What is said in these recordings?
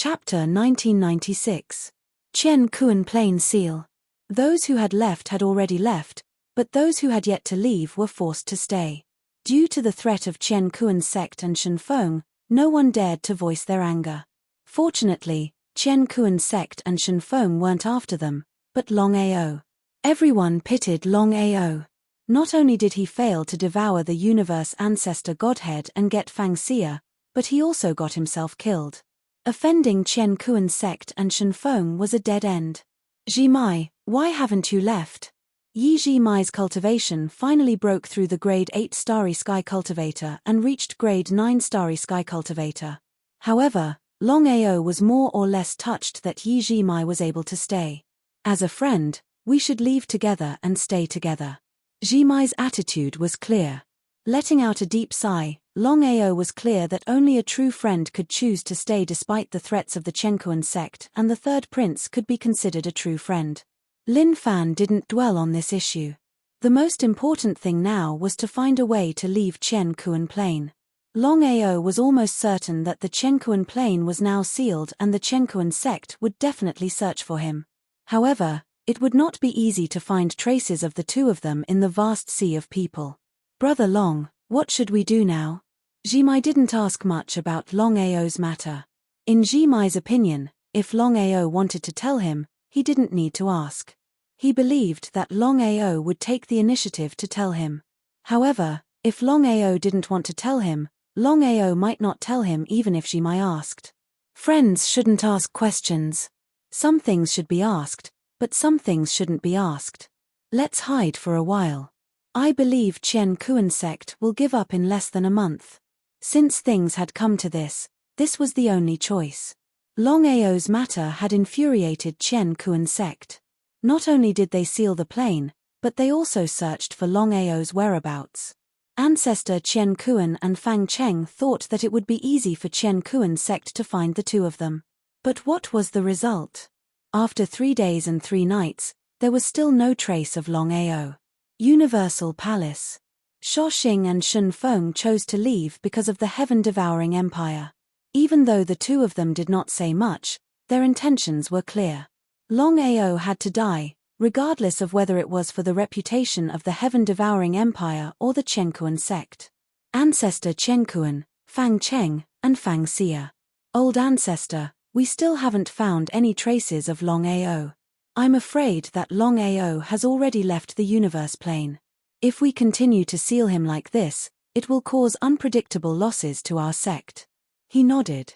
Chapter 1996. Qian Kuan Plain Seal. Those who had left had already left, but those who had yet to leave were forced to stay. Due to the threat of Qian Kuan's sect and Shenfeng, no one dared to voice their anger. Fortunately, Qian Kuan's sect and Shenfeng weren't after them, but Longao. Everyone pitied Longao. Not only did he fail to devour the universe ancestor godhead and get Fang Xia, but he also got himself killed. Offending Qian Kuan's sect and Shenfeng was a dead end. Jimai, why haven't you left? Yi Jimai's cultivation finally broke through the grade 8 Starry Sky Cultivator and reached grade 9 Starry Sky Cultivator. However, Longao was more or less touched that Yi Jimai was able to stay. As a friend, we should leave together and stay together. Jimai's attitude was clear. Letting out a deep sigh, Longao was clear that only a true friend could choose to stay despite the threats of the Qiankuan sect, and the third prince could be considered a true friend. Lin Fan didn't dwell on this issue. The most important thing now was to find a way to leave Qian Kuan Plain. Longao was almost certain that the Qiankuan Plain was now sealed and the Qiankuan sect would definitely search for him. However, it would not be easy to find traces of the two of them in the vast sea of people. Brother Long, what should we do now? Jimai didn't ask much about Longao's matter. In Jimai's opinion, if Longao wanted to tell him, he didn't need to ask. He believed that Longao would take the initiative to tell him. However, if Longao didn't want to tell him, Longao might not tell him even if Jimai asked. Friends shouldn't ask questions. Some things should be asked, but some things shouldn't be asked. Let's hide for a while. I believe Qian Kuan sect will give up in less than a month. Since things had come to this, this was the only choice. Longao's matter had infuriated Qian Kuan sect. Not only did they seal the plain, but they also searched for Longao's whereabouts. Ancestor Qian Kuan and Fang Cheng thought that it would be easy for Qian Kuan sect to find the two of them. But what was the result? After 3 days and 3 nights, there was still no trace of Longao. Universal Palace. Shoxing and Shenfeng chose to leave because of the heaven-devouring empire. Even though the two of them did not say much, their intentions were clear. Longao had to die, regardless of whether it was for the reputation of the heaven-devouring empire or the Qiankuan sect. Ancestor Qiankuan, Fang Cheng, and Fang Xia. Old ancestor, we still haven't found any traces of Longao. I'm afraid that Longao has already left the universe plane. If we continue to seal him like this, it will cause unpredictable losses to our sect. He nodded.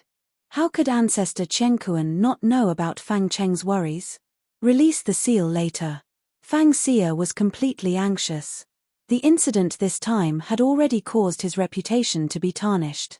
How could Ancestor Qiankuan not know about Fang Cheng's worries? Release the seal later. Fang Xia was completely anxious. The incident this time had already caused his reputation to be tarnished.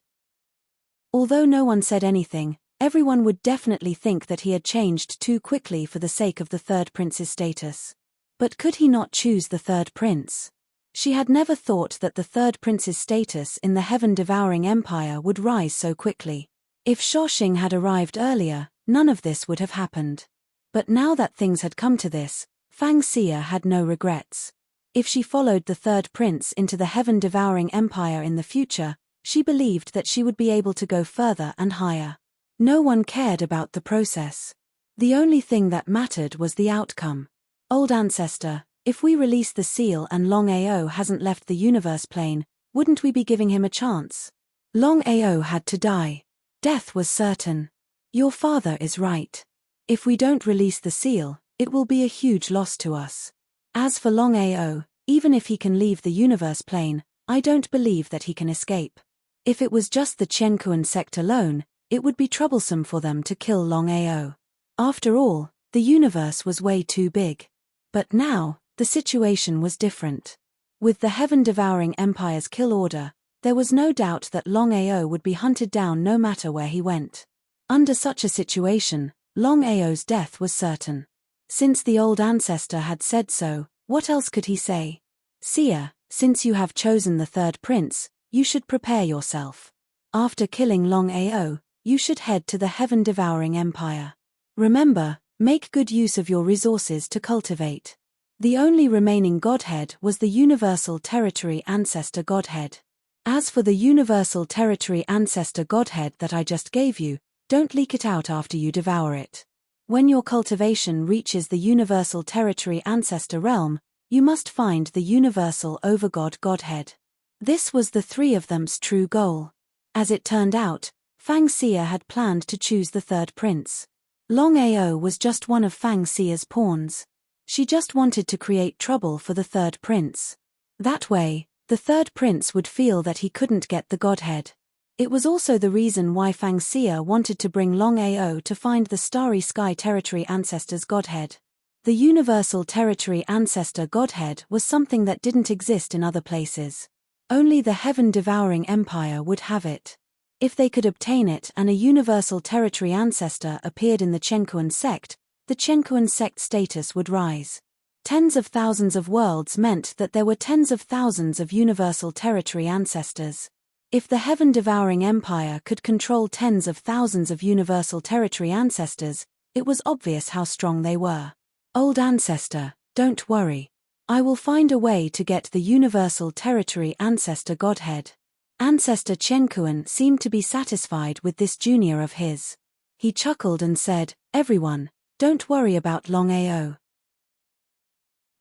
Although no one said anything, everyone would definitely think that he had changed too quickly for the sake of the third prince's status. But could he not choose the third prince? She had never thought that the third prince's status in the heaven-devouring empire would rise so quickly. If Shoxing had arrived earlier, none of this would have happened. But now that things had come to this, Fang Xia had no regrets. If she followed the third prince into the heaven-devouring empire in the future, she believed that she would be able to go further and higher. No one cared about the process. The only thing that mattered was the outcome. Old ancestor, if we release the seal and Longao hasn't left the universe plane, wouldn't we be giving him a chance? Longao had to die. Death was certain. Your father is right. If we don't release the seal, it will be a huge loss to us. As for Longao, even if he can leave the universe plane, I don't believe that he can escape. If it was just the Qiankuan sect alone, it would be troublesome for them to kill Longao. After all, the universe was way too big. But now, the situation was different. With the heaven-devouring empire's kill order, there was no doubt that Longao would be hunted down no matter where he went. Under such a situation, Longao's death was certain. Since the old ancestor had said so, what else could he say? Xia, since you have chosen the third prince, you should prepare yourself. After killing Longao, you should head to the heaven-devouring empire. Remember, make good use of your resources to cultivate. The only remaining godhead was the Universal Territory Ancestor Godhead. As for the Universal Territory Ancestor Godhead that I just gave you, Don't leak it out after you devour it. When your cultivation reaches the universal territory ancestor realm, you must find the universal overgod Godhead. This was the three of them's true goal. As it turned out, Fang Xia had planned to choose the third prince. Longao was just one of Fang Xia's pawns. She just wanted to create trouble for the third prince. That way, the third prince would feel that he couldn't get the Godhead. It was also the reason why Fang Xia wanted to bring Longao to find the Starry Sky Territory Ancestor's Godhead. The Universal Territory Ancestor Godhead was something that didn't exist in other places. Only the Heaven-Devouring Empire would have it. If they could obtain it and a Universal Territory Ancestor appeared in the Chenkuan sect, the Chenkuan sect status would rise. Tens of thousands of worlds meant that there were tens of thousands of Universal Territory Ancestors. If the Heaven-Devouring Empire could control tens of thousands of Universal Territory Ancestors, it was obvious how strong they were. Old Ancestor, don't worry. I will find a way to get the Universal Territory Ancestor Godhead. Ancestor Chenkuan seemed to be satisfied with this junior of his. He chuckled and said, "Everyone, don't worry about Longao.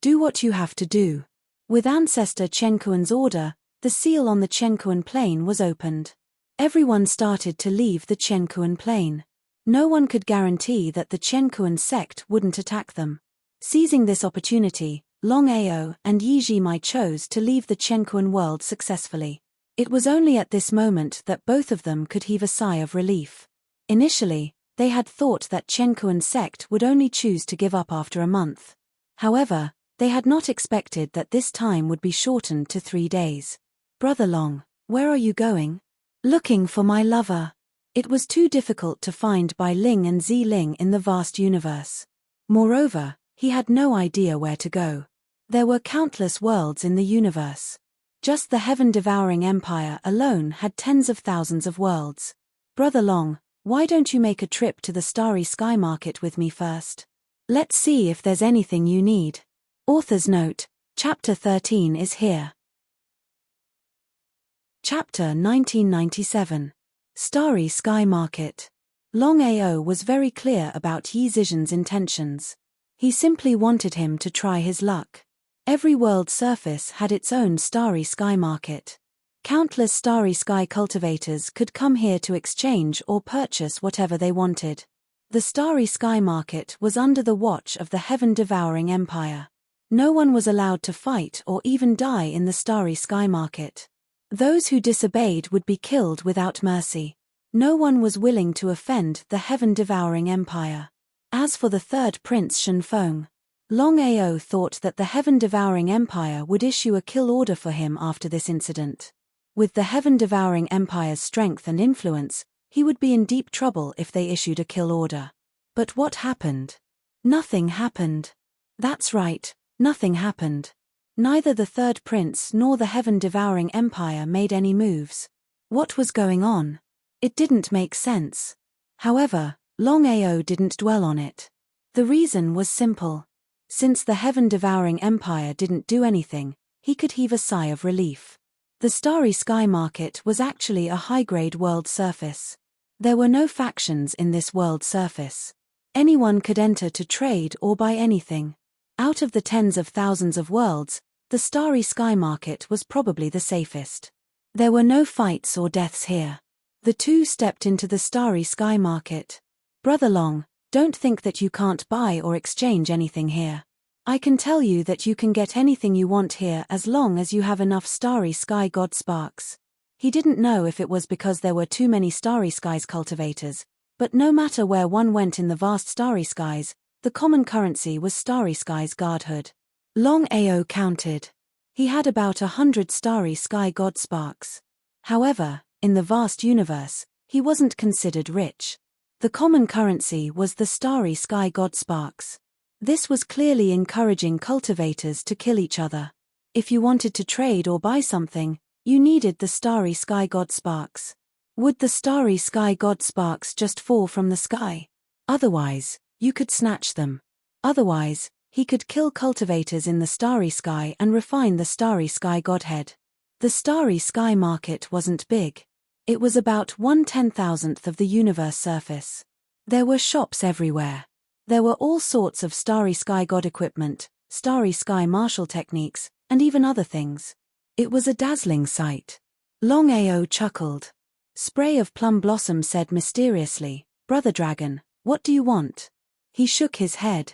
Do what you have to do." With Ancestor Chenkuan's order, the seal on the Chenkuan plane was opened. Everyone started to leave the Chenkuan plane. No one could guarantee that the Chenkuan sect wouldn't attack them. Seizing this opportunity, Longao and Yi Zhimai chose to leave the Chenkuan world successfully. It was only at this moment that both of them could heave a sigh of relief. Initially, they had thought that Chenkuan sect would only choose to give up after a month. However, they had not expected that this time would be shortened to 3 days. "Brother Long, where are you going?" "Looking for my lover." It was too difficult to find Bai Ling and Zi Ling in the vast universe. Moreover, he had no idea where to go. There were countless worlds in the universe. Just the Heaven-Devouring Empire alone had tens of thousands of worlds. "Brother Long, why don't you make a trip to the Starry Sky Market with me first? Let's see if there's anything you need." Author's note, Chapter 13 is here. Chapter 1997. Starry Sky Market. Longao was very clear about Yi Zizhen's intentions. He simply wanted him to try his luck. Every world surface had its own Starry Sky Market. Countless Starry Sky cultivators could come here to exchange or purchase whatever they wanted. The Starry Sky Market was under the watch of the Heaven-Devouring Empire. No one was allowed to fight or even die in the Starry Sky Market. Those who disobeyed would be killed without mercy. No one was willing to offend the Heaven-Devouring Empire. As for the third prince Shenfeng, Longao thought that the Heaven-Devouring Empire would issue a kill order for him after this incident. With the Heaven-Devouring Empire's strength and influence, he would be in deep trouble if they issued a kill order. But what happened? Nothing happened. That's right, nothing happened. Neither the third prince nor the Heaven-Devouring Empire made any moves. What was going on? It didn't make sense. However, Longao didn't dwell on it. The reason was simple. Since the Heaven-Devouring Empire didn't do anything, he could heave a sigh of relief. The Starry Sky Market was actually a high-grade world surface. There were no factions in this world surface. Anyone could enter to trade or buy anything. Out of the tens of thousands of worlds, the Starry Sky Market was probably the safest. There were no fights or deaths here. The two stepped into the Starry Sky Market. "Brother Long, don't think that you can't buy or exchange anything here. I can tell you that you can get anything you want here as long as you have enough Starry Sky God Sparks." He didn't know if it was because there were too many Starry Skies cultivators, but no matter where one went in the vast Starry Skies, the common currency was Starry Skies Guardhood. Longao counted. He had about 100 Starry Sky God Sparks. However, in the vast universe, he wasn't considered rich. The common currency was the Starry Sky God Sparks. This was clearly encouraging cultivators to kill each other. If you wanted to trade or buy something, you needed the Starry Sky God Sparks. Would the Starry Sky God Sparks just fall from the sky? Otherwise, you could snatch them. Otherwise, he could kill cultivators in the Starry Sky and refine the Starry Sky Godhead. The Starry Sky Market wasn't big. It was about 1/10,000th of the universe surface. There were shops everywhere. There were all sorts of starry sky god equipment, starry sky martial techniques, and even other things. It was a dazzling sight. Longao chuckled. Spray of Plum Blossom said mysteriously, "Brother Dragon, what do you want?" He shook his head.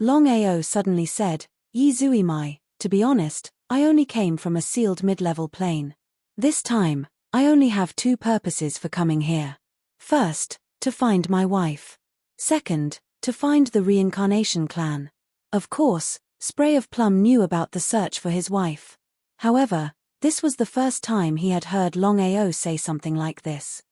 Longao suddenly said, "Yi Zui Mai, to be honest, I only came from a sealed mid-level plane. This time, I only have two purposes for coming here. First, to find my wife. Second, to find the reincarnation clan." Of course, Spray of Plum knew about the search for his wife. However, this was the first time he had heard Longao say something like this.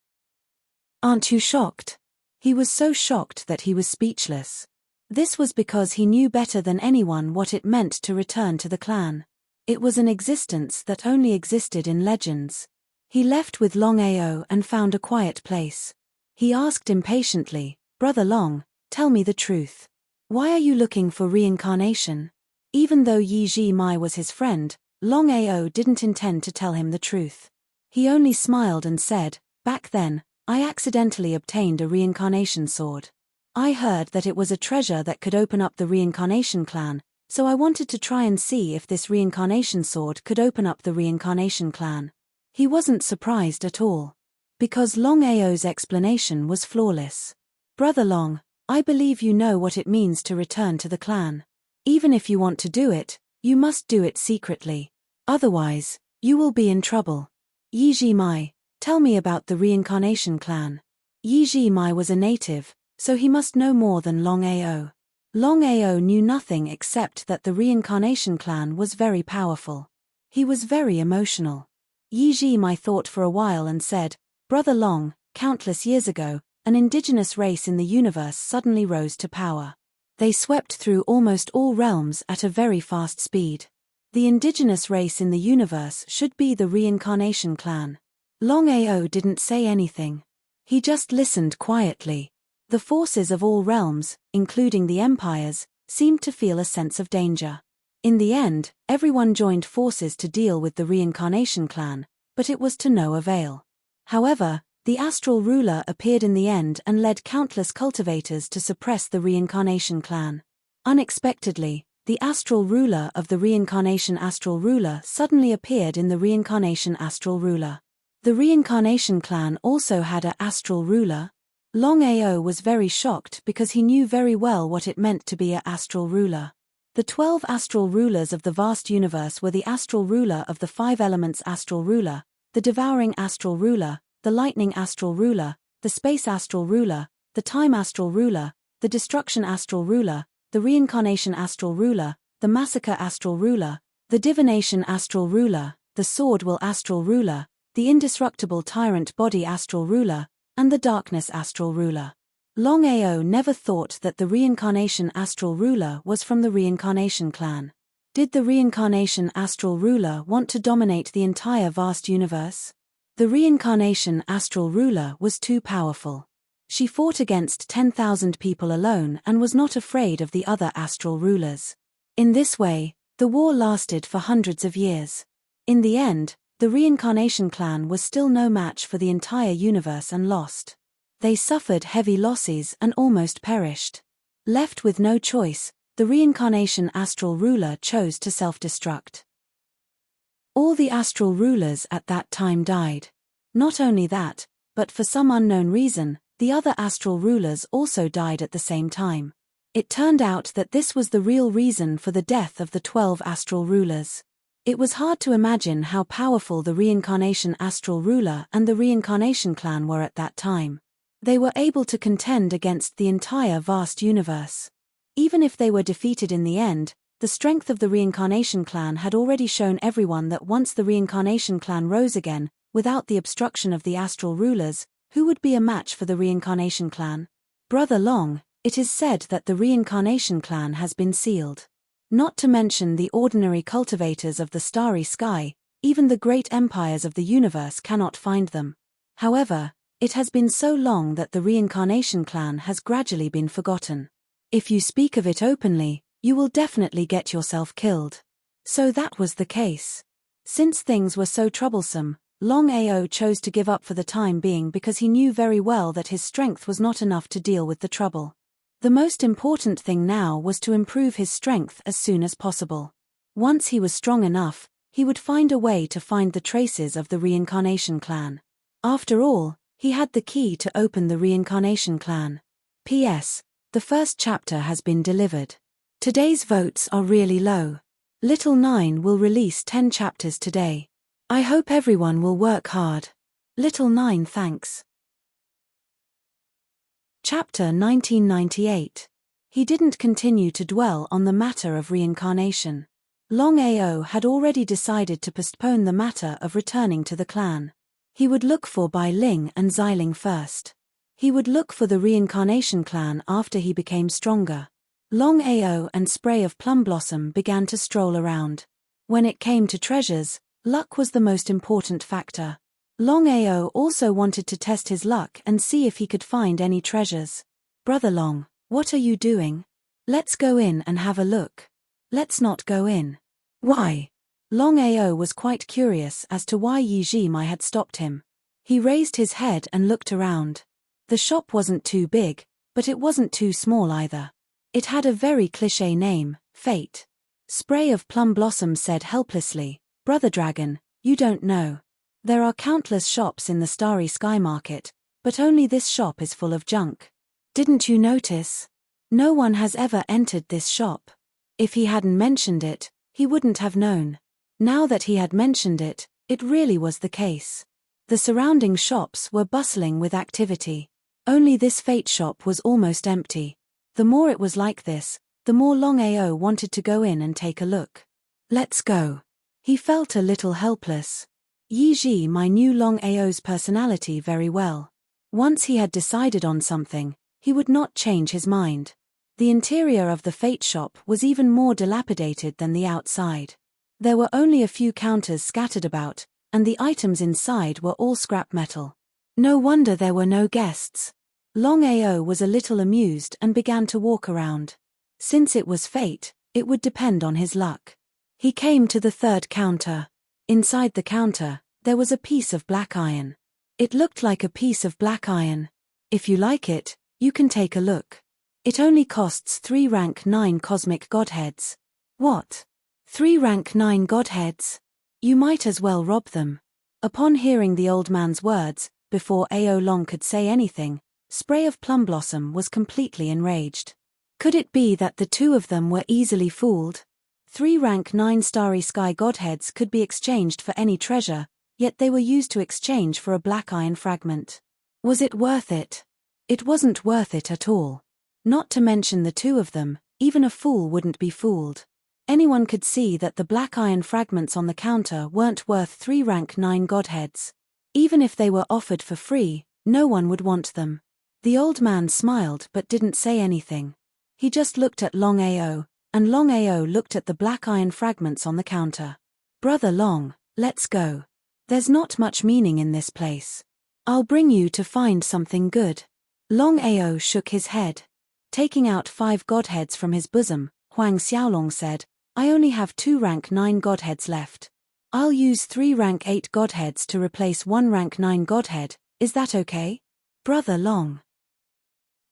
"Aren't you shocked?" He was so shocked that he was speechless. This was because he knew better than anyone what it meant to return to the clan. It was an existence that only existed in legends. He left with Longao and found a quiet place. He asked impatiently, "Brother Long, tell me the truth. Why are you looking for reincarnation?" Even though Yi Ji Mai was his friend, Longao didn't intend to tell him the truth. He only smiled and said, "Back then, I accidentally obtained a reincarnation sword. I heard that it was a treasure that could open up the reincarnation clan, so I wanted to try and see if this reincarnation sword could open up the reincarnation clan." He wasn't surprised at all. Because Longao's explanation was flawless. "Brother Long, I believe you know what it means to return to the clan. Even if you want to do it, you must do it secretly. Otherwise, you will be in trouble. Yi Ji Mai, tell me about the reincarnation clan." Yi Ji Mai was a native, so he must know more than Longao. Longao knew nothing except that the reincarnation clan was very powerful. He was very emotional. Yi Ji Mai thought for a while and said, "Brother Long, countless years ago, an indigenous race in the universe suddenly rose to power. They swept through almost all realms at a very fast speed. The indigenous race in the universe should be the reincarnation clan." Longao didn't say anything. He just listened quietly. The forces of all realms, including the empires, seemed to feel a sense of danger. In the end, everyone joined forces to deal with the reincarnation clan, but it was to no avail. However, the astral ruler appeared in the end and led countless cultivators to suppress the reincarnation clan. Unexpectedly, the astral ruler of the reincarnation astral ruler suddenly appeared in the reincarnation astral ruler. The reincarnation clan also had a astral ruler. Longao was very shocked because he knew very well what it meant to be a astral ruler. The 12 astral rulers of the vast universe were the astral ruler of the 5 elements astral ruler, the devouring astral ruler, the lightning astral ruler, the space astral ruler, the time astral ruler, the destruction astral ruler, the reincarnation astral ruler, the massacre astral ruler, the divination astral ruler, the sword will astral ruler, the indestructible tyrant body astral ruler, and the darkness astral ruler. Longao never thought that the reincarnation astral ruler was from the reincarnation clan. Did the reincarnation astral ruler want to dominate the entire vast universe? The reincarnation astral ruler was too powerful. She fought against 10,000 people alone and was not afraid of the other astral rulers. In this way, the war lasted for hundreds of years. In the end, the reincarnation clan was still no match for the entire universe and lost. They suffered heavy losses and almost perished. Left with no choice, the reincarnation astral ruler chose to self-destruct. All the astral rulers at that time died. Not only that, but for some unknown reason, the other astral rulers also died at the same time. It turned out that this was the real reason for the death of the 12 astral rulers. It was hard to imagine how powerful the reincarnation astral ruler and the reincarnation clan were at that time. They were able to contend against the entire vast universe. Even if they were defeated in the end, the strength of the reincarnation clan had already shown everyone that once the reincarnation clan rose again, without the obstruction of the astral rulers, who would be a match for the reincarnation clan? Brother Long, it is said that the reincarnation clan has been sealed. Not to mention the ordinary cultivators of the starry sky, even the great empires of the universe cannot find them. However, it has been so long that the reincarnation clan has gradually been forgotten. If you speak of it openly, you will definitely get yourself killed. So that was the case. Since things were so troublesome, Longao chose to give up for the time being because he knew very well that his strength was not enough to deal with the trouble. The most important thing now was to improve his strength as soon as possible. Once he was strong enough, he would find a way to find the traces of the reincarnation clan. After all, he had the key to open the reincarnation clan. P.S. The first chapter has been delivered. Today's votes are really low. Little 9 will release 10 chapters today. I hope everyone will work hard. Little 9 thanks. Chapter 1998. He didn't continue to dwell on the matter of reincarnation. Longao had already decided to postpone the matter of returning to the clan. He would look for Bai Ling and Xiling first. He would look for the reincarnation clan after he became stronger. Longao and Spray of Plum Blossom began to stroll around. When it came to treasures, luck was the most important factor. Longao also wanted to test his luck and see if he could find any treasures. Brother Long, what are you doing? Let's go in and have a look. Let's not go in. Why? Longao was quite curious as to why Yi Jimai had stopped him. He raised his head and looked around. The shop wasn't too big, but it wasn't too small either. It had a very cliché name, Fate. Spray of Plum Blossom said helplessly, Brother Dragon, you don't know. There are countless shops in the Starry Sky Market, but only this shop is full of junk. Didn't you notice? No one has ever entered this shop. If he hadn't mentioned it, he wouldn't have known. Now that he had mentioned it, it really was the case. The surrounding shops were bustling with activity. Only this Fate shop was almost empty. The more it was like this, the more Longao wanted to go in and take a look. Let's go. He felt a little helpless. Yi Jimai knew Longao's personality very well. Once he had decided on something, he would not change his mind. The interior of the Fate shop was even more dilapidated than the outside. There were only a few counters scattered about, and the items inside were all scrap metal. No wonder there were no guests. Longao was a little amused and began to walk around. Since it was Fate, it would depend on his luck. He came to the third counter. Inside the counter, there was a piece of black iron. It looked like a piece of black iron. If you like it, you can take a look. It only costs 3 rank 9 cosmic godheads. What? 3 rank 9 godheads? You might as well rob them. Upon hearing the old man's words, before Ao Long could say anything, Spray of Plum Blossom was completely enraged. Could it be that the two of them were easily fooled? 3 rank 9 Starry Sky godheads could be exchanged for any treasure, yet they were used to exchange for a black iron fragment. Was it worth it? It wasn't worth it at all. Not to mention the two of them, even a fool wouldn't be fooled. Anyone could see that the black iron fragments on the counter weren't worth 3 rank 9 godheads. Even if they were offered for free, no one would want them. The old man smiled but didn't say anything. He just looked at Longao, and Longao looked at the black iron fragments on the counter. Brother Long, let's go. There's not much meaning in this place. I'll bring you to find something good. Longao shook his head. Taking out 5 godheads from his bosom, Huang Xiaolong said, I only have 2 rank 9 godheads left. I'll use 3 rank 8 godheads to replace 1 rank 9 godhead, is that okay? Brother Long.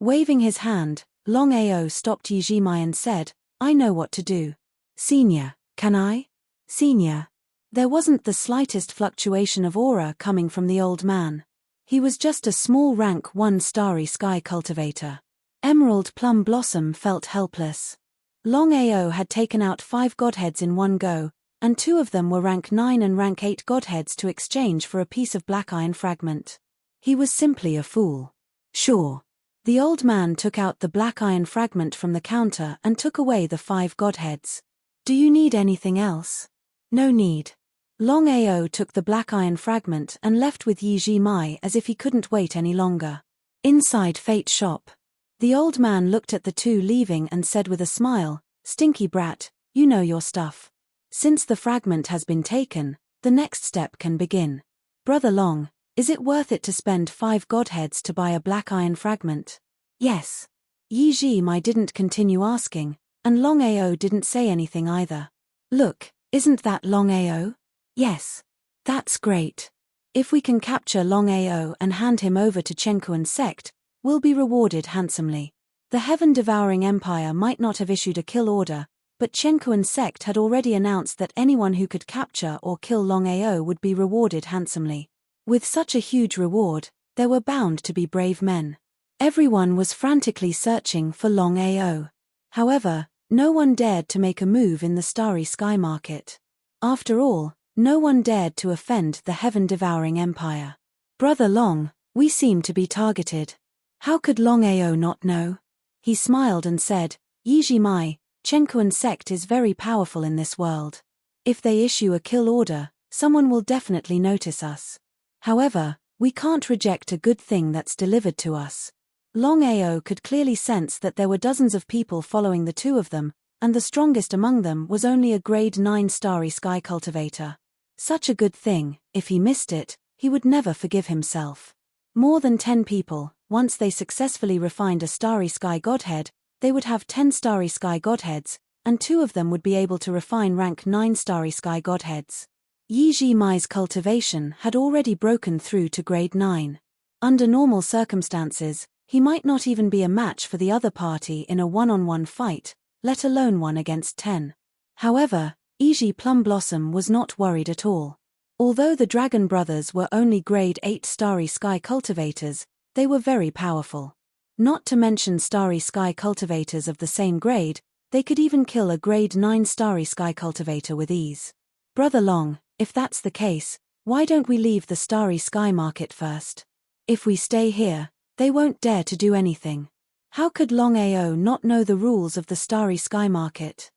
Waving his hand, Longao stopped Yi Jimai and said, I know what to do. Senior, can I? Senior. There wasn't the slightest fluctuation of aura coming from the old man. He was just a small rank 1 Starry Sky cultivator. Emerald Plum Blossom felt helpless. Longao had taken out 5 godheads in one go, and 2 of them were rank 9 and rank 8 godheads to exchange for a piece of black iron fragment. He was simply a fool. Sure. The old man took out the black iron fragment from the counter and took away the 5 godheads. Do you need anything else? No need. Longao took the black iron fragment and left with Yi Jimai as if he couldn't wait any longer. Inside Fate shop. The old man looked at the two leaving and said with a smile, Stinky brat, you know your stuff. Since the fragment has been taken, the next step can begin. Brother Long, is it worth it to spend 5 godheads to buy a black iron fragment? Yes. Yi Jimai didn't continue asking, and Longao didn't say anything either. Look, isn't that Longao? Yes. That's great. If we can capture Longao and hand him over to Chenkuan's sect, we'll be rewarded handsomely. The heaven-devouring empire might not have issued a kill order, but Chenkuan's sect had already announced that anyone who could capture or kill Longao would be rewarded handsomely. With such a huge reward, there were bound to be brave men. Everyone was frantically searching for Longao. However, no one dared to make a move in the starry sky market. After all, no one dared to offend the heaven-devouring empire. Brother Long, we seem to be targeted. How could Longao not know? He smiled and said, Yiji Mai, Chenkuan's sect is very powerful in this world. If they issue a kill order, someone will definitely notice us. However, we can't reject a good thing that's delivered to us. Longao could clearly sense that there were dozens of people following the two of them, and the strongest among them was only a grade 9 starry sky cultivator. Such a good thing, if he missed it, he would never forgive himself. More than 10 people, once they successfully refined a starry sky godhead, they would have 10 starry sky godheads, and 2 of them would be able to refine rank 9 starry sky godheads. Yiji Mai's cultivation had already broken through to grade 9. Under normal circumstances, he might not even be a match for the other party in a one-on-one fight, let alone one against 10. However, Yiji Plum Blossom was not worried at all. Although the Dragon Brothers were only grade 8 starry sky cultivators, they were very powerful. Not to mention starry sky cultivators of the same grade, they could even kill a grade 9 starry sky cultivator with ease. Brother Long, if that's the case, why don't we leave the starry sky market first? If we stay here, they won't dare to do anything. How could Longao not know the rules of the starry sky market?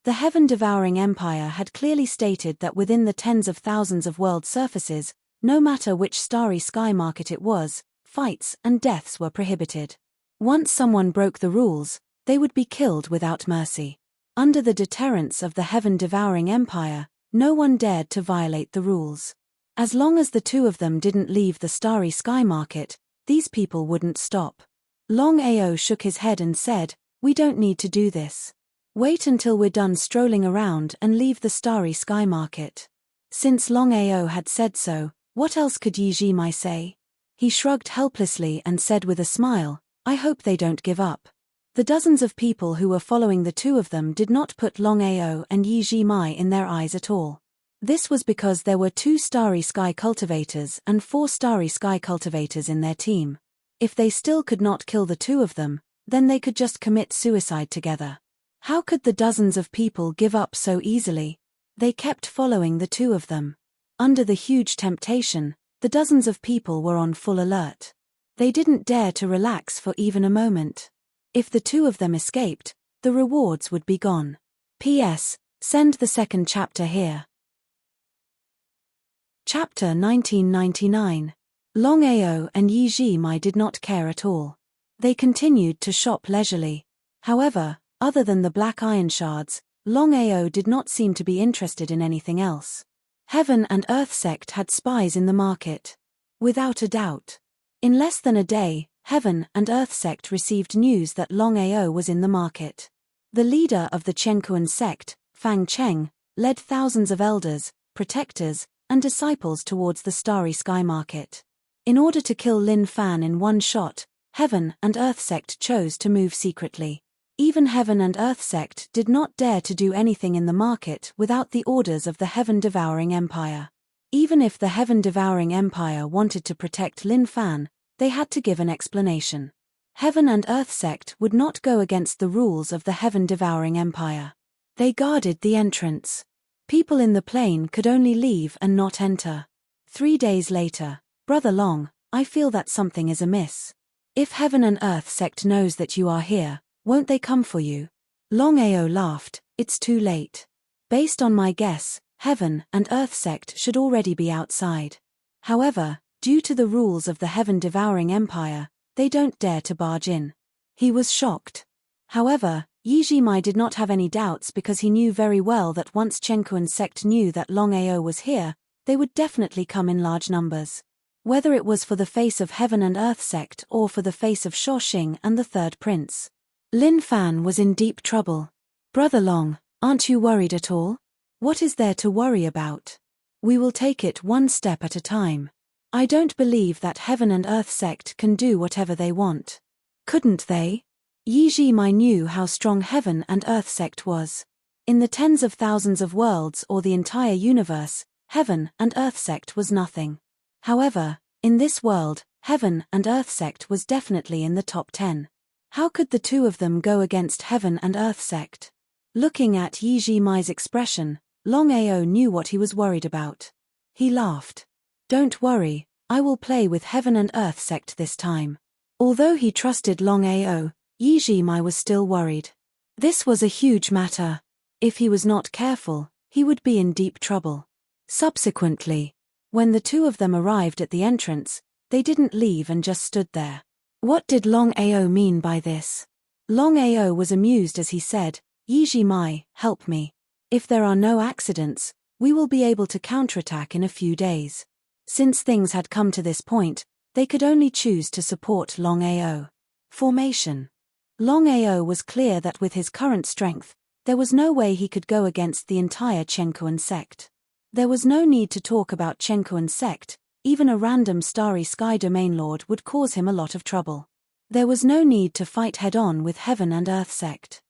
The heaven-devouring empire had clearly stated that within the tens of thousands of world surfaces, no matter which starry sky market it was, fights and deaths were prohibited. Once someone broke the rules, they would be killed without mercy. Under the deterrence of the heaven-devouring empire, no one dared to violate the rules. As long as the two of them didn't leave the starry sky market, these people wouldn't stop. Longao shook his head and said, "We don't need to do this. Wait until we're done strolling around and leave the starry sky market." Since Longao had said so, what else could Yiji Mai say? He shrugged helplessly and said with a smile, "I hope they don't give up." The dozens of people who were following the two of them did not put Longao and Yiji Mai in their eyes at all. This was because there were 2 starry sky cultivators and 4 starry sky cultivators in their team. If they still could not kill the two of them, then they could just commit suicide together. How could the dozens of people give up so easily? They kept following the two of them. Under the huge temptation, the dozens of people were on full alert. They didn't dare to relax for even a moment. If the two of them escaped, the rewards would be gone. P.S. Send the second chapter here. Chapter 1999. Longao and Yiji Mai did not care at all. They continued to shop leisurely. However, other than the black iron shards, Longao did not seem to be interested in anything else. Heaven and Earth sect had spies in the market. Without a doubt. In less than a day, Heaven and Earth sect received news that Longao was in the market. The leader of the Chenkuan sect, Fang Cheng, led thousands of elders, protectors, and disciples towards the starry sky market. In order to kill Lin Fan in one shot, Heaven and Earth sect chose to move secretly. Even Heaven and Earth sect did not dare to do anything in the market without the orders of the Heaven-devouring empire. Even if the Heaven-devouring empire wanted to protect Lin Fan, they had to give an explanation. Heaven and Earth sect would not go against the rules of the Heaven-devouring empire. They guarded the entrance. People in the plain could only leave and not enter. 3 days later, Brother Long, I feel that something is amiss. If Heaven and Earth sect knows that you are here, won't they come for you? Longao laughed, it's too late. Based on my guess, Heaven and Earth sect should already be outside. However, due to the rules of the Heaven-devouring empire, they don't dare to barge in. He was shocked. However, Yiji Mai did not have any doubts because he knew very well that once Chenkuan sect knew that Longao was here, they would definitely come in large numbers. Whether it was for the face of Heaven and Earth sect or for the face of Shoxing and the third prince. Lin Fan was in deep trouble. Brother Long, aren't you worried at all? What is there to worry about? We will take it one step at a time. I don't believe that Heaven and Earth sect can do whatever they want. Couldn't they? Yi Jimai knew how strong Heaven and Earth sect was. In the tens of thousands of worlds or the entire universe, Heaven and Earth sect was nothing. However, in this world, Heaven and Earth sect was definitely in the top 10. How could the two of them go against Heaven and Earth sect? Looking at Yi Jimai's expression, Longao knew what he was worried about. He laughed. Don't worry, I will play with Heaven and Earth sect this time. Although he trusted Longao, Yi Jimai was still worried. This was a huge matter. If he was not careful, he would be in deep trouble. Subsequently, when the two of them arrived at the entrance, they didn't leave and just stood there. What did Longao mean by this? Longao was amused as he said, Yi Jimai, help me. If there are no accidents, we will be able to counterattack in a few days. Since things had come to this point, they could only choose to support Longao. Formation. Longao was clear that with his current strength, there was no way he could go against the entire Chenkuan sect. There was no need to talk about Chenkuan sect, even a random starry sky domain lord would cause him a lot of trouble. There was no need to fight head-on with Heaven and Earth sect.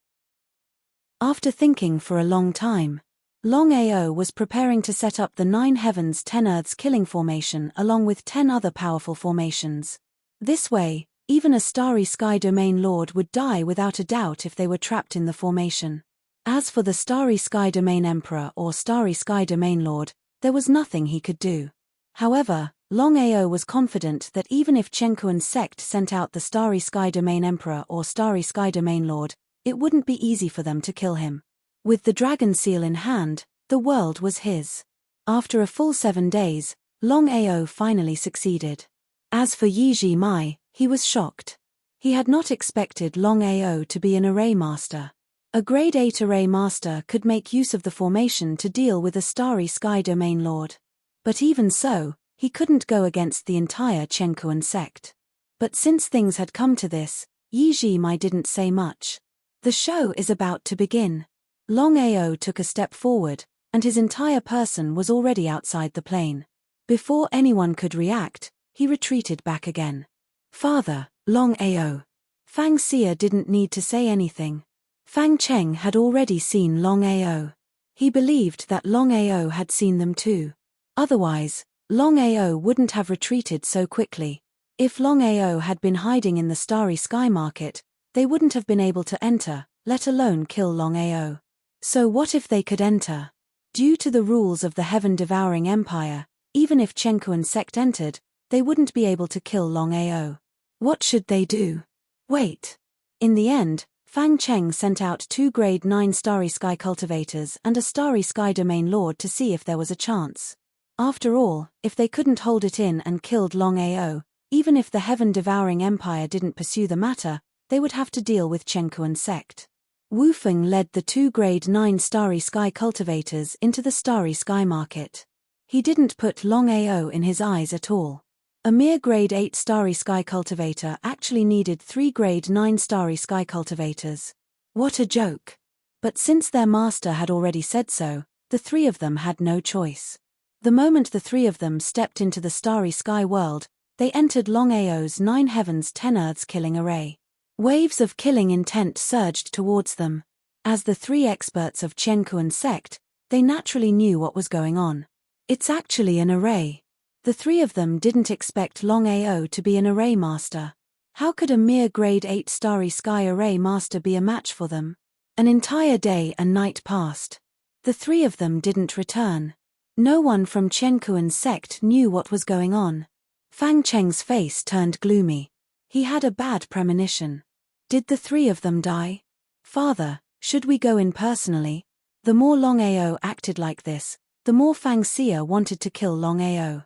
After thinking for a long time, Longao was preparing to set up the 9 heavens 10 earths killing formation along with 10 other powerful formations. This way, even a starry sky domain lord would die without a doubt if they were trapped in the formation. As for the starry sky domain emperor or starry sky domain lord, there was nothing he could do. However, Longao was confident that even if Chenkuan sect sent out the starry sky domain emperor or starry sky domain lord, it wouldn't be easy for them to kill him. With the dragon seal in hand, the world was his. After a full 7 days, Longao finally succeeded. As for Yi Jimai, he was shocked. He had not expected Longao to be an array master. A grade 8 array master could make use of the formation to deal with a starry sky domain lord. But even so, he couldn't go against the entire Chenkuan sect. But since things had come to this, Yi Jimai didn't say much. The show is about to begin. Longao took a step forward, and his entire person was already outside the plane. Before anyone could react, he retreated back again. Father, Longao. Fang Xia didn't need to say anything. Fang Cheng had already seen Longao. He believed that Longao had seen them too. Otherwise, Longao wouldn't have retreated so quickly. If Longao had been hiding in the starry sky market, they wouldn't have been able to enter, let alone kill Longao. So what if they could enter? Due to the rules of the heaven-devouring empire, even if Chenkuan sect entered, they wouldn't be able to kill Longao. What should they do? Wait. In the end, Fang Cheng sent out 2 grade 9 starry sky cultivators and a starry sky domain lord to see if there was a chance. After all, if they couldn't hold it in and killed Longao, even if the heaven-devouring empire didn't pursue the matter, they would have to deal with Chenkuan sect. Wu Feng led the 2 grade 9 starry sky cultivators into the starry sky market. He didn't put Longao in his eyes at all. A mere grade 8 starry sky cultivator actually needed 3 grade 9 starry sky cultivators. What a joke. But since their master had already said so, the 3 of them had no choice. The moment the 3 of them stepped into the starry sky world, they entered Longao's 9 heavens 10 earths killing array. Waves of killing intent surged towards them. As the 3 experts of Chenkuan sect, they naturally knew what was going on. It's actually an array. The 3 of them didn't expect Longao to be an array master. How could a mere grade 8 starry sky array master be a match for them? An entire day and night passed. The 3 of them didn't return. No one from Chenkuan sect knew what was going on. Fang Cheng's face turned gloomy. He had a bad premonition. Did the 3 of them die? Father, should we go in personally? The more Longao acted like this, the more Fang Xia wanted to kill Longao.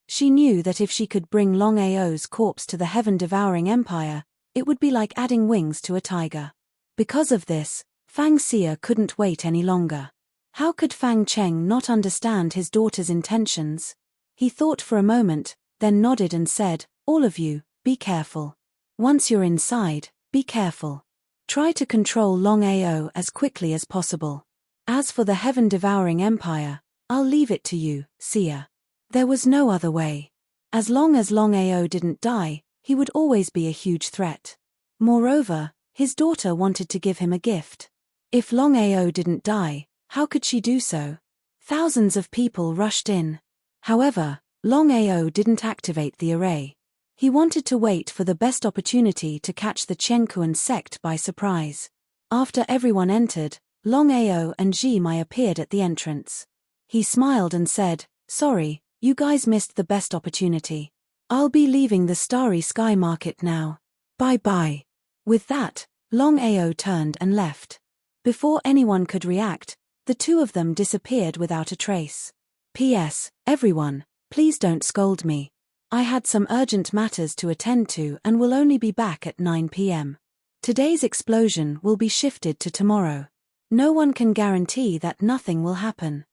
She knew that if she could bring Longao's corpse to the heaven-devouring empire, it would be like adding wings to a tiger. Because of this, Fang Xia couldn't wait any longer. How could Fang Cheng not understand his daughter's intentions? He thought for a moment, then nodded and said, "All of you, be careful. Once you're inside, be careful. Try to control Longao as quickly as possible. As for the heaven-devouring empire, I'll leave it to you, seer. There was no other way. As long as Longao didn't die, he would always be a huge threat. Moreover, his daughter wanted to give him a gift. If Longao didn't die, how could she do so? Thousands of people rushed in. However, Longao didn't activate the array. He wanted to wait for the best opportunity to catch the Chen sect by surprise. After everyone entered, Longao and Jimai appeared at the entrance. He smiled and said, "Sorry, you guys missed the best opportunity. I'll be leaving the Starry Sky Market now. Bye-bye." With that, Longao turned and left. Before anyone could react, the two of them disappeared without a trace. P.S. Everyone, please don't scold me. I had some urgent matters to attend to and will only be back at 9 p.m. Today's explosion will be shifted to tomorrow. No one can guarantee that nothing will happen.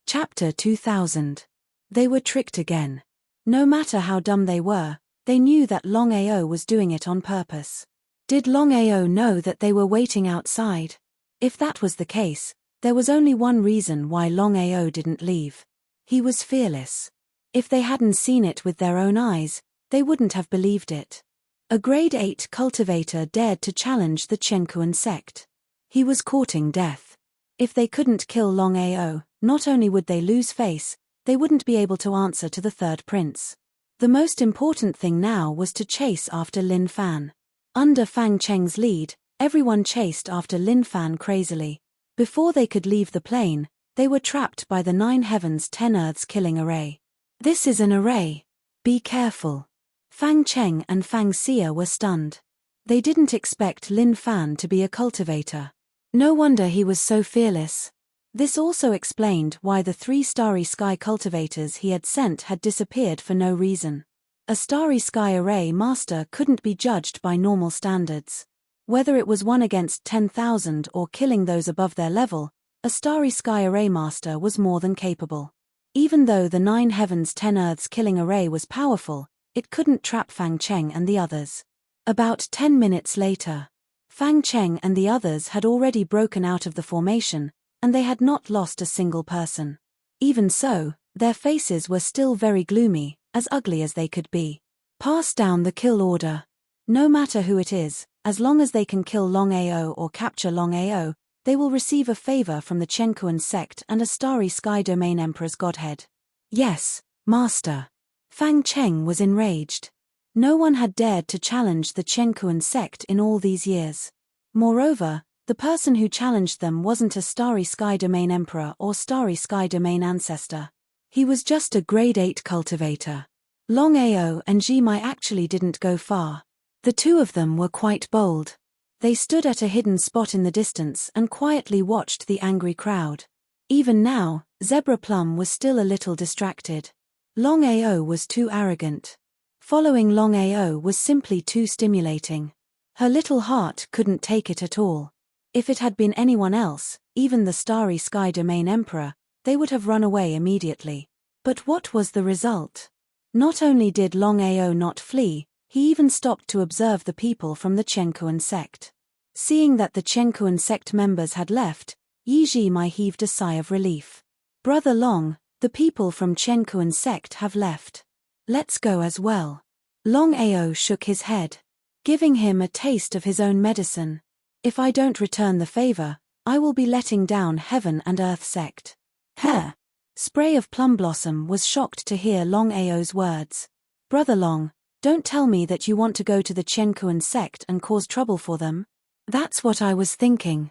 Chapter 2000. They were tricked again. No matter how dumb they were, they knew that Longao was doing it on purpose. Did Longao know that they were waiting outside? If that was the case, there was only one reason why Longao didn't leave. He was fearless. If they hadn't seen it with their own eyes, they wouldn't have believed it. A grade 8 cultivator dared to challenge the Chen sect. He was courting death. If they couldn't kill Longao, not only would they lose face, they wouldn't be able to answer to the third prince. The most important thing now was to chase after Lin Fan. Under Fang Cheng's lead, everyone chased after Lin Fan crazily. Before they could leave the plane, they were trapped by the 9 heavens 10 earths killing array. This is an array. Be careful. Fang Cheng and Fang Xia were stunned. They didn't expect Lin Fan to be a cultivator. No wonder he was so fearless. This also explained why the 3 Starry Sky cultivators he had sent had disappeared for no reason. A Starry Sky array master couldn't be judged by normal standards. Whether it was 1 against 10,000 or killing those above their level, a Starry Sky array master was more than capable. Even though the 9 heavens 10 earths killing array was powerful, it couldn't trap Fang Cheng and the others. About 10 minutes later, Fang Cheng and the others had already broken out of the formation, and they had not lost a single person. Even so, their faces were still very gloomy, as ugly as they could be. Pass down the kill order. No matter who it is, as long as they can kill Longao or capture Longao, they will receive a favor from the Chen sect and a Starry Sky Domain Emperor's godhead. Yes, Master. Fang Cheng was enraged. No one had dared to challenge the Chen sect in all these years. Moreover, the person who challenged them wasn't a Starry Sky Domain Emperor or Starry Sky Domain Ancestor. He was just a grade 8 cultivator. Longao and Jimai actually didn't go far. The two of them were quite bold. They stood at a hidden spot in the distance and quietly watched the angry crowd. Even now, Zebra Plum was still a little distracted. Longao was too arrogant. Following Longao was simply too stimulating. Her little heart couldn't take it at all. If it had been anyone else, even the Starry Sky Domain Emperor, they would have run away immediately. But what was the result? Not only did Longao not flee, he even stopped to observe the people from the Chen sect. Seeing that the Chen sect members had left, Yi Jimai heaved a sigh of relief. Brother Long, the people from Chen sect have left. Let's go as well. Longao shook his head, giving him a taste of his own medicine. If I don't return the favor, I will be letting down Heaven and Earth sect. Heh! Spray of Plum Blossom was shocked to hear Longao's words. Brother Long, don't tell me that you want to go to the Chen sect and cause trouble for them. That's what I was thinking.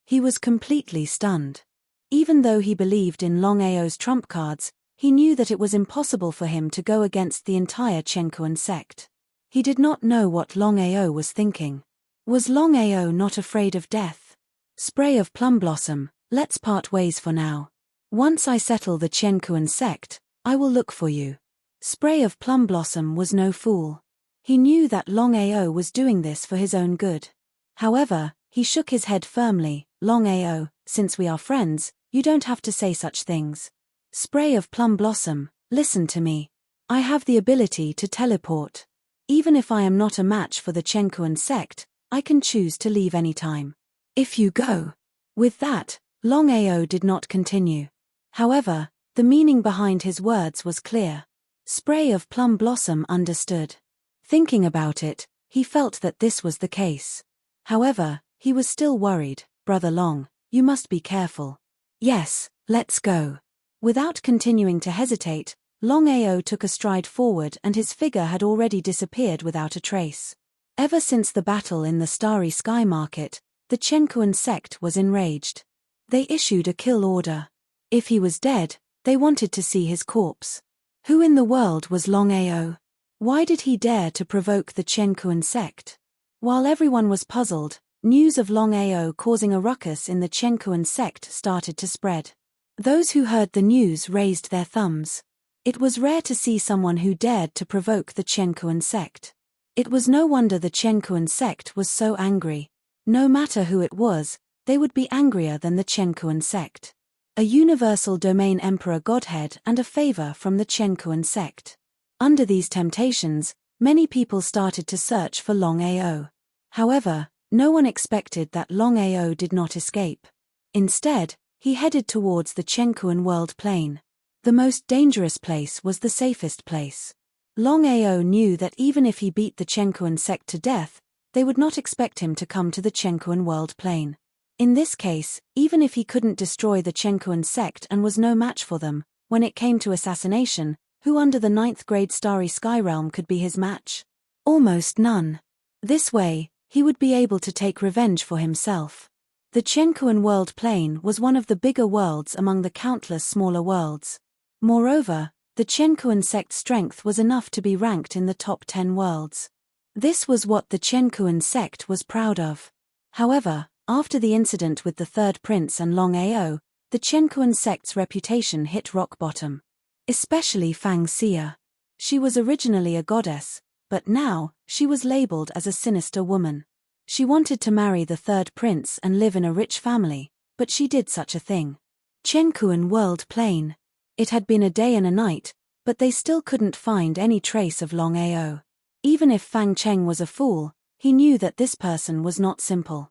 He was completely stunned. Even though he believed in Longao's trump cards, he knew that it was impossible for him to go against the entire Chen sect. He did not know what Longao was thinking. Was Longao not afraid of death? Spray of Plum Blossom, let's part ways for now. Once I settle the Chen sect, I will look for you. Spray of Plum Blossom was no fool. He knew that Longao was doing this for his own good. However, he shook his head firmly. Longao, since we are friends, you don't have to say such things. Spray of Plum Blossom, listen to me. I have the ability to teleport. Even if I am not a match for the Chen sect, I can choose to leave anytime. If you go. With that, Longao did not continue. However, the meaning behind his words was clear. Spray of Plum Blossom understood. Thinking about it, he felt that this was the case. However, he was still worried. Brother Long, you must be careful. Yes, let's go. Without continuing to hesitate, Longao took a stride forward and his figure had already disappeared without a trace. Ever since the battle in the Starry Sky Market, the Chenkuan sect was enraged. They issued a kill order. If he was dead, they wanted to see his corpse. Who in the world was Longao? Why did he dare to provoke the Chenkuan sect? While everyone was puzzled, news of Longao causing a ruckus in the Chenkuan sect started to spread. Those who heard the news raised their thumbs. It was rare to see someone who dared to provoke the Chenkuan sect. It was no wonder the Chenkuan sect was so angry. No matter who it was, they would be angrier than the Chenkuan sect. A universal domain emperor godhead and a favor from the Chenkuan sect. Under these temptations, many people started to search for Longao. However, no one expected that Longao did not escape. Instead, he headed towards the Chenkuan world plane. The most dangerous place was the safest place. Longao knew that even if he beat the Chenkuan sect to death, they would not expect him to come to the Chenkuan world plane. In this case, even if he couldn't destroy the Chenkuan sect and was no match for them, when it came to assassination, who under the 9th grade Starry Sky realm could be his match? Almost none. This way, he would be able to take revenge for himself. The Chenkuan world plane was one of the bigger worlds among the countless smaller worlds. Moreover, the Chenkuan sect's strength was enough to be ranked in the top 10 worlds. This was what the Chenkuan sect was proud of. However, after the incident with the third prince and Longao, the Chenkuan sect's reputation hit rock bottom. Especially Fang Xia. She was originally a goddess, but now, she was labeled as a sinister woman. She wanted to marry the third prince and live in a rich family, but she did such a thing. Chenkuan world plane. It had been a day and a night, but they still couldn't find any trace of Longao. Even if Fang Cheng was a fool, he knew that this person was not simple.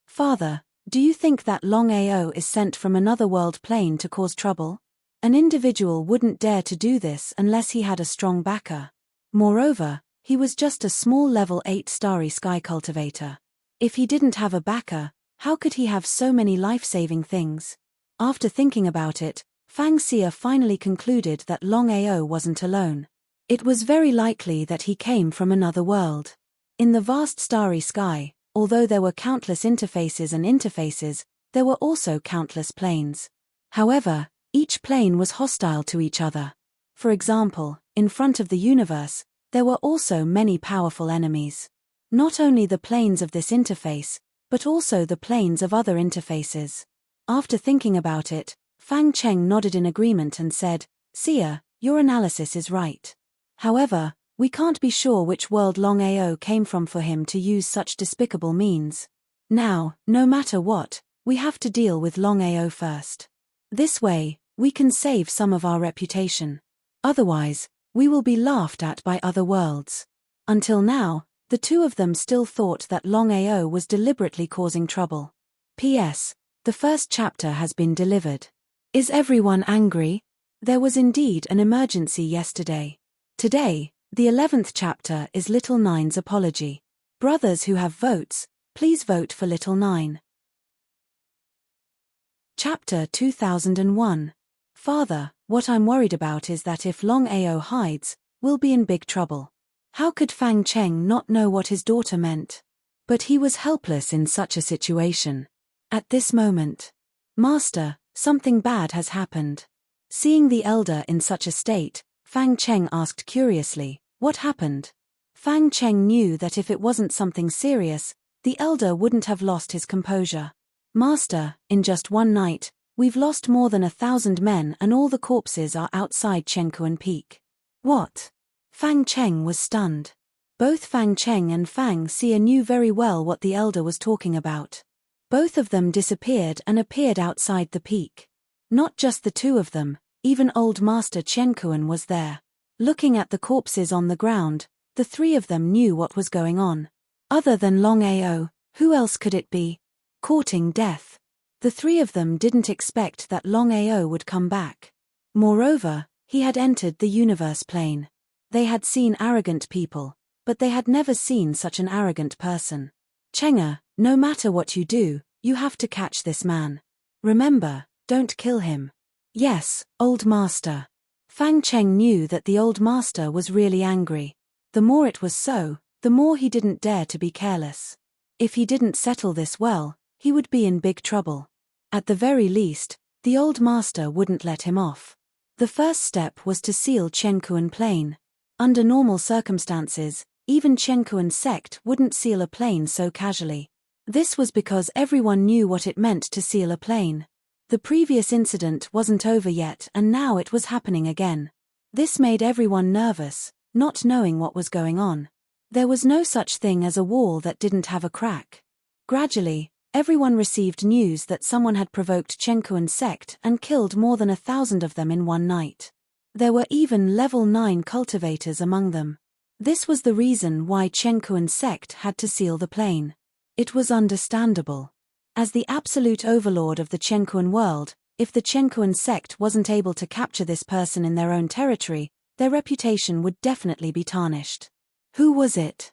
Father, do you think that Longao is sent from another world plane to cause trouble? An individual wouldn't dare to do this unless he had a strong backer. Moreover, he was just a small level 8 Starry Sky cultivator. If he didn't have a backer, how could he have so many life-saving things? After thinking about it, Fang Xia finally concluded that Longao wasn't alone. It was very likely that he came from another world. In the vast Starry Sky, although there were countless interfaces, there were also countless planes. However, each plane was hostile to each other. For example, in front of the universe, there were also many powerful enemies. Not only the planes of this interface, but also the planes of other interfaces. After thinking about it, Fang Cheng nodded in agreement and said, "Xia, your analysis is right. However, we can't be sure which world Longao came from for him to use such despicable means. Now, no matter what, we have to deal with Longao first. This way, we can save some of our reputation. Otherwise, we will be laughed at by other worlds." Until now, the two of them still thought that Longao was deliberately causing trouble. P.S. The first chapter has been delivered. Is everyone angry? There was indeed an emergency yesterday. Today, the 11th chapter is Little Nine's apology. Brothers who have votes, please vote for Little Nine. Chapter 2001. Father, what I'm worried about is that if Longao hides, we'll be in big trouble. How could Fang Cheng not know what his daughter meant? But he was helpless in such a situation. At this moment, Master, something bad has happened. Seeing the elder in such a state, Fang Cheng asked curiously, "What happened?" Fang Cheng knew that if it wasn't something serious, the elder wouldn't have lost his composure. "Master, in just one night, we've lost more than 1,000 men and all the corpses are outside Chenkuan Peak." "What?" Fang Cheng was stunned. Both Fang Cheng and Fang Xia knew very well what the elder was talking about. Both of them disappeared and appeared outside the peak. Not just the two of them, even old Master Chenkuan was there. Looking at the corpses on the ground, the three of them knew what was going on. Other than Longao, who else could it be? Courting death. The three of them didn't expect that Longao would come back. Moreover, he had entered the universe plane. They had seen arrogant people, but they had never seen such an arrogant person. Chenga, no matter what you do, you have to catch this man. Remember, don't kill him. Yes, old master. Fang Cheng knew that the old master was really angry. The more it was so, the more he didn't dare to be careless. If he didn't settle this well, he would be in big trouble. At the very least, the old master wouldn't let him off. The first step was to seal Chenkuan plane. Under normal circumstances, even Chenkuan sect wouldn't seal a plane so casually. This was because everyone knew what it meant to seal a plane. The previous incident wasn't over yet and now it was happening again. This made everyone nervous, not knowing what was going on. There was no such thing as a wall that didn't have a crack. Gradually, everyone received news that someone had provoked Chenkuan sect and killed more than 1,000 of them in one night. There were even level 9 cultivators among them. This was the reason why Chenkuan sect had to seal the plane. It was understandable. As the absolute overlord of the Chenkuan world, if the Chenkuan sect wasn't able to capture this person in their own territory, their reputation would definitely be tarnished. Who was it?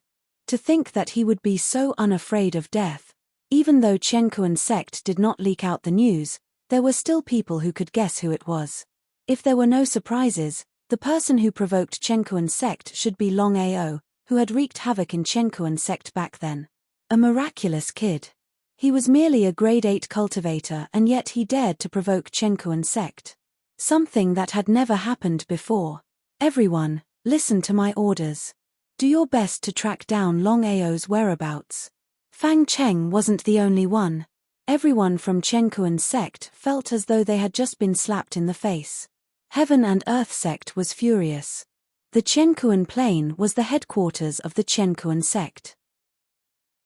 To think that he would be so unafraid of death. Even though Chenkuan sect did not leak out the news, there were still people who could guess who it was. If there were no surprises, the person who provoked Chenkuan sect should be Longao, who had wreaked havoc in Chenkuan sect back then. A miraculous kid. He was merely a grade 8 cultivator and yet he dared to provoke Chenkuan sect. Something that had never happened before. Everyone, listen to my orders. Do your best to track down Longao's whereabouts. Fang Cheng wasn't the only one. Everyone from Chenkuan sect felt as though they had just been slapped in the face. Heaven and Earth sect was furious. The Chenkuan plane was the headquarters of the Chenkuan sect.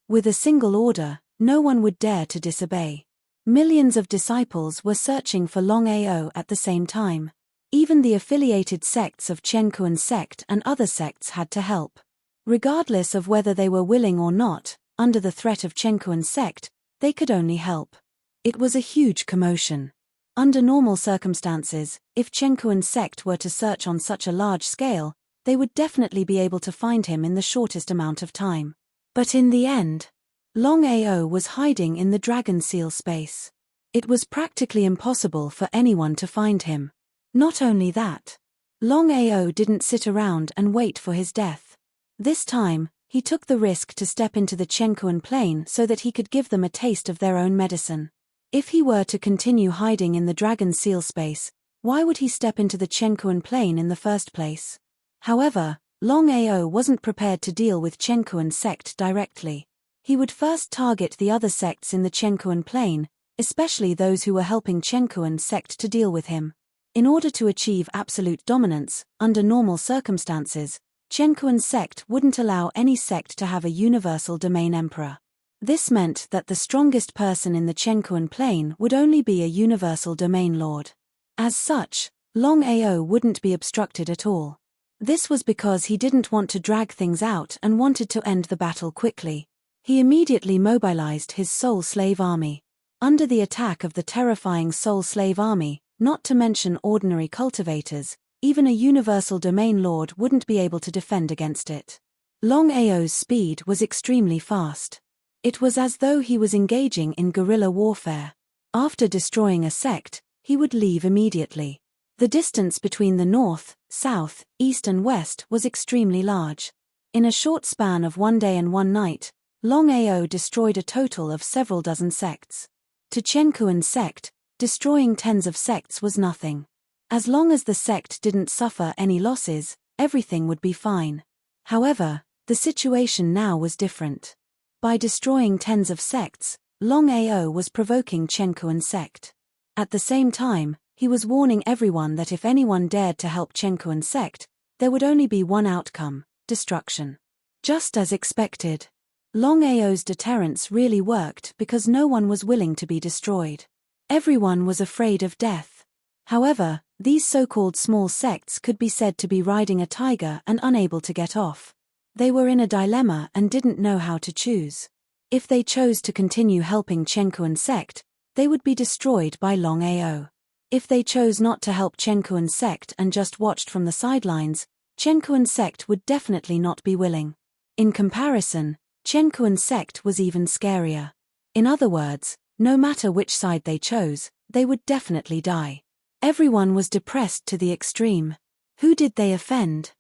With a single order, no one would dare to disobey. Millions of disciples were searching for Longao at the same time. Even the affiliated sects of Chenkuan sect and other sects had to help. Regardless of whether they were willing or not, under the threat of Chenkuan sect, they could only help. It was a huge commotion. Under normal circumstances, if Chenkuan sect were to search on such a large scale, they would definitely be able to find him in the shortest amount of time. But in the end, Longao was hiding in the dragon seal space. It was practically impossible for anyone to find him. Not only that, Longao didn't sit around and wait for his death. This time, he took the risk to step into the Chenkuan plane so that he could give them a taste of their own medicine. If he were to continue hiding in the dragon seal space, why would he step into the Chenkuan plane in the first place? However, Longao wasn't prepared to deal with Chenkuan sect directly. He would first target the other sects in the Chenkuan plane, especially those who were helping Chenkuan sect to deal with him. In order to achieve absolute dominance, under normal circumstances, Chenkuan sect wouldn't allow any sect to have a universal domain emperor. This meant that the strongest person in the Chenkuan plane would only be a universal domain lord. As such, Longao wouldn't be obstructed at all. This was because he didn't want to drag things out and wanted to end the battle quickly. He immediately mobilized his soul slave army. Under the attack of the terrifying soul slave army, not to mention ordinary cultivators, even a universal domain lord wouldn't be able to defend against it. Longao's speed was extremely fast. It was as though he was engaging in guerrilla warfare. After destroying a sect, he would leave immediately. The distance between the north, south, east and west was extremely large. In a short span of one day and one night, Longao destroyed a total of several dozen sects. To Chenkuan sect, destroying tens of sects was nothing. As long as the sect didn't suffer any losses, everything would be fine. However, the situation now was different. By destroying tens of sects, Longao was provoking Chenkuan sect. At the same time, he was warning everyone that if anyone dared to help Chenkuan sect, there would only be one outcome: destruction. Just as expected, Longao's deterrence really worked because no one was willing to be destroyed. Everyone was afraid of death. However, these so-called small sects could be said to be riding a tiger and unable to get off. They were in a dilemma and didn't know how to choose. If they chose to continue helping Chenkuan sect, they would be destroyed by Longao. If they chose not to help Chen Kuan's sect and just watched from the sidelines, Chen Kuan's sect would definitely not be willing. In comparison, Chen Kuan's sect was even scarier. In other words, no matter which side they chose, they would definitely die. Everyone was depressed to the extreme. Who did they offend?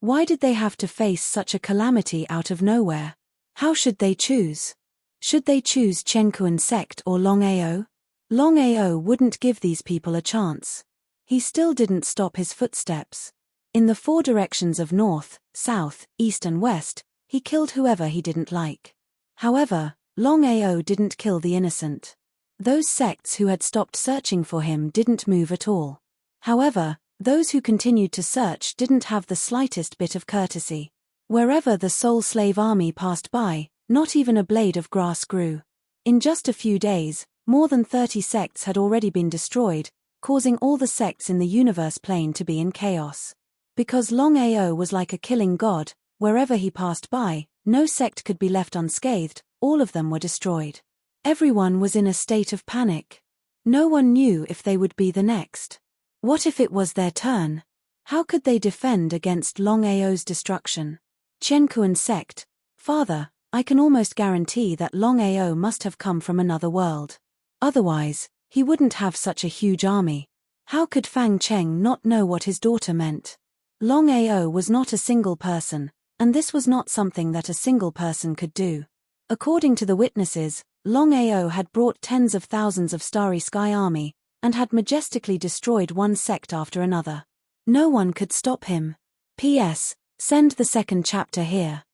Why did they have to face such a calamity out of nowhere? How should they choose? Should they choose Chen Kuan's sect or Longao? Longao wouldn't give these people a chance. He still didn't stop his footsteps. In the 4 directions of north, south, east and west, he killed whoever he didn't like. However, Longao didn't kill the innocent. Those sects who had stopped searching for him didn't move at all. However, those who continued to search didn't have the slightest bit of courtesy. Wherever the soul slave army passed by, not even a blade of grass grew. In just a few days, more than 30 sects had already been destroyed, causing all the sects in the universe plane to be in chaos. Because Longao was like a killing god, wherever he passed by, no sect could be left unscathed, all of them were destroyed. Everyone was in a state of panic. No one knew if they would be the next. What if it was their turn? How could they defend against Longao's destruction? Chen Kuan's sect, Father, I can almost guarantee that Longao must have come from another world. Otherwise, he wouldn't have such a huge army. How could Fang Cheng not know what his daughter meant? Longao was not a single person, and this was not something that a single person could do. According to the witnesses, Longao had brought tens of thousands of Starry Sky army, and had majestically destroyed one sect after another. No one could stop him. P.S. Send the second chapter here.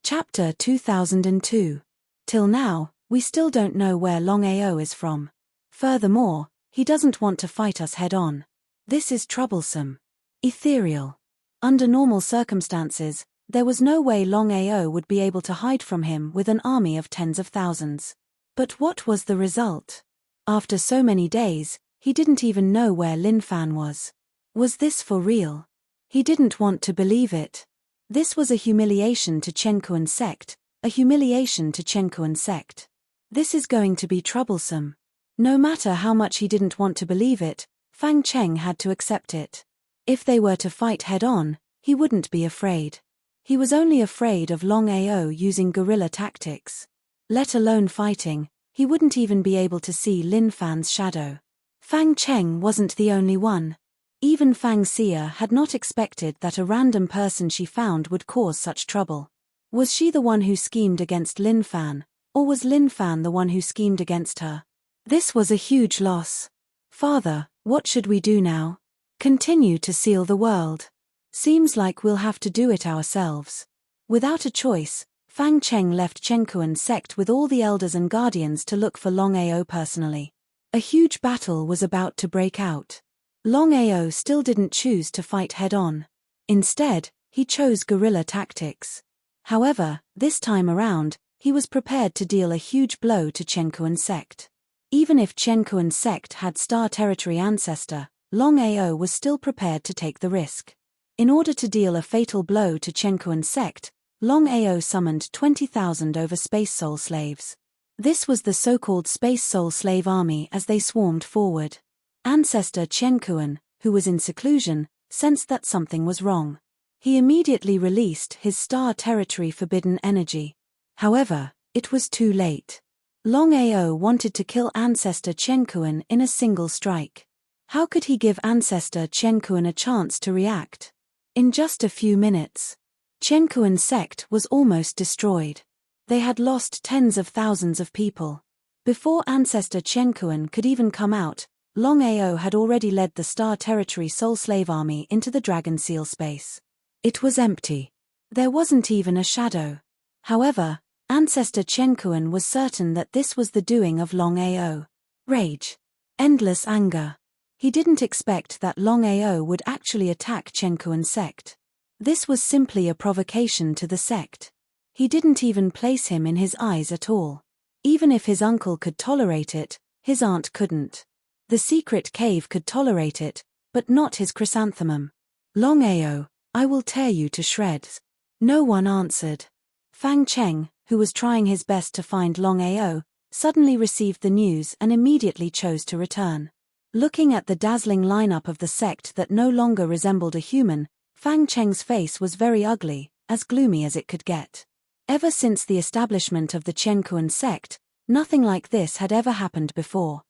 Chapter 2002. Till now, we still don't know where Longao is from. Furthermore, he doesn't want to fight us head-on. This is troublesome. Ethereal. Under normal circumstances, there was no way Longao would be able to hide from him with an army of tens of thousands. But what was the result? After so many days, he didn't even know where Lin Fan was. Was this for real? He didn't want to believe it. This was a humiliation to Chen Kuan's sect, a humiliation to Chen Kuan's sect. This is going to be troublesome. No matter how much he didn't want to believe it, Fang Cheng had to accept it. If they were to fight head-on, he wouldn't be afraid. He was only afraid of Longao using guerrilla tactics. Let alone fighting, he wouldn't even be able to see Lin Fan's shadow. Fang Cheng wasn't the only one. Even Fang Xia had not expected that a random person she found would cause such trouble. Was she the one who schemed against Lin Fan, or was Lin Fan the one who schemed against her? This was a huge loss. Father, what should we do now? Continue to seal the world. Seems like we'll have to do it ourselves. Without a choice, Fang Cheng left Chen Kuan's sect with all the elders and guardians to look for Longao personally. A huge battle was about to break out. Longao still didn't choose to fight head-on. Instead, he chose guerrilla tactics. However, this time around, he was prepared to deal a huge blow to Chen Kuan's sect. Even if Chen Kuan's sect had Star Territory ancestor, Longao was still prepared to take the risk. In order to deal a fatal blow to Chen Kuan's sect, Longao summoned 20,000 over space soul slaves. This was the so-called space soul slave army as they swarmed forward. Ancestor Chen Kuan, who was in seclusion, sensed that something was wrong. He immediately released his Star Territory forbidden energy. However, it was too late. Longao wanted to kill Ancestor Chen Kuan in a single strike. How could he give Ancestor Chen Kuan a chance to react? In just a few minutes, Chen Kuan's sect was almost destroyed. They had lost tens of thousands of people. Before Ancestor Chen Kuan could even come out, Longao had already led the Star Territory Soul Slave Army into the Dragon Seal space. It was empty. There wasn't even a shadow. However, Ancestor Chen Kuan was certain that this was the doing of Longao. Rage. Endless anger. He didn't expect that Longao would actually attack Chen Kuan's sect. This was simply a provocation to the sect. He didn't even place him in his eyes at all. Even if his uncle could tolerate it, his aunt couldn't. The secret cave could tolerate it, but not his chrysanthemum. Longao, I will tear you to shreds. No one answered. Fang Cheng, who was trying his best to find Longao, suddenly received the news and immediately chose to return. Looking at the dazzling lineup of the sect that no longer resembled a human, Fang Cheng's face was very ugly, as gloomy as it could get. Ever since the establishment of the Qiankuan sect, nothing like this had ever happened before.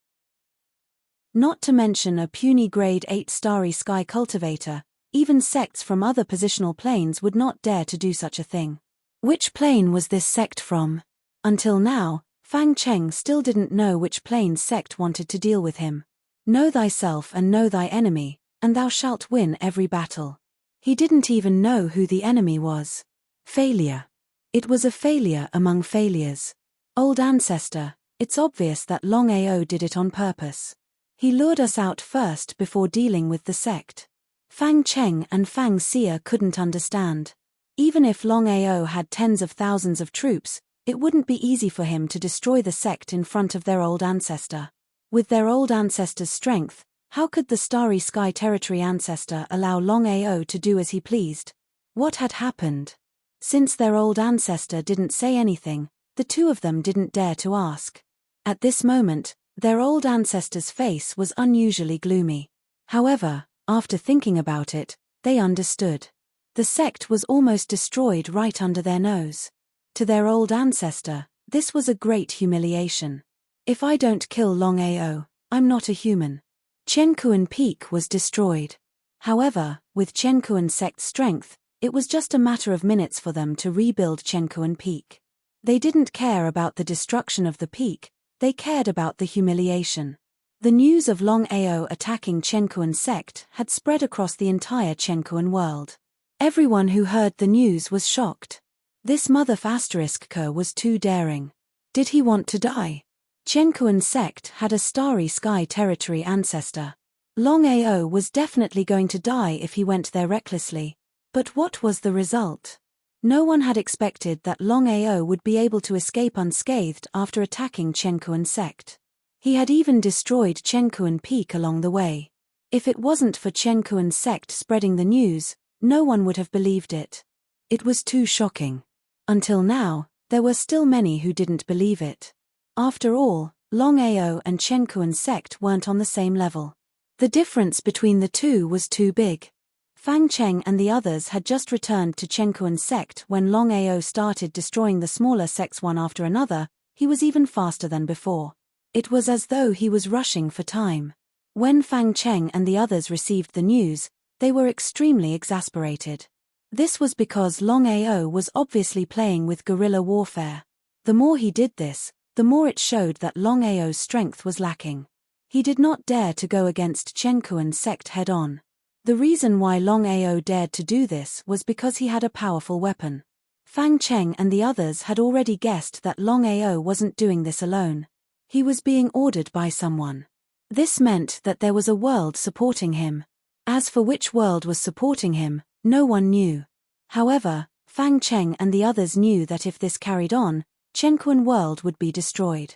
Not to mention a puny grade 8 starry sky cultivator, even sects from other positional planes would not dare to do such a thing. Which plane was this sect from? Until now, Fang Cheng still didn't know which plane's sect wanted to deal with him. Know thyself and know thy enemy, and thou shalt win every battle. He didn't even know who the enemy was. Failure. It was a failure among failures. Old ancestor, it's obvious that Longao did it on purpose. He lured us out first before dealing with the sect. Fang Cheng and Fang Xia couldn't understand. Even if Longao had tens of thousands of troops, it wouldn't be easy for him to destroy the sect in front of their old ancestor. With their old ancestor's strength, how could the Starry Sky Territory ancestor allow Longao to do as he pleased? What had happened? Since their old ancestor didn't say anything, the two of them didn't dare to ask. At this moment, their old ancestor's face was unusually gloomy. However, after thinking about it, they understood. The sect was almost destroyed right under their nose. To their old ancestor, this was a great humiliation. If I don't kill Longao, I'm not a human. Qiankuan Peak was destroyed. However, with Qiankuan sect's strength, it was just a matter of minutes for them to rebuild Qiankuan Peak. They didn't care about the destruction of the peak, they cared about the humiliation. The news of Longao attacking Qiankuan sect had spread across the entire Qiankuan world. Everyone who heard the news was shocked. This mother **K was too daring. Did he want to die? Qiankuan sect had a Starry Sky Territory ancestor. Longao was definitely going to die if he went there recklessly. But what was the result? No one had expected that Longao would be able to escape unscathed after attacking Qiankuan sect. He had even destroyed Qiankuan Peak along the way. If it wasn't for Qiankuan sect spreading the news, no one would have believed it. It was too shocking. Until now, there were still many who didn't believe it. After all, Longao and Qiankuan sect weren't on the same level. The difference between the two was too big. Fang Cheng and the others had just returned to Qiankuan sect when Longao started destroying the smaller sects one after another. He was even faster than before. It was as though he was rushing for time. When Fang Cheng and the others received the news, they were extremely exasperated. This was because Longao was obviously playing with guerrilla warfare. The more he did this, the more it showed that Longao's strength was lacking. He did not dare to go against Qiankuan sect head-on. The reason why Longao dared to do this was because he had a powerful weapon. Fang Cheng and the others had already guessed that Longao wasn't doing this alone. He was being ordered by someone. This meant that there was a world supporting him. As for which world was supporting him, no one knew. However, Fang Cheng and the others knew that if this carried on, Qiankuan world would be destroyed.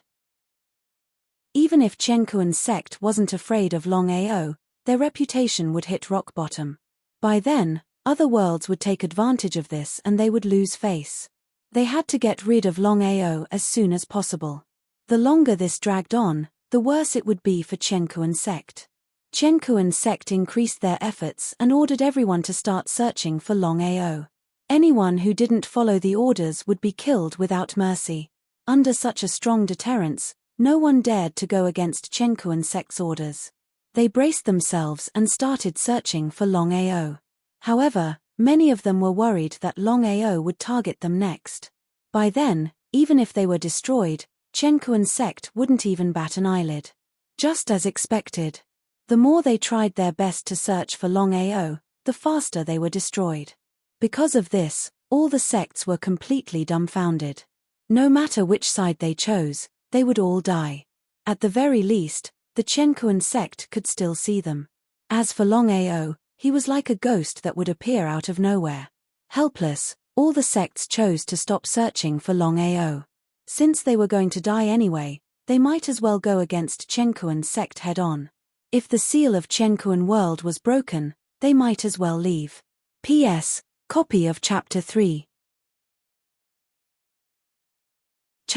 Even if Qiankuan sect wasn't afraid of Longao, their reputation would hit rock bottom. By then, other worlds would take advantage of this and they would lose face. They had to get rid of Longao as soon as possible. The longer this dragged on, the worse it would be for Qiankuan sect. Qiankuan sect increased their efforts and ordered everyone to start searching for Longao. Anyone who didn't follow the orders would be killed without mercy. Under such a strong deterrence, no one dared to go against Qiankuan sect's orders. They braced themselves and started searching for Longao. However, many of them were worried that Longao would target them next. By then, even if they were destroyed, Qiankuan sect wouldn't even bat an eyelid. Just as expected. The more they tried their best to search for Longao, the faster they were destroyed. Because of this, all the sects were completely dumbfounded. No matter which side they chose, they would all die. At the very least, the Qiankuan sect could still see them. As for Longao, he was like a ghost that would appear out of nowhere. Helpless, all the sects chose to stop searching for Longao. Since they were going to die anyway, they might as well go against Qiankuan sect head-on. If the seal of Qiankuan world was broken, they might as well leave. P.S. Copy of Chapter 3.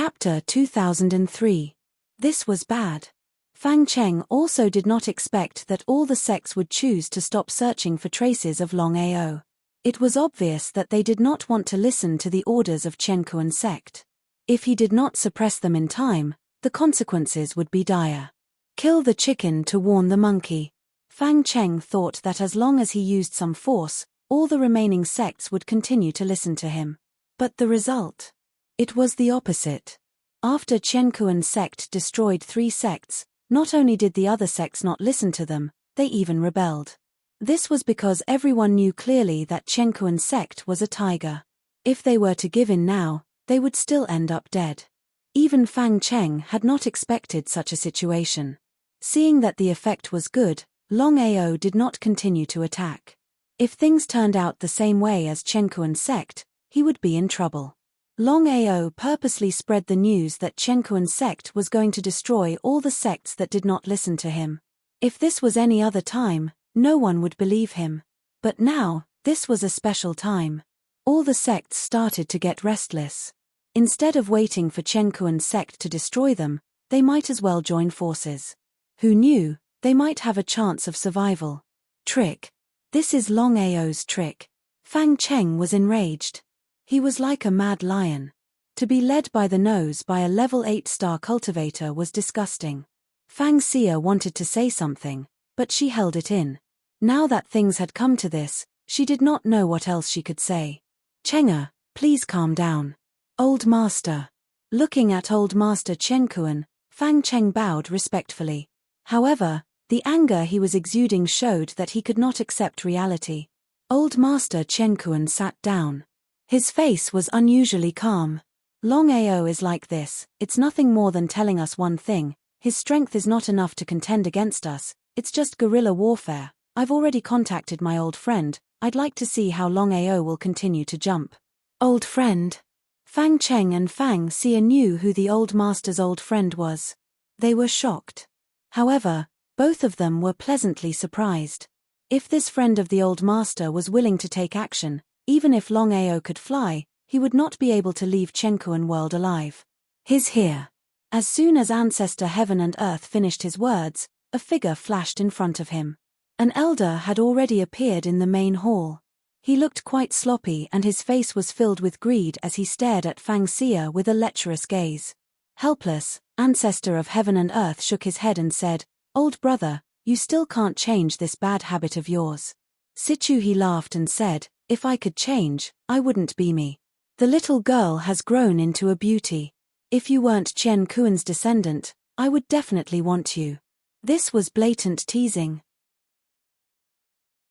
Chapter 2003. This was bad. Fang Cheng also did not expect that all the sects would choose to stop searching for traces of Longao. It was obvious that they did not want to listen to the orders of Chen Kuan sect. If he did not suppress them in time, the consequences would be dire. Kill the chicken to warn the monkey. Fang Cheng thought that as long as he used some force, all the remaining sects would continue to listen to him. But the result? It was the opposite. After Chen Kuan's sect destroyed 3 sects, not only did the other sects not listen to them, they even rebelled. This was because everyone knew clearly that Chen Kuan's sect was a tiger. If they were to give in now, they would still end up dead. Even Fang Cheng had not expected such a situation. Seeing that the effect was good, Longao did not continue to attack. If things turned out the same way as Chen Kuan's sect, he would be in trouble. Longao purposely spread the news that Chen Kuan's sect was going to destroy all the sects that did not listen to him. If this was any other time, no one would believe him. But now, this was a special time. All the sects started to get restless. Instead of waiting for Chen Kuan's sect to destroy them, they might as well join forces. Who knew, they might have a chance of survival. Trick. This is Longao's trick. Fang Cheng was enraged. He was like a mad lion. To be led by the nose by a level 8-star cultivator was disgusting. Fang Xia wanted to say something, but she held it in. Now that things had come to this, she did not know what else she could say. Chenga, please calm down. Old Master. Looking at Old Master Chen Kuan, Fang Cheng bowed respectfully. However, the anger he was exuding showed that he could not accept reality. Old Master Chen Kuan sat down. His face was unusually calm. Longao is like this, it's nothing more than telling us one thing, his strength is not enough to contend against us, it's just guerrilla warfare. I've already contacted my old friend, I'd like to see how Longao will continue to jump. Old friend? Fang Cheng and Fang Xia knew who the old master's old friend was. They were shocked. However, both of them were pleasantly surprised. If this friend of the old master was willing to take action, even if Longao could fly, he would not be able to leave Chen Kuan world alive. He's here. As soon as Ancestor Heaven and Earth finished his words, a figure flashed in front of him. An elder had already appeared in the main hall. He looked quite sloppy and his face was filled with greed as he stared at Fang Xia with a lecherous gaze. Helpless, Ancestor of Heaven and Earth shook his head and said, "Old brother, you still can't change this bad habit of yours." Sichu he laughed and said, "If I could change, I wouldn't be me. The little girl has grown into a beauty. If you weren't Chen Kuan's descendant, I would definitely want you." This was blatant teasing.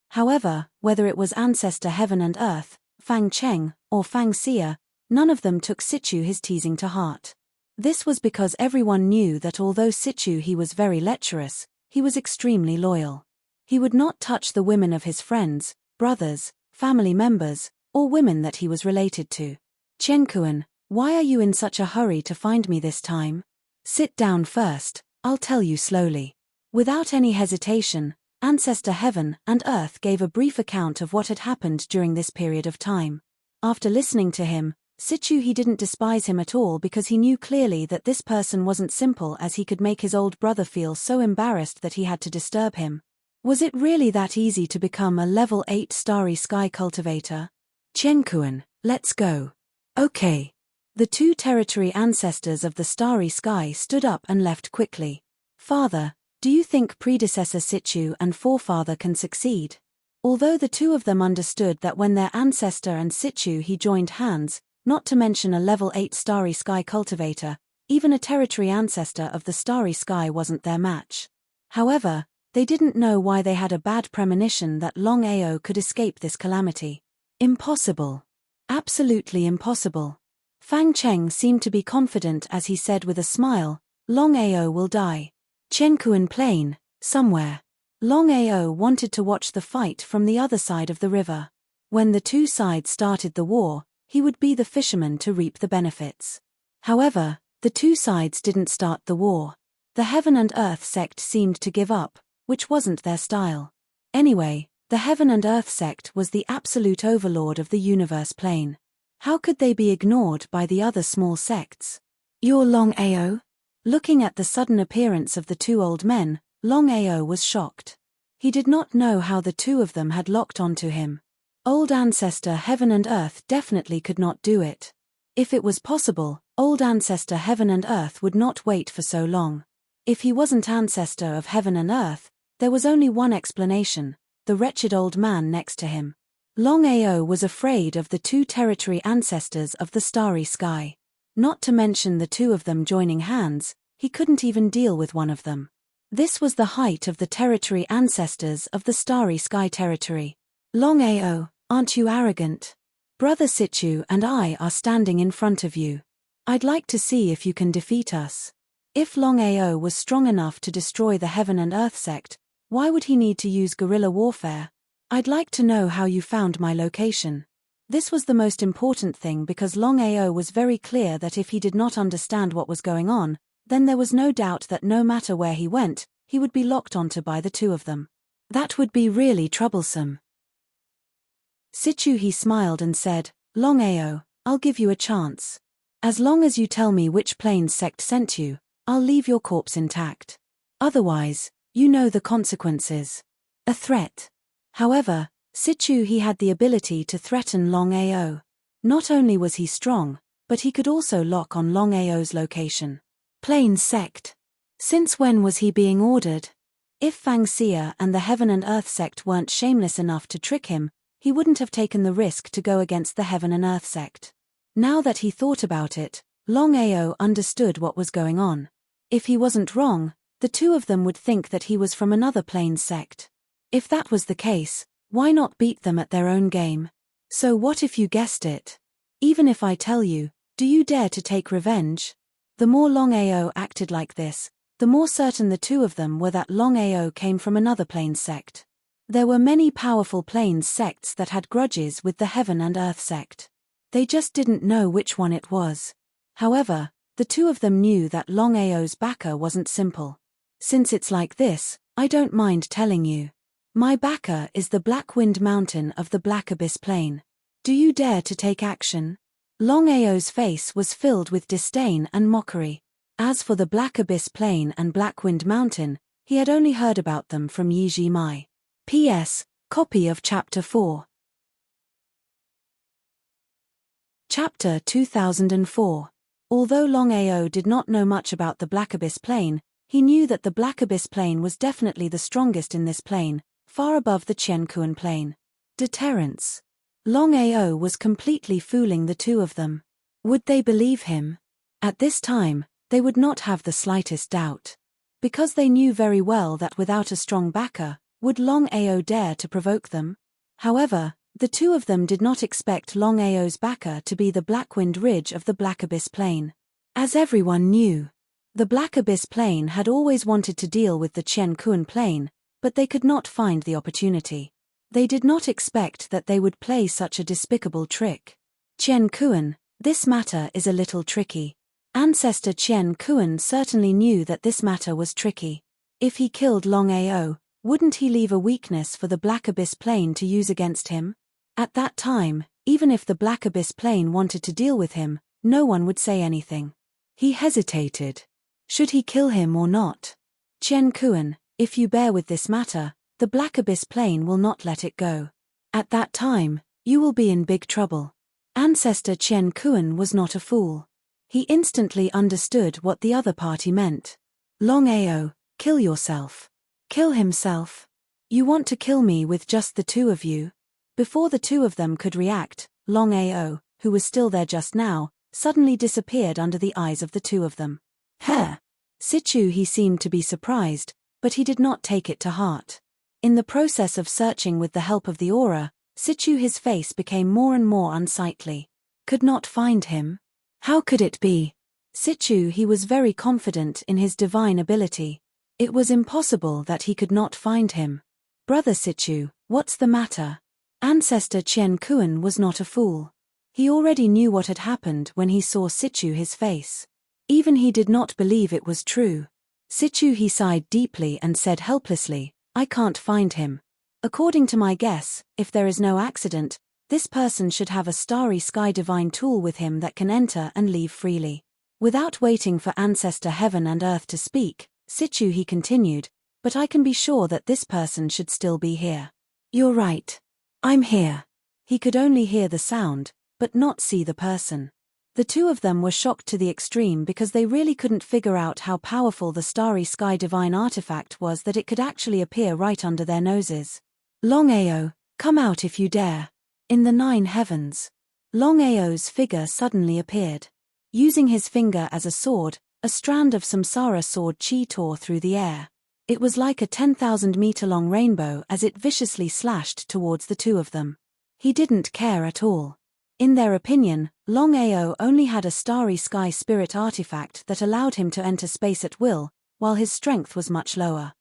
However, whether it was Ancestor Heaven and Earth, Fang Cheng, or Fang Xia, none of them took Sichu his teasing to heart. This was because everyone knew that although Sichu he was very lecherous, he was extremely loyal. He would not touch the women of his friends, brothers, family members, or women that he was related to. "Chen Kuan, why are you in such a hurry to find me this time? Sit down first, I'll tell you slowly." Without any hesitation, Ancestor Heaven and Earth gave a brief account of what had happened during this period of time. After listening to him, Sichu he didn't despise him at all because he knew clearly that this person wasn't simple as he could make his old brother feel so embarrassed that he had to disturb him. Was it really that easy to become a level 8 starry sky cultivator? "Chen Kuan, let's go." "Okay." The 2 territory ancestors of the starry sky stood up and left quickly. "Father, do you think predecessor Sichu and forefather can succeed?" Although the 2 of them understood that when their ancestor and Sichu he joined hands, not to mention a level 8 starry sky cultivator, even a territory ancestor of the starry sky wasn't their match. However, they didn't know why they had a bad premonition that Longao could escape this calamity. Impossible. Absolutely impossible. Fang Cheng seemed to be confident as he said with a smile, "Longao will die. Chen Kuan Plain, somewhere." Longao wanted to watch the fight from the other side of the river. When the 2 sides started the war, he would be the fisherman to reap the benefits. However, the 2 sides didn't start the war. The Heaven and Earth sect seemed to give up, which wasn't their style. Anyway, the Heaven and Earth sect was the absolute overlord of the universe plane. How could they be ignored by the other small sects? You're Longao? Looking at the sudden appearance of the two old men, Longao was shocked. He did not know how the two of them had locked onto him. Old Ancestor Heaven and Earth definitely could not do it. If it was possible, Old Ancestor Heaven and Earth would not wait for so long. If he wasn't Ancestor of Heaven and Earth, there was only one explanation: the wretched old man next to him. Longao was afraid of the two territory ancestors of the starry sky. Not to mention the two of them joining hands, he couldn't even deal with one of them. This was the height of the territory ancestors of the starry sky territory. Longao, aren't you arrogant? Brother Sichu and I are standing in front of you. I'd like to see if you can defeat us. If Longao was strong enough to destroy the Heaven and Earth sect, why would he need to use guerrilla warfare? I'd like to know how you found my location. This was the most important thing because Longao was very clear that if he did not understand what was going on, then there was no doubt that no matter where he went, he would be locked onto by the two of them. That would be really troublesome. Sichu he smiled and said, Longao, I'll give you a chance. As long as you tell me which Plains sect sent you, I'll leave your corpse intact. Otherwise, you know the consequences. A threat. However, Sichu he had the ability to threaten Longao. Not only was he strong, but he could also lock on Longao's location. Plains sect. Since when was he being ordered? If Fang Xia and the Heaven and Earth sect weren't shameless enough to trick him, he wouldn't have taken the risk to go against the Heaven and Earth sect. Now that he thought about it, Longao understood what was going on. If he wasn't wrong, the two of them would think that he was from another Plains sect. If that was the case, why not beat them at their own game? So what if you guessed it? Even if I tell you, do you dare to take revenge? The more Longao acted like this, the more certain the two of them were that Longao came from another Plains sect. There were many powerful Plains sects that had grudges with the Heaven and Earth sect. They just didn't know which one it was. However, the two of them knew that Longao's backer wasn't simple. Since it's like this, I don't mind telling you. My backer is the Black Wind Mountain of the Black Abyss Plain. Do you dare to take action? Longao's face was filled with disdain and mockery. As for the Black Abyss Plain and Black Wind Mountain, he had only heard about them from Yi Ji Mai. P.S. Copy of Chapter 4. Chapter 2004. Although Longao did not know much about the Black Abyss Plain, he knew that the Black Abyss Plain was definitely the strongest in this plain, far above the Qiankuan Plain. Deterrence. Longao was completely fooling the two of them. Would they believe him? At this time, they would not have the slightest doubt. Because they knew very well that without a strong backer, would Longao dare to provoke them? However, the two of them did not expect Longao's backer to be the Blackwind Ridge of the Black Abyss Plain. As everyone knew, the Black Abyss Plain had always wanted to deal with the Qiankuan Plain, but they could not find the opportunity. They did not expect that they would play such a despicable trick. Qiankuan, this matter is a little tricky. Ancestor Qiankuan certainly knew that this matter was tricky. If he killed Longao, wouldn't he leave a weakness for the Black Abyss Plain to use against him? At that time, even if the Black Abyss Plain wanted to deal with him, no one would say anything. He hesitated. Should he kill him or not? Qiankuan, if you bear with this matter, the Black Abyss Plain will not let it go. At that time, you will be in big trouble. Ancestor Qiankuan was not a fool. He instantly understood what the other party meant. Longao, kill yourself. Kill himself? You want to kill me with just the two of you? Before the two of them could react, Longao, who was still there just now, suddenly disappeared under the eyes of the two of them. Heh! Sichu he seemed to be surprised, but he did not take it to heart. In the process of searching with the help of the aura, Sichu his face became more and more unsightly. Could not find him? How could it be? Sichu he was very confident in his divine ability. It was impossible that he could not find him. Brother Sichu, what's the matter? Ancestor Qiankuan was not a fool. He already knew what had happened when he saw Sichu his face. Even he did not believe it was true. Sichu he sighed deeply and said helplessly, I can't find him. According to my guess, if there is no accident, this person should have a starry sky divine tool with him that can enter and leave freely. Without waiting for ancestor heaven and earth to speak, Situ he continued, but I can be sure that this person should still be here. You're right. I'm here. He could only hear the sound, but not see the person. The two of them were shocked to the extreme because they really couldn't figure out how powerful the starry sky divine artifact was that it could actually appear right under their noses. Longao, come out if you dare. In the 9 heavens. Longao's figure suddenly appeared. Using his finger as a sword, a strand of samsara sword chi tore through the air. It was like a 10,000-meter-long rainbow as it viciously slashed towards the two of them. He didn't care at all. In their opinion, Longao only had a starry sky spirit artifact that allowed him to enter space at will, while his strength was much lower.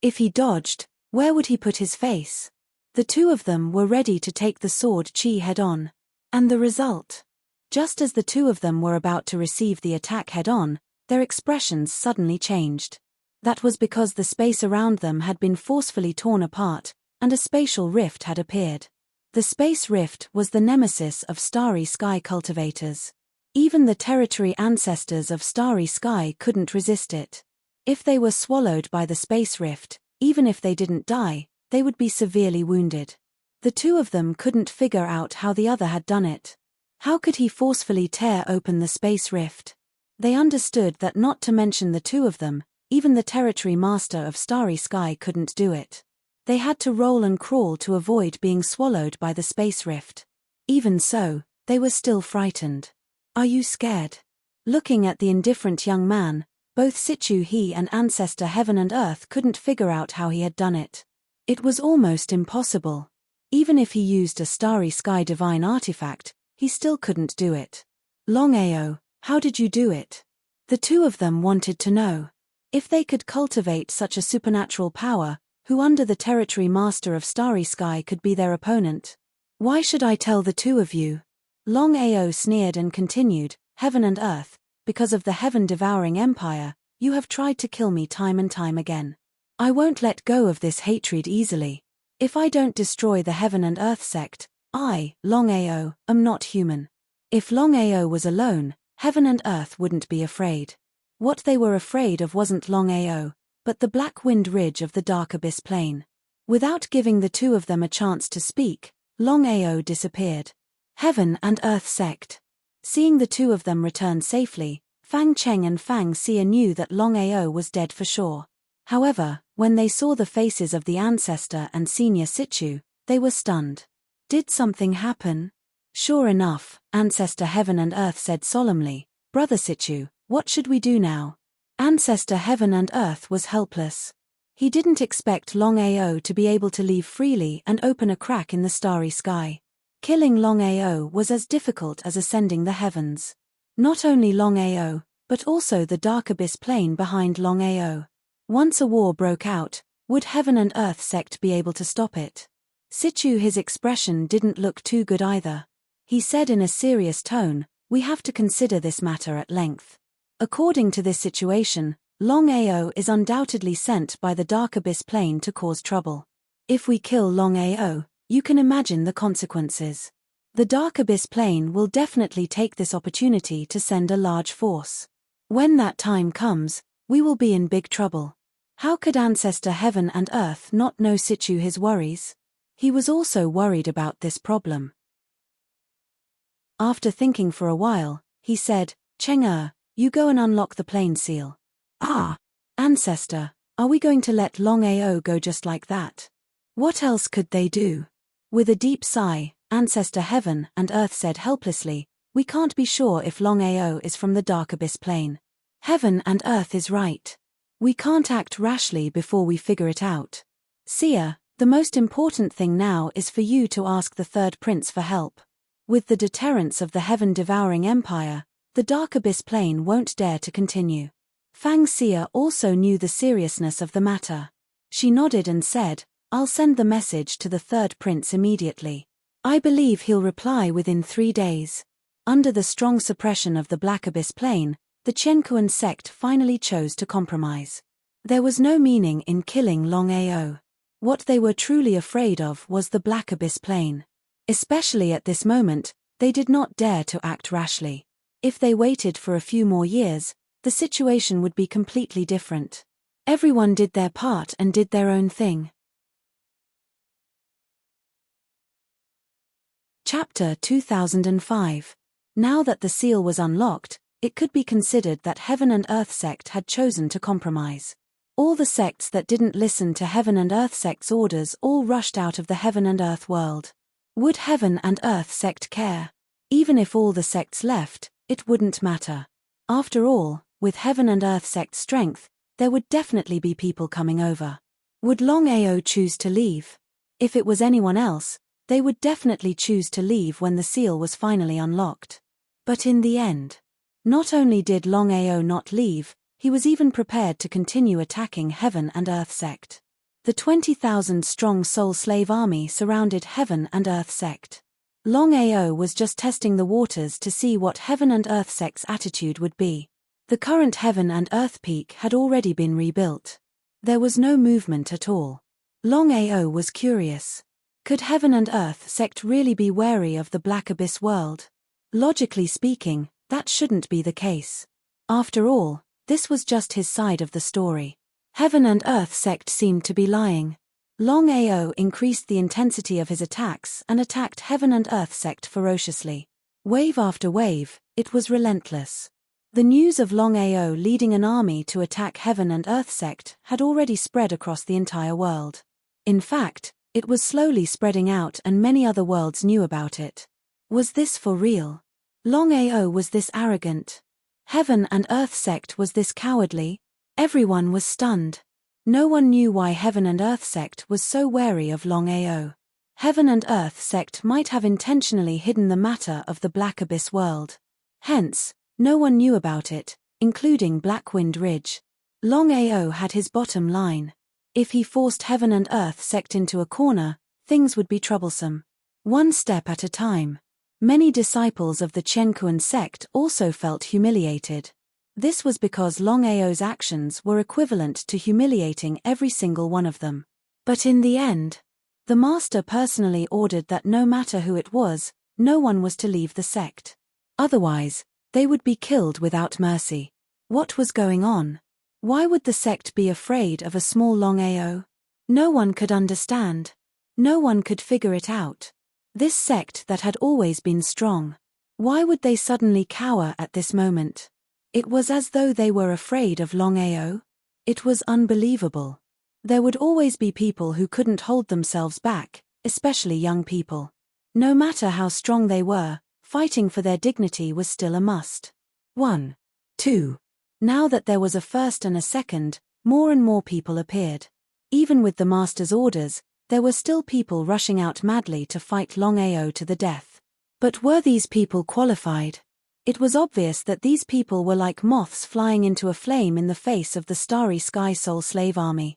If he dodged, where would he put his face? The two of them were ready to take the sword chi head-on. And the result? Just as the two of them were about to receive the attack head-on, their expressions suddenly changed. That was because the space around them had been forcefully torn apart, and a spatial rift had appeared. The space rift was the nemesis of starry sky cultivators. Even the territory ancestors of starry sky couldn't resist it. If they were swallowed by the space rift, even if they didn't die, they would be severely wounded. The two of them couldn't figure out how the other had done it. How could he forcefully tear open the space rift? They understood that not to mention the two of them, even the territory master of starry sky couldn't do it. They had to roll and crawl to avoid being swallowed by the space rift. Even so, they were still frightened. Are you scared? Looking at the indifferent young man, both Situ he and ancestor heaven and earth couldn't figure out how he had done it. It was almost impossible. Even if he used a starry sky divine artifact, he still couldn't do it. Longao, how did you do it? The two of them wanted to know. If they could cultivate such a supernatural power, who under the territory master of starry sky could be their opponent? Why should I tell the two of you? Longao sneered and continued, heaven and earth, because of the heaven-devouring empire, you have tried to kill me time and time again. I won't let go of this hatred easily. If I don't destroy the heaven and earth sect, I, Longao, am not human. If Longao was alone, heaven and earth wouldn't be afraid. What they were afraid of wasn't Longao, but the black wind ridge of the dark abyss plain. Without giving the two of them a chance to speak, Longao disappeared. Heaven and earth sect. Seeing the two of them return safely, Fang Cheng and Fang Xia knew that Longao was dead for sure. However, when they saw the faces of the ancestor and senior Situ, they were stunned. Did something happen? Sure enough, ancestor heaven and earth said solemnly, Brother Situ, what should we do now? Ancestor heaven and earth was helpless. He didn't expect Longao to be able to leave freely and open a crack in the starry sky. Killing Longao was as difficult as ascending the heavens. Not only Longao, but also the dark abyss plain behind Longao. Once a war broke out, would heaven and earth sect be able to stop it? Situ his expression didn't look too good either. He said in a serious tone, we have to consider this matter at length. According to this situation, Longao is undoubtedly sent by the dark abyss plane to cause trouble. If we kill Longao, you can imagine the consequences. The dark abyss plane will definitely take this opportunity to send a large force. When that time comes, we will be in big trouble. How could ancestor heaven and earth not know Situ his worries? He was also worried about this problem. After thinking for a while, he said, Cheng you go and unlock the plane seal. Ah! Ancestor, are we going to let Longao go just like that? What else could they do? With a deep sigh, ancestor heaven and earth said helplessly, we can't be sure if Longao is from the dark abyss plane. Heaven and earth is right. We can't act rashly before we figure it out. Xia, the most important thing now is for you to ask the third prince for help. With the deterrence of the heaven-devouring empire, the dark abyss plane won't dare to continue. Fang Xia also knew the seriousness of the matter. She nodded and said, I'll send the message to the third prince immediately. I believe he'll reply within 3 days. Under the strong suppression of the black abyss plane, the Qiankuan sect finally chose to compromise. There was no meaning in killing Longao. What they were truly afraid of was the black abyss plane. Especially at this moment, they did not dare to act rashly. If they waited for a few more years, the situation would be completely different. Everyone did their part and did their own thing. Chapter 2005. Now that the seal was unlocked, it could be considered that Heaven and Earth sect had chosen to compromise. All the sects that didn't listen to Heaven and Earth sect's orders all rushed out of the Heaven and Earth world. Would Heaven and Earth sect care? Even if all the sects left, it wouldn't matter. After all, with Heaven and Earth sect's strength, there would definitely be people coming over. Would Longao choose to leave? If it was anyone else, they would definitely choose to leave when the seal was finally unlocked. But in the end, not only did Longao not leave, he was even prepared to continue attacking Heaven and Earth sect. The 20,000-strong soul slave army surrounded Heaven and Earth sect. Longao was just testing the waters to see what Heaven and Earth sect's attitude would be. The current Heaven and Earth peak had already been rebuilt. There was no movement at all. Longao was curious. Could Heaven and Earth sect really be wary of the Black Abyss world? Logically speaking, that shouldn't be the case. After all, this was just his side of the story. Heaven and Earth sect seemed to be lying. Longao increased the intensity of his attacks and attacked Heaven and Earth sect ferociously. Wave after wave, it was relentless. The news of Longao leading an army to attack Heaven and Earth sect had already spread across the entire world. In fact, it was slowly spreading out and many other worlds knew about it. Was this for real? Longao was this arrogant? Heaven and Earth sect was this cowardly? Everyone was stunned. No one knew why Heaven and Earth sect was so wary of Longao. Heaven and Earth sect might have intentionally hidden the matter of the Black Abyss world. Hence, no one knew about it, including Blackwind Ridge. Longao had his bottom line. If he forced Heaven and Earth sect into a corner, things would be troublesome. One step at a time. Many disciples of the Tranquil sect also felt humiliated. This was because Longao's actions were equivalent to humiliating every single one of them. But in the end, the master personally ordered that no matter who it was, no one was to leave the sect. Otherwise, they would be killed without mercy. What was going on? Why would the sect be afraid of a small Longao? No one could understand. No one could figure it out. This sect that had always been strong. Why would they suddenly cower at this moment? It was as though they were afraid of Longao. It was unbelievable. There would always be people who couldn't hold themselves back, especially young people. No matter how strong they were, fighting for their dignity was still a must. 1. 2. Now that there was a first and a second, more and more people appeared. Even with the master's orders, there were still people rushing out madly to fight Longao to the death. But were these people qualified? It was obvious that these people were like moths flying into a flame in the face of the starry sky soul slave army.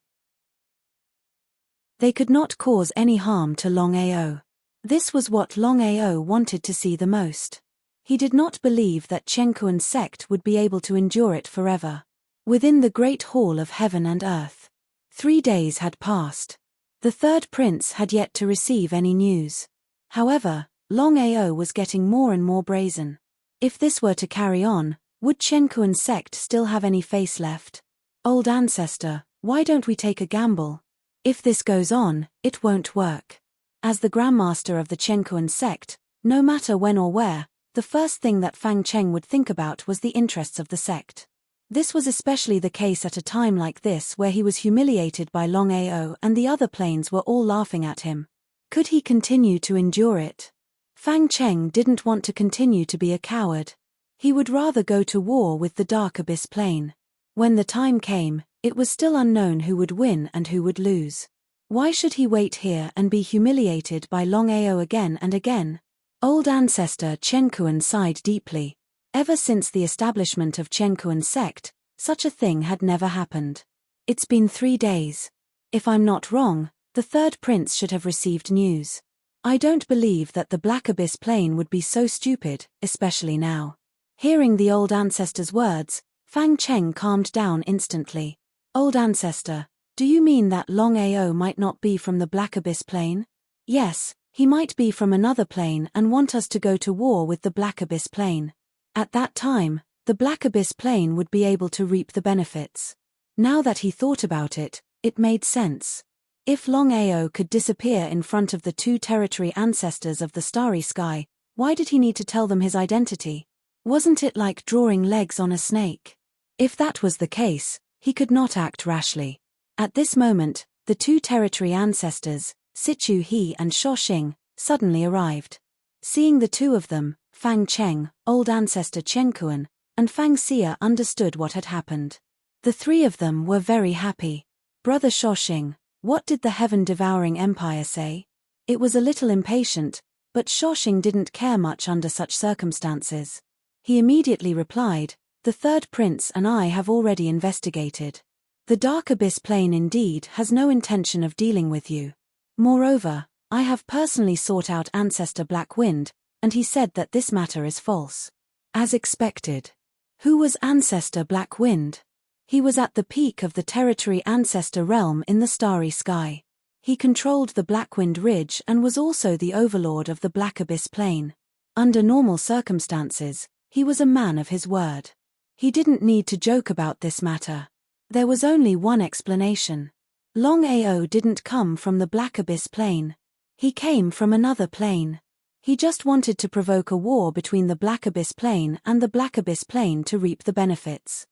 They could not cause any harm to Longao. This was what Longao wanted to see the most. He did not believe that Tranquil sect would be able to endure it forever. Within the great hall of Heaven and Earth, 3 days had passed. The third prince had yet to receive any news. However, Longao was getting more and more brazen. If this were to carry on, would Tranquil sect still have any face left? Old ancestor, why don't we take a gamble? If this goes on, it won't work. As the Grandmaster of the Tranquil sect, no matter when or where, the first thing that Fang Cheng would think about was the interests of the sect. This was especially the case at a time like this where he was humiliated by Longao and the other planes were all laughing at him. Could he continue to endure it? Fang Cheng didn't want to continue to be a coward. He would rather go to war with the Dark Abyss plane. When the time came, it was still unknown who would win and who would lose. Why should he wait here and be humiliated by Longao again and again? Old ancestor Chen Kuan sighed deeply. Ever since the establishment of Tranquil sect, such a thing had never happened. It's been 3 days. If I'm not wrong, the third prince should have received news. I don't believe that the Black Abyss plane would be so stupid, especially now. Hearing the old ancestor's words, Fang Cheng calmed down instantly. Old ancestor, do you mean that Longao might not be from the Black Abyss plane? Yes, he might be from another plane and want us to go to war with the Black Abyss plane. At that time, the Black Abyss plane would be able to reap the benefits. Now that he thought about it, it made sense. If Longao could disappear in front of the two territory ancestors of the starry sky, why did he need to tell them his identity? Wasn't it like drawing legs on a snake? If that was the case, he could not act rashly. At this moment, the two territory ancestors, Sichu He and Shoxing, suddenly arrived. Seeing the two of them, Fang Cheng, old ancestor Chen Kuan, and Fang Xia understood what had happened. The three of them were very happy. Brother Shoxing, what did the heaven-devouring empire say? It was a little impatient, but Shoxing didn't care much under such circumstances. He immediately replied, the third prince and I have already investigated. The Dark Abyss plane indeed has no intention of dealing with you. Moreover, I have personally sought out Ancestor Black Wind, and he said that this matter is false. As expected. Who was Ancestor Black Wind? He was at the peak of the territory ancestor realm in the starry sky. He controlled the Blackwind Ridge and was also the overlord of the Black Abyss Plain. Under normal circumstances, he was a man of his word. He didn't need to joke about this matter. There was only one explanation. Longao didn't come from the Black Abyss Plain. He came from another plane. He just wanted to provoke a war between the Black Abyss Plain and the Black Abyss Plain to reap the benefits.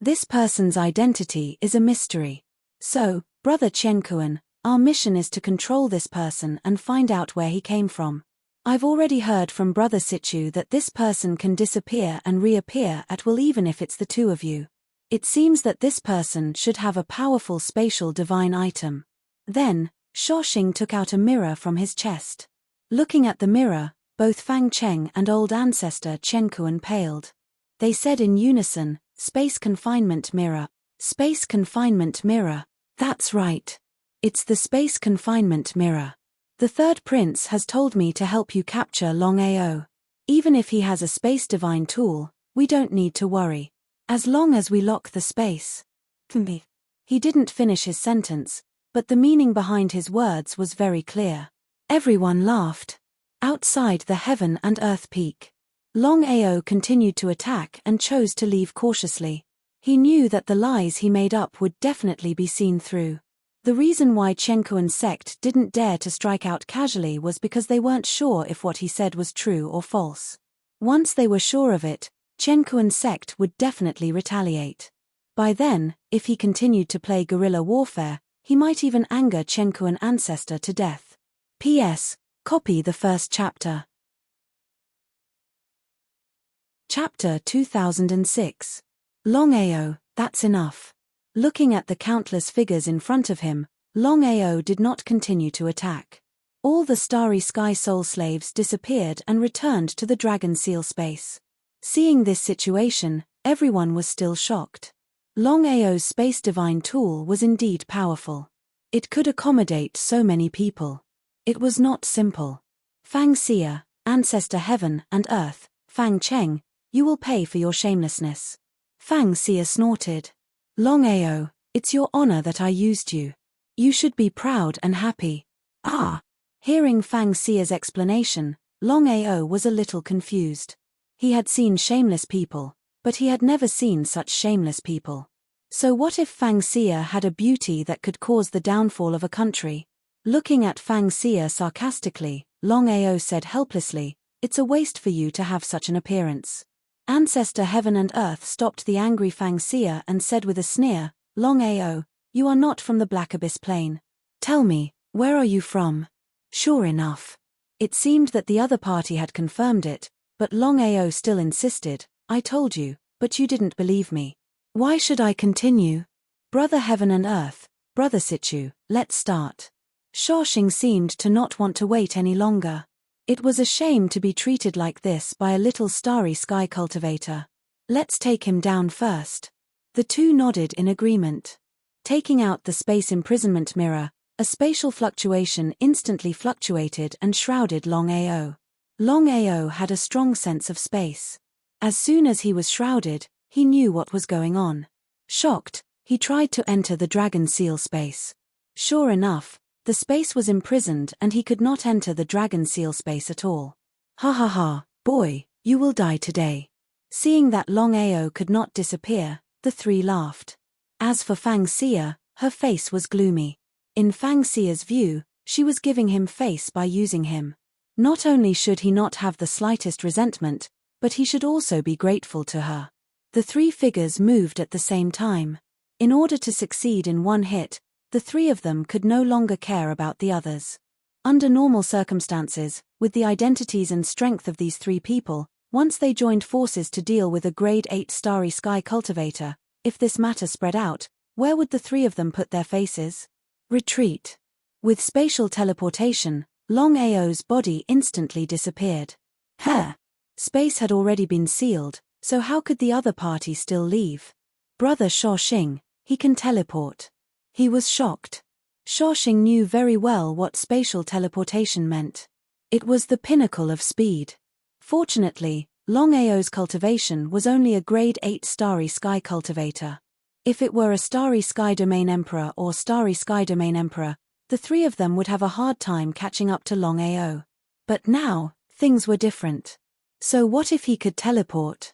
This person's identity is a mystery. So, Brother Chen Kuan, our mission is to control this person and find out where he came from. I've already heard from Brother Sichu that this person can disappear and reappear at will even if it's the two of you. It seems that this person should have a powerful spatial divine item. Then, Shoxing took out a mirror from his chest. Looking at the mirror, both Fang Cheng and old ancestor Chen Kuan paled. They said in unison, Space Confinement Mirror. Space Confinement Mirror. That's right. It's the Space Confinement Mirror. The third prince has told me to help you capture Longao. Even if he has a space divine tool, we don't need to worry. As long as we lock the space. He didn't finish his sentence, but the meaning behind his words was very clear. Everyone laughed. Outside the heaven and earth peak, Longao continued to attack and chose to leave cautiously. He knew that the lies he made up would definitely be seen through. The reason why Chen Kuan's sect didn't dare to strike out casually was because they weren't sure if what he said was true or false. Once they were sure of it, Chen Kuan's sect would definitely retaliate. By then, if he continued to play guerrilla warfare, he might even anger Chen Kuan ancestor to death. P.S. Copy the first chapter. Chapter 2006. Longao, that's enough. Looking at the countless figures in front of him, Longao did not continue to attack. All the starry sky soul slaves disappeared and returned to the dragon seal space. Seeing this situation, everyone was still shocked. Longao's space divine tool was indeed powerful. It could accommodate so many people. It was not simple. Fang Xia, Ancestor Heaven and Earth, Fang Cheng, you will pay for your shamelessness. Fang Xia snorted. Longao, it's your honor that I used you. You should be proud and happy. Ah! Hearing Fang Xia's explanation, Longao was a little confused. He had seen shameless people, but he had never seen such shameless people. So what if Fang Xia had a beauty that could cause the downfall of a country? Looking at Fang Xia sarcastically, Longao said helplessly, it's a waste for you to have such an appearance. Ancestor Heaven and Earth stopped the angry Fang Xia and said with a sneer, Longao, you are not from the Black Abyss Plain. Tell me, where are you from? Sure enough. It seemed that the other party had confirmed it, but Longao still insisted, I told you, but you didn't believe me. Why should I continue? Brother Heaven and Earth, Brother Sichu, let's start. Shoxing seemed to not want to wait any longer. It was a shame to be treated like this by a little starry sky cultivator. Let's take him down first. The two nodded in agreement. Taking out the space imprisonment mirror, a spatial fluctuation instantly fluctuated and shrouded Longao. Longao had a strong sense of space. As soon as he was shrouded, he knew what was going on. Shocked, he tried to enter the dragon seal space. Sure enough, the space was imprisoned and he could not enter the dragon seal space at all. Ha ha ha, boy, You will die today. Seeing that Longao could not disappear, the three laughed. As for Fang Xia, her face was gloomy. In Fang Xia's view, she was giving him face by using him. Not only should he not have the slightest resentment, but he should also be grateful to her. The three figures moved at the same time. In order to succeed in one hit, the three of them could no longer care about the others. Under normal circumstances, with the identities and strength of these three people, once they joined forces to deal with a grade 8 starry sky cultivator, if this matter spread out, where would the three of them put their faces? Retreat. With spatial teleportation, Longao's body instantly disappeared. Space had already been sealed, so how could the other party still leave? Brother Shaoxing, he can teleport. He was shocked. Shaoxing knew very well what spatial teleportation meant. It was the pinnacle of speed. Fortunately, Longao's cultivation was only a grade 8 starry sky cultivator. If it were a starry sky domain emperor or starry sky domain emperor, the three of them would have a hard time catching up to Longao. But now, things were different. So what if he could teleport?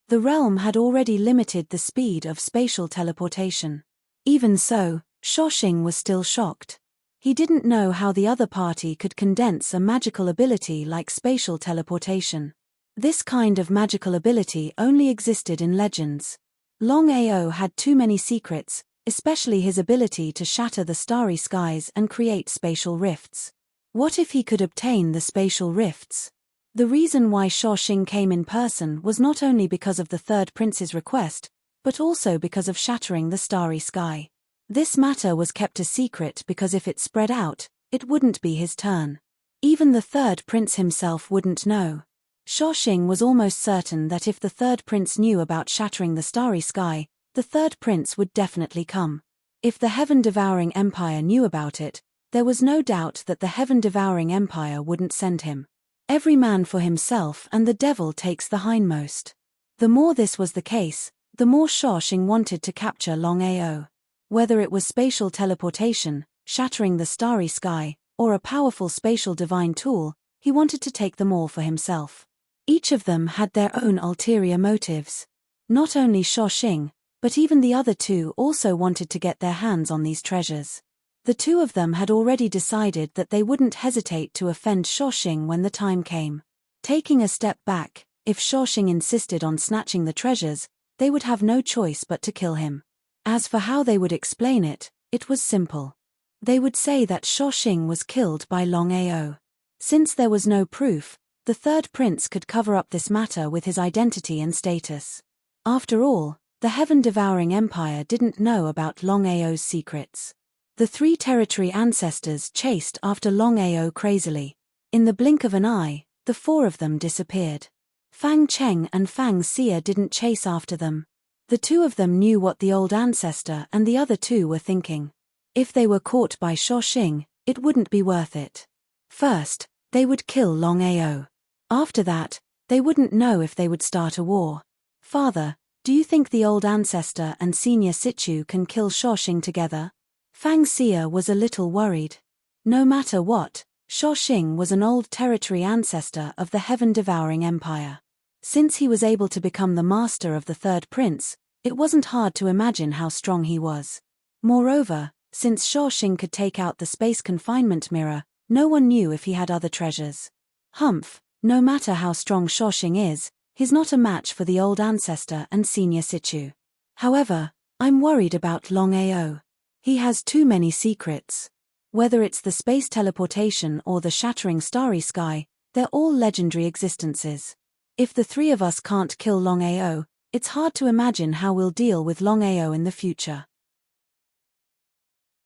The realm had already limited the speed of spatial teleportation. Even so, Shaoxing was still shocked. He didn't know how the other party could condense a magical ability like spatial teleportation. This kind of magical ability only existed in legends. Longao had too many secrets, especially his ability to shatter the starry skies and create spatial rifts. What if he could obtain the spatial rifts? The reason why Shaoxing came in person was not only because of the third prince's request, but also because of shattering the starry sky. This matter was kept a secret because if it spread out, it wouldn't be his turn. Even the third prince himself wouldn't know. Shaoxing was almost certain that if the third prince knew about shattering the starry sky, the third prince would definitely come. If the heaven-devouring empire knew about it, there was no doubt that the heaven-devouring empire wouldn't send him. Every man for himself and the devil takes the hindmost. The more this was the case, the more Shaoxing wanted to capture Longao. Whether it was spatial teleportation, shattering the starry sky, or a powerful spatial divine tool, he wanted to take them all for himself. Each of them had their own ulterior motives. Not only Shaoxing, but even the other two also wanted to get their hands on these treasures. The two of them had already decided that they wouldn't hesitate to offend Shaoxing when the time came. Taking a step back, if Shaoxing insisted on snatching the treasures, they would have no choice but to kill him. As for how they would explain it, it was simple. They would say that Shaoxing was killed by Longao. Since there was no proof, the third prince could cover up this matter with his identity and status. After all, the heaven-devouring empire didn't know about Longao's secrets. The three territory ancestors chased after Longao crazily. In the blink of an eye, the four of them disappeared. Fang Cheng and Fang Xia didn't chase after them. The two of them knew what the old ancestor and the other two were thinking. If they were caught by Shaoxing, it wouldn't be worth it. First, they would kill Longao. After that, they wouldn't know if they would start a war. Father, do you think the old ancestor and senior Situ can kill Shaoxing together? Fang Xia was a little worried. No matter what, Shaoxing was an old territory ancestor of the heaven-devouring empire. Since he was able to become the master of the third prince, it wasn't hard to imagine how strong he was. Moreover, since Shaoxing could take out the space confinement mirror, no one knew if he had other treasures. Humph, no matter how strong Shaoxing is, he's not a match for the old ancestor and senior Situ. However, I'm worried about Longao. He has too many secrets. Whether it's the space teleportation or the shattering starry sky, they're all legendary existences. If the three of us can't kill Longao, it's hard to imagine how we'll deal with Longao in the future.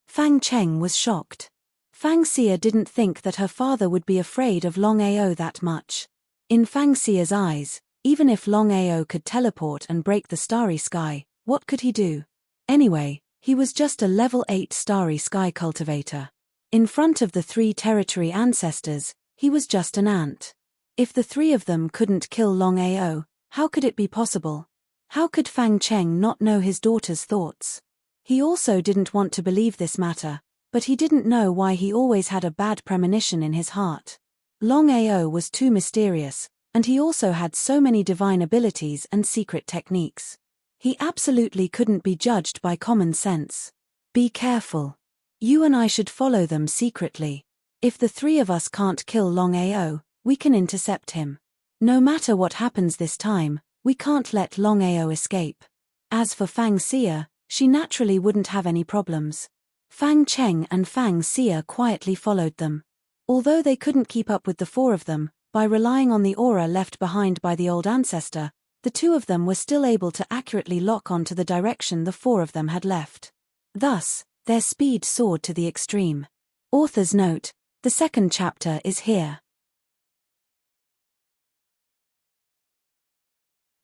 Fang Cheng was shocked. Fang Xia didn't think that her father would be afraid of Longao that much. In Fang Xia's eyes, even if Longao could teleport and break the starry sky, what could he do? Anyway, he was just a level 8 starry sky cultivator. In front of the three territory ancestors, he was just an ant. If the three of them couldn't kill Longao, how could it be possible? How could Fang Cheng not know his daughter's thoughts? He also didn't want to believe this matter, but he didn't know why he always had a bad premonition in his heart. Longao was too mysterious, and he also had so many divine abilities and secret techniques. He absolutely couldn't be judged by common sense. Be careful. You and I should follow them secretly. If the three of us can't kill Longao, we can intercept him. No matter what happens this time, we can't let Longao escape. As for Fang Xia, she naturally wouldn't have any problems. Fang Cheng and Fang Xia quietly followed them. Although they couldn't keep up with the four of them, by relying on the aura left behind by the old ancestor, the two of them were still able to accurately lock onto the direction the four of them had left. Thus, their speed soared to the extreme. Author's note: the second chapter is here.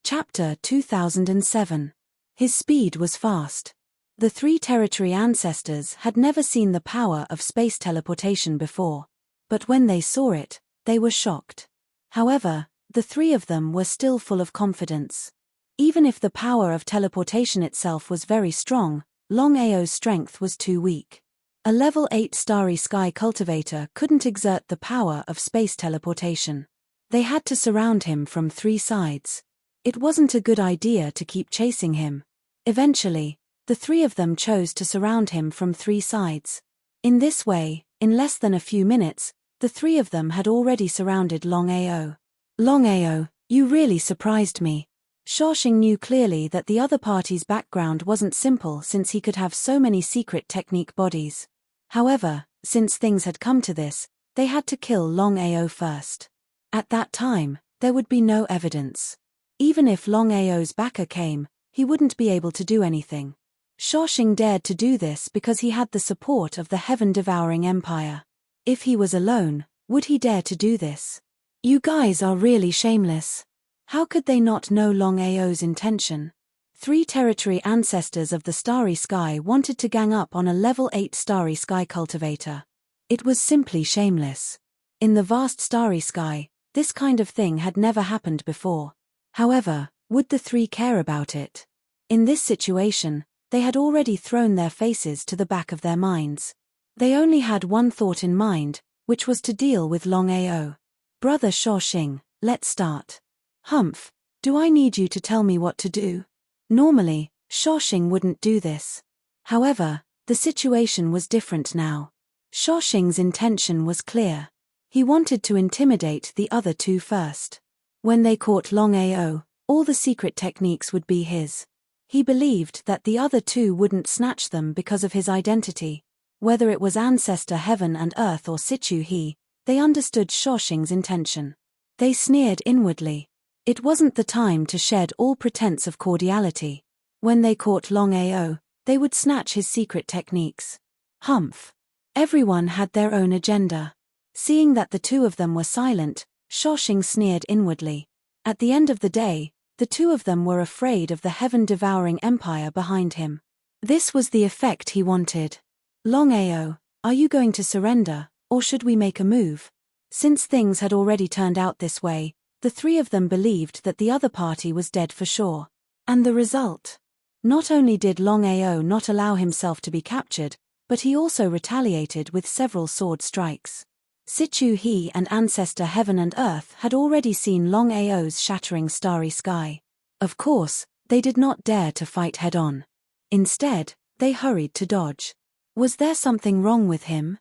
Chapter 2007. His speed was fast. The three territory ancestors had never seen the power of space teleportation before. But when they saw it, they were shocked. However, the three of them were still full of confidence. Even if the power of teleportation itself was very strong, Longao's strength was too weak. A level 8 starry sky cultivator couldn't exert the power of space teleportation. They had to surround him from 3 sides. It wasn't a good idea to keep chasing him. Eventually, the 3 of them chose to surround him from 3 sides. In this way, in less than a few minutes, the 3 of them had already surrounded Longao. Longao, you really surprised me. Shaoxing knew clearly that the other party's background wasn't simple since he could have so many secret technique bodies. However, since things had come to this, they had to kill Longao first. At that time, there would be no evidence. Even if Longao's backer came, he wouldn't be able to do anything. Shaoxing dared to do this because he had the support of the heaven-devouring empire. If he was alone, would he dare to do this? You guys are really shameless. How could they not know Longao's intention? 3 territory ancestors of the Starry Sky wanted to gang up on a level 8 Starry Sky cultivator. It was simply shameless. In the vast Starry Sky, this kind of thing had never happened before. However, would the 3 care about it? In this situation, they had already thrown their faces to the back of their minds. They only had one thought in mind, which was to deal with Longao. Brother Shaoxing, let's start. Humph, do I need you to tell me what to do? Normally, Shaoxing wouldn't do this. However, the situation was different now. Shaoxing's intention was clear. He wanted to intimidate the other 2 first. When they caught Longao, all the secret techniques would be his. He believed that the other 2 wouldn't snatch them because of his identity. Whether it was Ancestor Heaven and Earth or Situ He, they understood Shaoxing's intention. They sneered inwardly. It wasn't the time to shed all pretense of cordiality. When they caught Longao, they would snatch his secret techniques. Humph. Everyone had their own agenda. Seeing that the 2 of them were silent, Shaoxing sneered inwardly. At the end of the day, the 2 of them were afraid of the heaven-devouring empire behind him. This was the effect he wanted. Longao, are you going to surrender, or should we make a move? Since things had already turned out this way, the 3 of them believed that the other party was dead for sure. And the result? Not only did Longao not allow himself to be captured, but he also retaliated with several sword strikes. Situ He and Ancestor Heaven and Earth had already seen Longao's shattering starry sky. Of course, they did not dare to fight head-on. Instead, they hurried to dodge. Was there something wrong with him?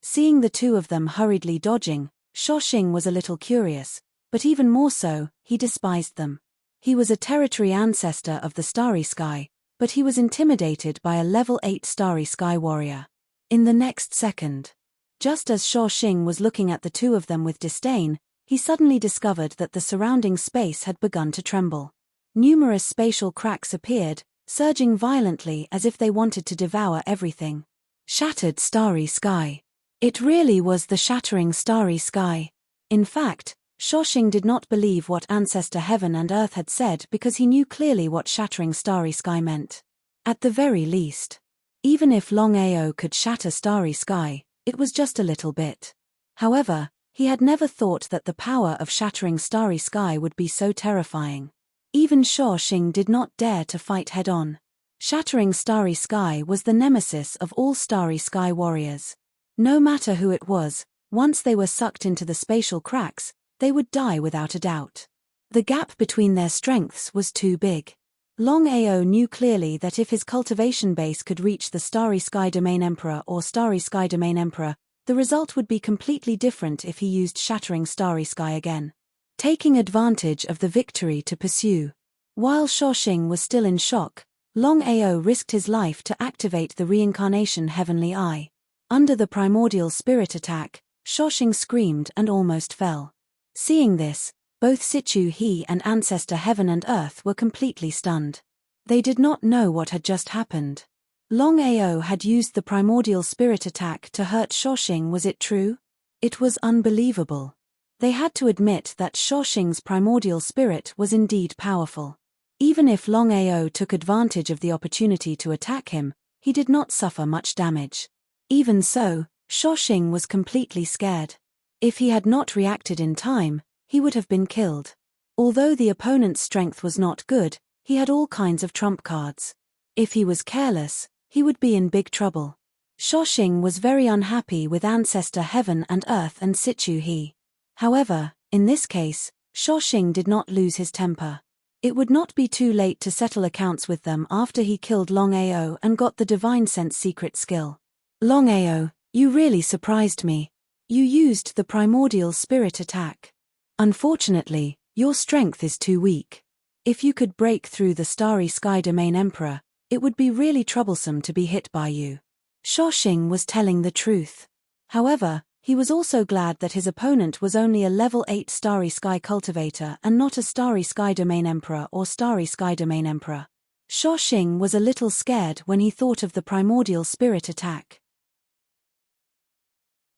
Seeing the 2 of them hurriedly dodging, Shaoxing was a little curious, but even more so, he despised them. He was a territory ancestor of the Starry Sky, but he was intimidated by a level 8 Starry Sky warrior. In the next second, just as Shaoxing was looking at the 2 of them with disdain, he suddenly discovered that the surrounding space had begun to tremble. Numerous spatial cracks appeared, surging violently as if they wanted to devour everything. Shattered Starry Sky. It really was the shattering Starry Sky. In fact, Shaoxing did not believe what Ancestor Heaven and Earth had said because he knew clearly what shattering Starry Sky meant. At the very least, even if Longao could shatter Starry Sky, it was just a little bit. However, he had never thought that the power of shattering Starry Sky would be so terrifying. Even Shaoxing did not dare to fight head-on. Shattering Starry Sky was the nemesis of all Starry Sky warriors. No matter who it was, once they were sucked into the spatial cracks, they would die without a doubt. The gap between their strengths was too big. Longao knew clearly that if his cultivation base could reach the Starry Sky Domain Emperor or Starry Sky Domain Emperor, the result would be completely different if he used Shattering Starry Sky again. Taking advantage of the victory to pursue. While Shoshing was still in shock, Longao risked his life to activate the reincarnation Heavenly Eye. Under the primordial spirit attack, Shoshing screamed and almost fell. Seeing this, both Situ He and Ancestor Heaven and Earth were completely stunned. They did not know what had just happened. Longao had used the primordial spirit attack to hurt Shoshing, was it true? It was unbelievable. They had to admit that Shoshing's primordial spirit was indeed powerful. Even if Longao took advantage of the opportunity to attack him, he did not suffer much damage. Even so, Shoshing was completely scared. If he had not reacted in time, he would have been killed. Although the opponent's strength was not good, he had all kinds of trump cards. If he was careless, he would be in big trouble. Shoshing was very unhappy with Ancestor Heaven and Earth and Situ He. However, in this case, Shoshing did not lose his temper. It would not be too late to settle accounts with them after he killed Longao and got the Divine Sense secret skill. Longao, you really surprised me. You used the primordial spirit attack. Unfortunately, your strength is too weak. If you could break through the Starry Sky Domain Emperor, it would be really troublesome to be hit by you. Shoshing was telling the truth. However, he was also glad that his opponent was only a level 8 Starry Sky Cultivator and not a Starry Sky Domain Emperor or Starry Sky Domain Emperor. Shoshing was a little scared when he thought of the primordial spirit attack.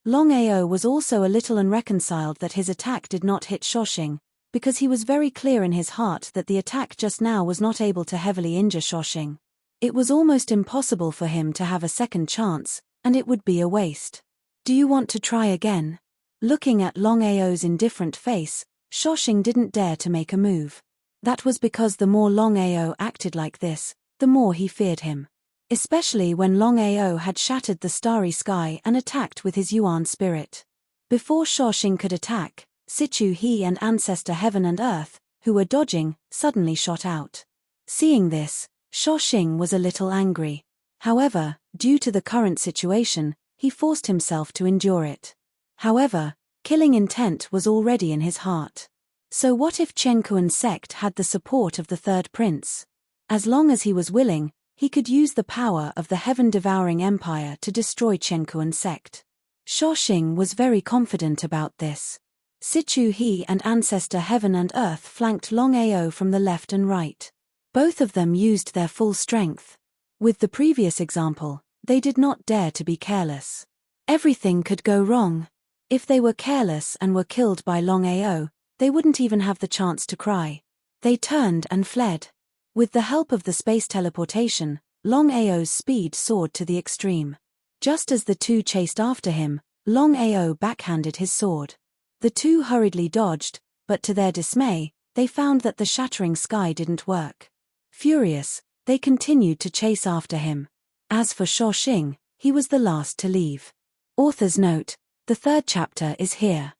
Longao was also a little unreconciled that his attack did not hit Shoshing, because he was very clear in his heart that the attack just now was not able to heavily injure Shoshing. It was almost impossible for him to have a second chance, and it would be a waste. Do you want to try again? Looking at Longao's indifferent face, Shoshing didn't dare to make a move. That was because the more Longao acted like this, the more he feared him. Especially when Longao had shattered the starry sky and attacked with his Yuan spirit. Before Shoshing could attack, Situ He and Ancestor Heaven and Earth, who were dodging, suddenly shot out. Seeing this, Shoshing was a little angry. However, due to the current situation, he forced himself to endure it. However, killing intent was already in his heart. So what if Chen Kuan's sect had the support of the third prince? As long as he was willing, he could use the power of the heaven-devouring empire to destroy Chen Kuan's sect. Shoshing was very confident about this. Situ He and Ancestor Heaven and Earth flanked Longao from the left and right. Both of them used their full strength. With the previous example, they did not dare to be careless. Everything could go wrong. If they were careless and were killed by Longao, they wouldn't even have the chance to cry. They turned and fled. With the help of the space teleportation, Longao's speed soared to the extreme. Just as the two chased after him, Longao backhanded his sword. The two hurriedly dodged, but to their dismay, they found that the shattering sky didn't work. Furious, they continued to chase after him. As for Shoshing, he was the last to leave. Author's note: the third chapter is here.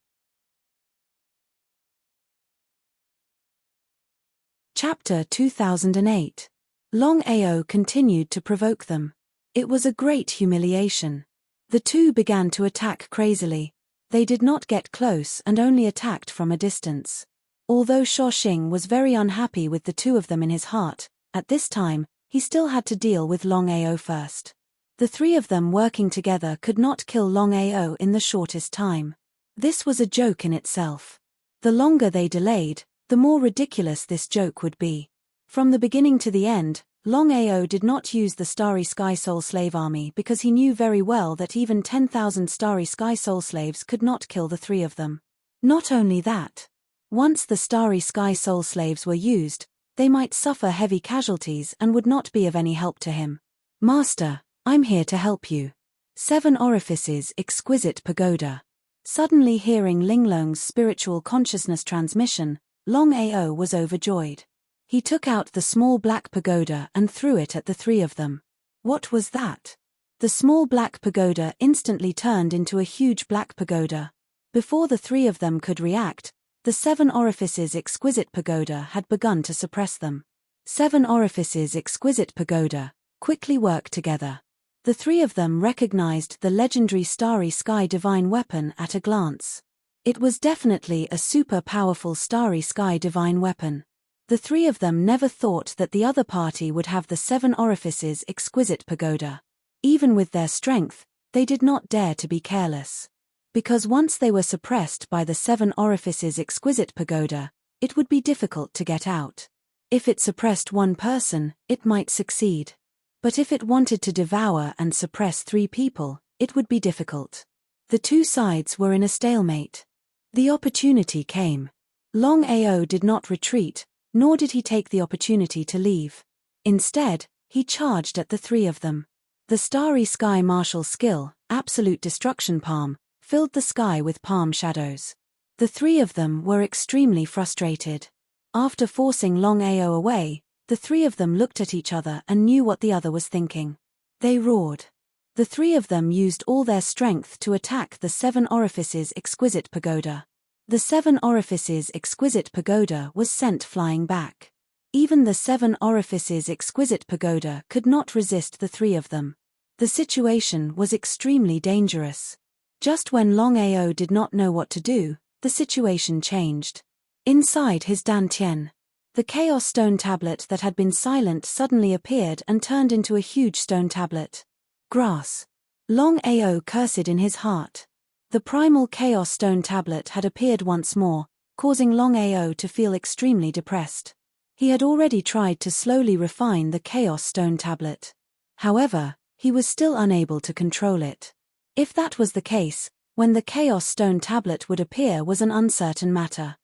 Chapter 2008. Longao continued to provoke them. It was a great humiliation. The two began to attack crazily. They did not get close and only attacked from a distance. Although Shoshing was very unhappy with the two of them in his heart, at this time, he still had to deal with Longao first. The three of them working together could not kill Longao in the shortest time. This was a joke in itself. The longer they delayed, the more ridiculous this joke would be. From the beginning to the end, Longao did not use the Starry Sky Soul Slave army because he knew very well that even 10,000 Starry Sky Soul Slaves could not kill the three of them. Not only that, once the Starry Sky Soul Slaves were used, they might suffer heavy casualties and would not be of any help to him. Master, I'm here to help you. 7 Orifices Exquisite Pagoda. Suddenly hearing Linglong's spiritual consciousness transmission, Longao was overjoyed. He took out the small black pagoda and threw it at the three of them. What was that? The small black pagoda instantly turned into a huge black pagoda. Before the three of them could react, the 7 orifices exquisite pagoda had begun to suppress them. 7 orifices exquisite pagoda quickly worked together. The three of them recognized the legendary Starry Sky divine weapon at a glance. It was definitely a super powerful Starry Sky divine weapon. The three of them never thought that the other party would have the 7 orifices exquisite pagoda. Even with their strength, they did not dare to be careless. Because once they were suppressed by the 7 orifices exquisite pagoda, it would be difficult to get out. If it suppressed one person, it might succeed. But if it wanted to devour and suppress 3 people, it would be difficult. The two sides were in a stalemate. The opportunity came. Longao did not retreat, nor did he take the opportunity to leave. Instead, he charged at the three of them. The Starry Sky martial skill, Absolute Destruction Palm, filled the sky with palm shadows. The three of them were extremely frustrated. After forcing Longao away, the three of them looked at each other and knew what the other was thinking. They roared. The three of them used all their strength to attack the 7 orifices exquisite pagoda. The 7 orifices exquisite pagoda was sent flying back. Even the 7 orifices exquisite pagoda could not resist the three of them. The situation was extremely dangerous. Just when Longao did not know what to do, the situation changed. Inside his dantian, the Chaos Stone Tablet that had been silent suddenly appeared and turned into a huge stone tablet. Grass. Longao cursed in his heart. The primal Chaos Stone Tablet had appeared once more, causing Longao to feel extremely depressed. He had already tried to slowly refine the Chaos Stone Tablet. However, he was still unable to control it. If that was the case, when the Chaos Stone Tablet would appear was an uncertain matter.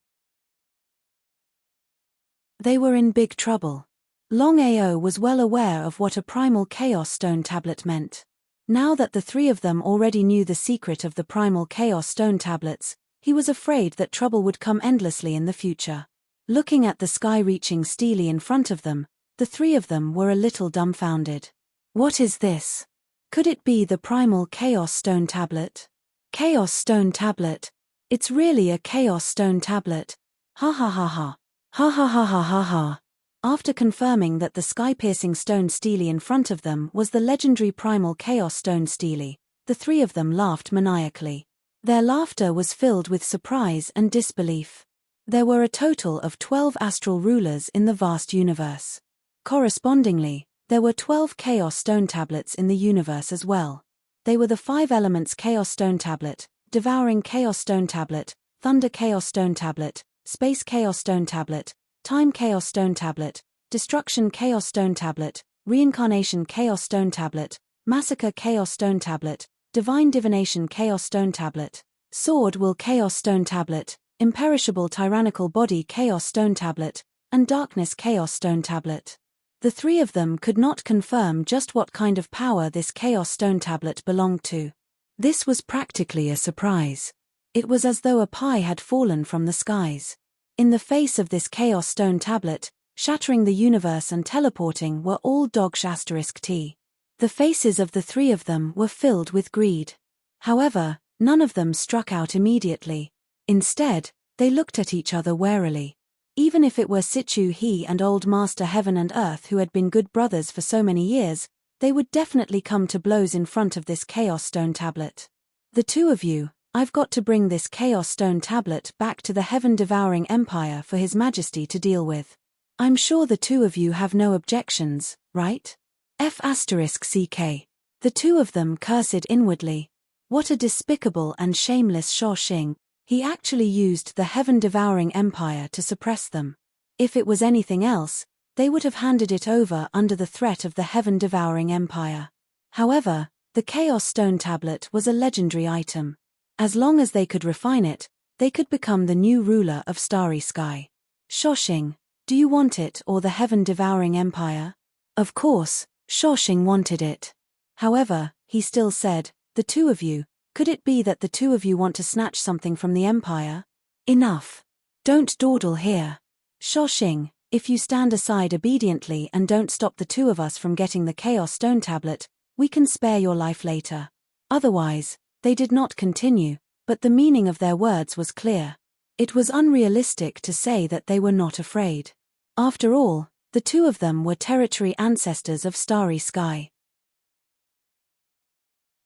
They were in big trouble. Longao was well aware of what a primal Chaos Stone Tablet meant. Now that the three of them already knew the secret of the primal Chaos Stone Tablets, he was afraid that trouble would come endlessly in the future. Looking at the sky-reaching stele in front of them, the three of them were a little dumbfounded. What is this? Could it be the primal Chaos Stone Tablet? Chaos Stone Tablet? It's really a Chaos Stone Tablet. Ha ha ha ha. Ha ha ha ha ha ha. After confirming that the sky-piercing stone stele in front of them was the legendary primal Chaos Stone stele, the three of them laughed maniacally. Their laughter was filled with surprise and disbelief. There were a total of 12 astral rulers in the vast universe. Correspondingly, there were 12 Chaos Stone Tablets in the universe as well. They were the 5 Elements Chaos Stone Tablet, Devouring Chaos Stone Tablet, Thunder Chaos Stone Tablet, Space Chaos Stone Tablet, Time Chaos Stone Tablet, Destruction Chaos Stone Tablet, Reincarnation Chaos Stone Tablet, Massacre Chaos Stone Tablet, Divine Divination Chaos Stone Tablet, Sword Will Chaos Stone Tablet, Imperishable Tyrannical Body Chaos Stone Tablet, and Darkness Chaos Stone Tablet. The three of them could not confirm just what kind of power this Chaos Stone Tablet belonged to. This was practically a surprise. It was as though a pie had fallen from the skies. In the face of this Chaos Stone Tablet, shattering the universe and teleporting were all T. The faces of the three of them were filled with greed. However, none of them struck out immediately. Instead, they looked at each other warily. Even if it were Situ He and Old Master Heaven and Earth who had been good brothers for so many years, they would definitely come to blows in front of this Chaos Stone Tablet. The two of you, I've got to bring this Chaos Stone Tablet back to the Heaven-Devouring Empire for His Majesty to deal with. I'm sure the two of you have no objections, right? F***CK. The two of them cursed inwardly. What a despicable and shameless Shao-Xing. He actually used the Heaven-Devouring Empire to suppress them. If it was anything else, they would have handed it over under the threat of the Heaven-Devouring Empire. However, the Chaos Stone Tablet was a legendary item. As long as they could refine it, they could become the new ruler of Starry Sky. Shao-Xing, do you want it or the Heaven-Devouring Empire? Of course, Shao-Xing wanted it. However, he still said, the two of you, could it be that the two of you want to snatch something from the Empire? Enough. Don't dawdle here. Shao-Xing, if you stand aside obediently and don't stop the two of us from getting the Chaos Stone Tablet, We can spare your life later. Otherwise, they did not continue, but the meaning of their words was clear. It was unrealistic to say that they were not afraid. After all, the two of them were territory ancestors of Starry Sky.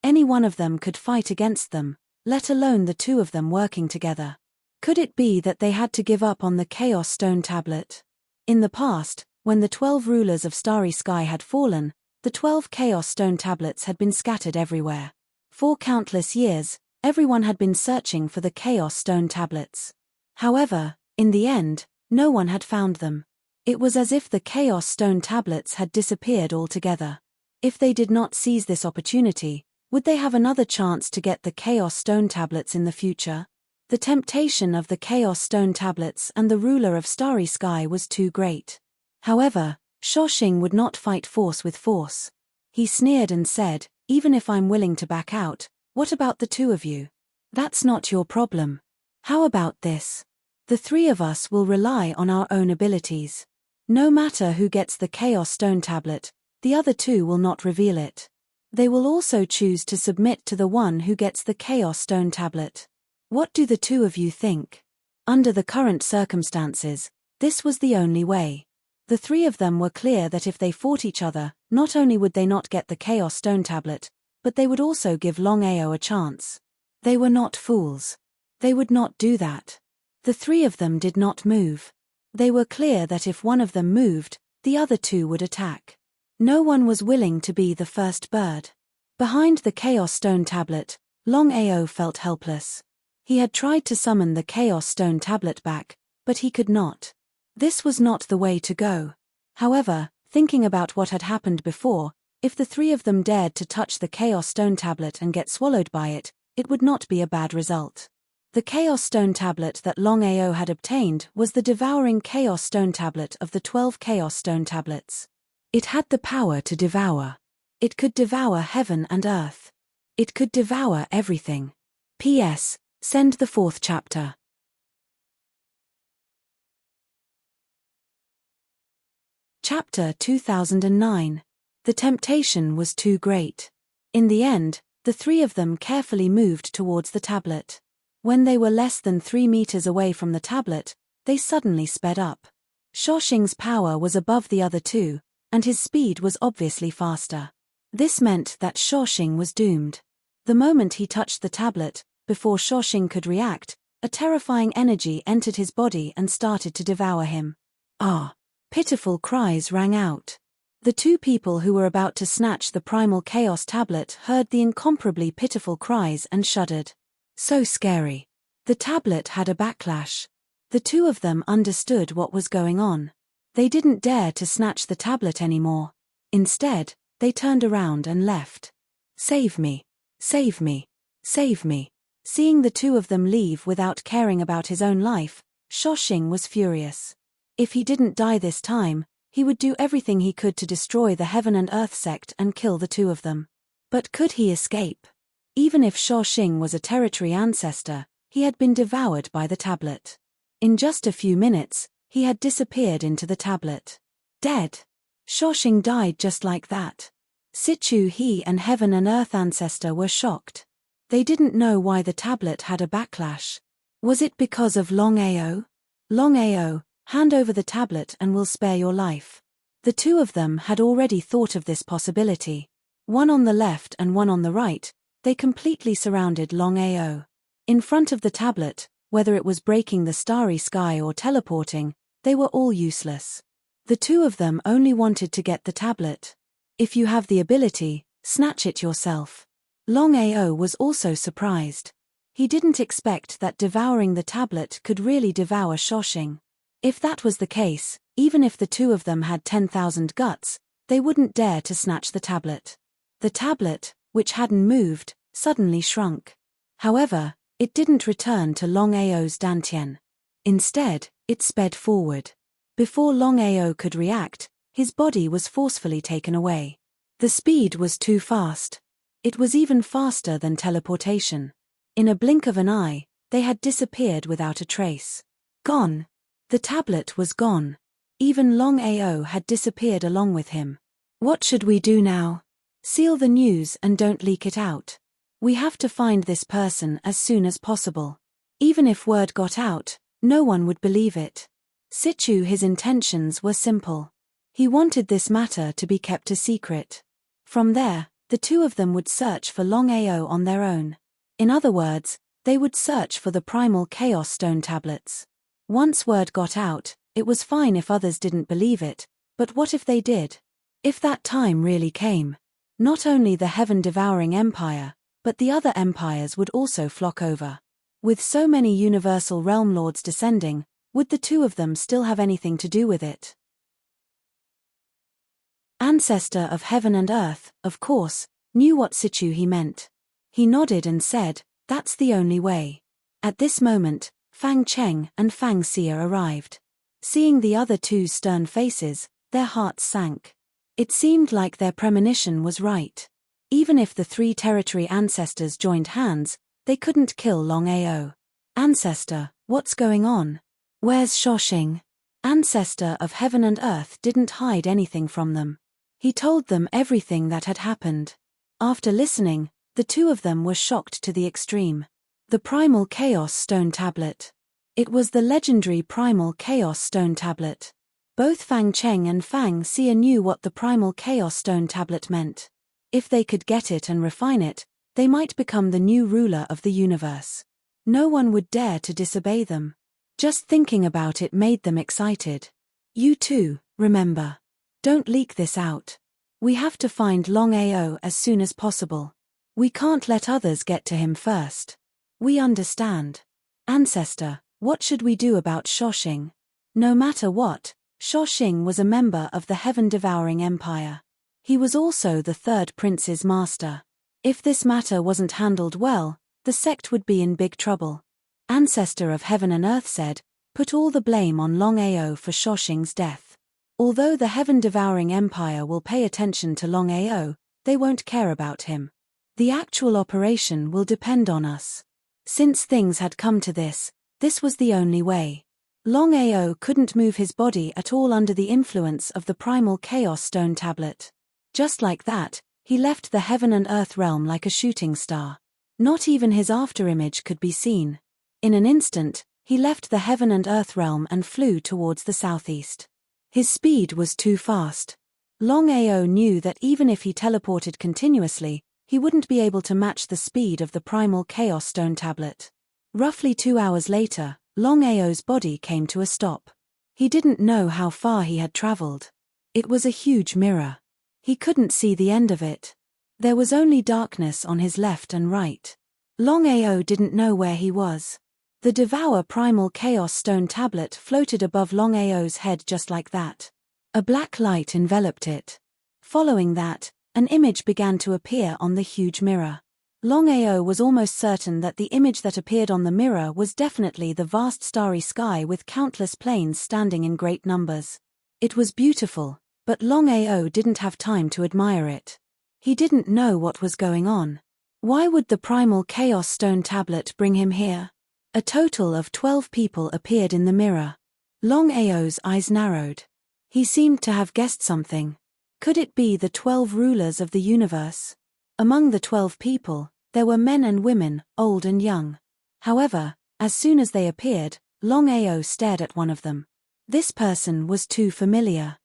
Any one of them could fight against them, let alone the two of them working together. Could it be that they had to give up on the Chaos Stone Tablet? In the past, when the 12 rulers of Starry Sky had fallen, the 12 Chaos Stone Tablets had been scattered everywhere. For countless years, everyone had been searching for the Chaos Stone Tablets. However, in the end, no one had found them. It was as if the Chaos Stone Tablets had disappeared altogether. If they did not seize this opportunity, would they have another chance to get the Chaos Stone Tablets in the future? The temptation of the Chaos Stone Tablets and the ruler of Starry Sky was too great. However, Shoshing would not fight force with force. He sneered and said, "Even if I'm willing to back out, what about the two of you? That's not your problem. How about this? The three of us will rely on our own abilities. No matter who gets the Chaos Stone Tablet, the other two will not reveal it. They will also choose to submit to the one who gets the Chaos Stone Tablet. What do the two of you think?" Under the current circumstances, this was the only way. The three of them were clear that if they fought each other, not only would they not get the Chaos Stone Tablet, but they would also give Longao a chance. They were not fools. They would not do that. The three of them did not move. They were clear that if one of them moved, the other two would attack. No one was willing to be the first bird. Behind the Chaos Stone Tablet, Longao felt helpless. He had tried to summon the Chaos Stone Tablet back, but he could not. This was not the way to go. However, thinking about what had happened before, if the three of them dared to touch the Chaos Stone Tablet and get swallowed by it, it would not be a bad result. The Chaos Stone Tablet that Longao had obtained was the devouring Chaos Stone Tablet of the 12 Chaos Stone Tablets. It had the power to devour. It could devour heaven and earth. It could devour everything. P.S. Send the 4th chapter. Chapter 2009. The temptation was too great. In the end, the three of them carefully moved towards the tablet. When they were less than 3 meters away from the tablet, they suddenly sped up. Shoshing's power was above the other two, and his speed was obviously faster. This meant that Shoshing was doomed. The moment he touched the tablet, before Shoshing could react, a terrifying energy entered his body and started to devour him. Ah! Pitiful cries rang out. The two people who were about to snatch the primal chaos tablet heard the incomparably pitiful cries and shuddered. So scary. The tablet had a backlash. The two of them understood what was going on. They didn't dare to snatch the tablet anymore. Instead, they turned around and left. "Save me! Save me! Save me!" Seeing the two of them leave without caring about his own life, Shoshing was furious. If he didn't die this time, he would do everything he could to destroy the Heaven and Earth sect and kill the two of them. But could he escape? Even if Shoshing was a territory ancestor, he had been devoured by the tablet. In just a few minutes, he had disappeared into the tablet. Dead. Shoshing died just like that. Sichu He and Heaven and Earth ancestor were shocked. They didn't know why the tablet had a backlash. Was it because of Longao? Longao, hand over the tablet and we'll spare your life. The two of them had already thought of this possibility. One on the left and one on the right, they completely surrounded Longao. In front of the tablet, whether it was breaking the starry sky or teleporting, they were all useless. The two of them only wanted to get the tablet. If you have the ability, snatch it yourself. Longao was also surprised. He didn't expect that devouring the tablet could really devour Shoshing. If that was the case, even if the two of them had 10,000 guts, they wouldn't dare to snatch the tablet. The tablet, which hadn't moved, suddenly shrunk. However, it didn't return to Longao's dantian. Instead, it sped forward. Before Longao could react, his body was forcefully taken away. The speed was too fast. It was even faster than teleportation. In a blink of an eye, they had disappeared without a trace. Gone. The tablet was gone. Even Longao had disappeared along with him. "What should we do now?" Seal the news and don't leak it out. We have to find this person as soon as possible. Even if word got out, no one would believe it. Situ his intentions were simple. He wanted this matter to be kept a secret. From there, the two of them would search for Longao on their own. In other words, they would search for the primal chaos stone tablets. Once word got out, it was fine if others didn't believe it, but what if they did? If that time really came, not only the heaven-devouring empire, but the other empires would also flock over. With so many universal realm lords descending, would the two of them still have anything to do with it? Ancestor of heaven and earth, of course, knew what Situ he meant. He nodded and said, "That's the only way." At this moment, Fang Cheng and Fang Xia arrived. Seeing the other two's stern faces, their hearts sank. It seemed like their premonition was right. Even if the three territory ancestors joined hands, they couldn't kill Longao. "Ancestor, what's going on? Where's Shoshing?" Ancestor of heaven and earth didn't hide anything from them. He told them everything that had happened. After listening, the two of them were shocked to the extreme. The primal chaos stone tablet. It was the legendary primal chaos stone tablet. Both Fang Cheng and Fang Xia knew what the primal chaos stone tablet meant. If they could get it and refine it, they might become the new ruler of the universe. No one would dare to disobey them. Just thinking about it made them excited. "You too, remember. Don't leak this out. We have to find Longao as soon as possible. We can't let others get to him first." "We understand. Ancestor, what should we do about Shoshing?" No matter what, Shoshing was a member of the heaven-devouring empire. He was also the third prince's master. If this matter wasn't handled well, the sect would be in big trouble. Ancestor of heaven and earth said, "Put all the blame on Longao for Shoshing's death. Although the heaven-devouring empire will pay attention to Longao, they won't care about him. The actual operation will depend on us." Since things had come to this was the only way. Longao couldn't move his body at all under the influence of the primal chaos stone tablet. Just like that, he left the heaven and earth realm like a shooting star. Not even his afterimage could be seen. In an instant, he left the heaven and earth realm and flew towards the southeast. His speed was too fast. Longao knew that even if he teleported continuously, he wouldn't be able to match the speed of the primal chaos stone tablet. Roughly 2 hours later, Longao's body came to a stop. He didn't know how far he had traveled. It was a huge mirror. He couldn't see the end of it. There was only darkness on his left and right. Longao didn't know where he was. The Devour Primal Chaos Stone tablet floated above Longao's head just like that. A black light enveloped it. Following that, an image began to appear on the huge mirror. Longao was almost certain that the image that appeared on the mirror was definitely the vast starry sky with countless planes standing in great numbers. It was beautiful, but Longao didn't have time to admire it. He didn't know what was going on. Why would the Primal Chaos Stone tablet bring him here? A total of 12 people appeared in the mirror. Longao's eyes narrowed. He seemed to have guessed something. Could it be the 12 rulers of the universe? Among the 12 people, there were men and women, old and young. However, as soon as they appeared, Longao stared at one of them. This person was too familiar.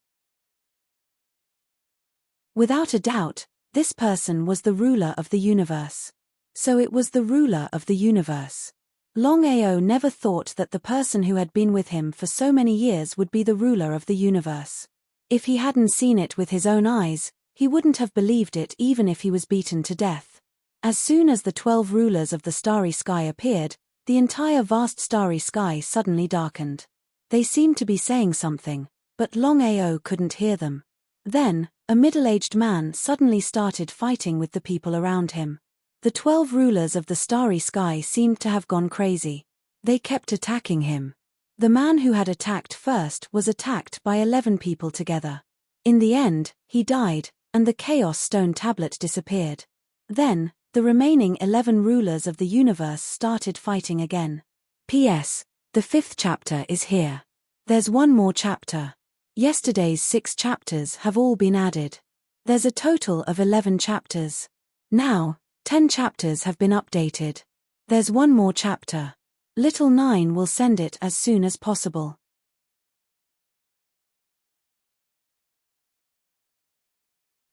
Without a doubt, this person was the ruler of the universe. So it was the ruler of the universe. Longao never thought that the person who had been with him for so many years would be the ruler of the universe. If he hadn't seen it with his own eyes, he wouldn't have believed it even if he was beaten to death. As soon as the 12 rulers of the starry sky appeared, the entire vast starry sky suddenly darkened. They seemed to be saying something, but Longao couldn't hear them. Then, a middle-aged man suddenly started fighting with the people around him. The 12 rulers of the starry sky seemed to have gone crazy. They kept attacking him. The man who had attacked first was attacked by 11 people together. In the end, he died, and the Chaos Stone tablet disappeared. Then, the remaining 11 rulers of the universe started fighting again. P.S. The 5th chapter is here. There's one more chapter. Yesterday's 6 chapters have all been added. There's a total of 11 chapters. Now, 10 chapters have been updated. There's one more chapter. Little 9 will send it as soon as possible.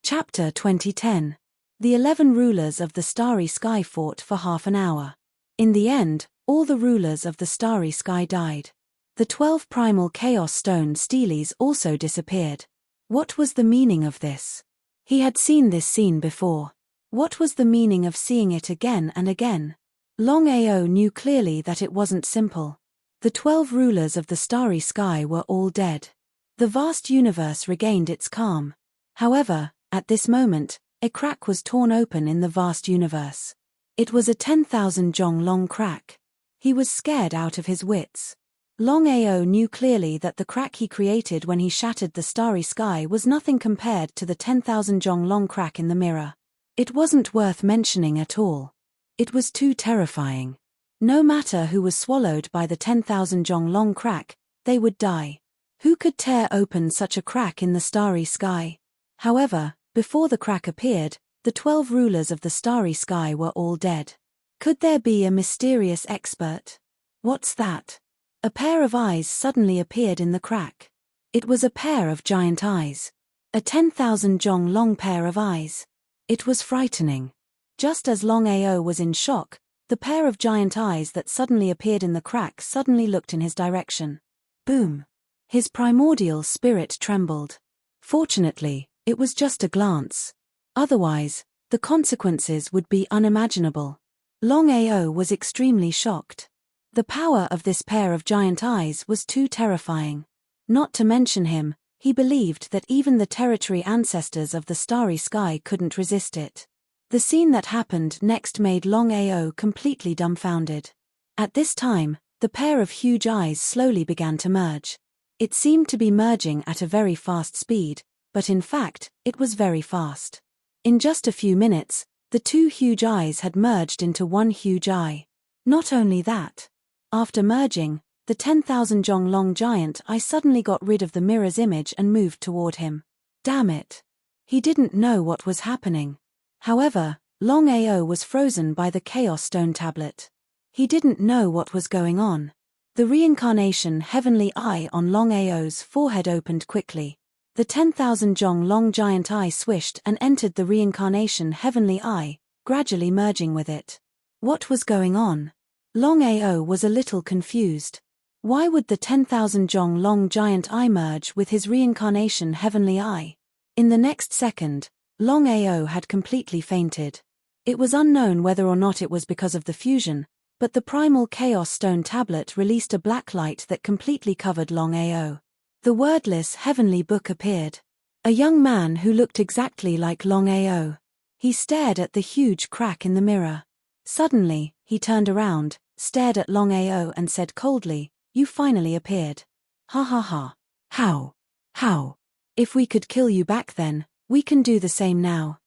Chapter 2010. The 11 rulers of the Starry Sky fought for half an hour. In the end, all the rulers of the Starry Sky died. The 12 primal chaos stone steles also disappeared. What was the meaning of this? He had seen this scene before. What was the meaning of seeing it again and again? Longao knew clearly that it wasn't simple. The 12 rulers of the Starry Sky were all dead. The vast universe regained its calm. However, at this moment, a crack was torn open in the vast universe. It was a 10,000 jong long crack. He was scared out of his wits. Longao knew clearly that the crack he created when he shattered the Starry Sky was nothing compared to the 10,000 jong long crack in the mirror. It wasn't worth mentioning at all. It was too terrifying. No matter who was swallowed by the 10,000 jong long crack, they would die. Who could tear open such a crack in the Starry Sky? However, before the crack appeared, the 12 rulers of the Starry Sky were all dead. Could there be a mysterious expert? What's that? A pair of eyes suddenly appeared in the crack. It was a pair of giant eyes. A 10,000 jong long pair of eyes. It was frightening. Just as Longao was in shock, the pair of giant eyes that suddenly appeared in the crack suddenly looked in his direction. Boom! His primordial spirit trembled. Fortunately, it was just a glance. Otherwise, the consequences would be unimaginable. Longao was extremely shocked. The power of this pair of giant eyes was too terrifying. Not to mention him, he believed that even the territory ancestors of the Starry Sky couldn't resist it. The scene that happened next made Longao completely dumbfounded. At this time, the pair of huge eyes slowly began to merge. It seemed to be merging at a very fast speed, but in fact, it was very fast. In just a few minutes, the two huge eyes had merged into one huge eye. Not only that, after merging, the 10,000 jong long giant eye suddenly got rid of the mirror's image and moved toward him. Damn it! He didn't know what was happening. However, Longao was frozen by the Chaos Stone tablet. He didn't know what was going on. The reincarnation heavenly eye on Longao's forehead opened quickly. The 10,000 jong long giant eye swished and entered the reincarnation heavenly eye, gradually merging with it. What was going on? Longao was a little confused. Why would the 10,000 jong long giant eye merge with his reincarnation heavenly eye? In the next second, Longao had completely fainted. It was unknown whether or not it was because of the fusion, but the primal Chaos Stone tablet released a black light that completely covered Longao. The wordless heavenly book appeared. A young man who looked exactly like Longao. He stared at the huge crack in the mirror. Suddenly, he turned around, stared at Longao and said coldly, "You finally appeared. Ha ha ha. How? How? If we could kill you back then, we can do the same now."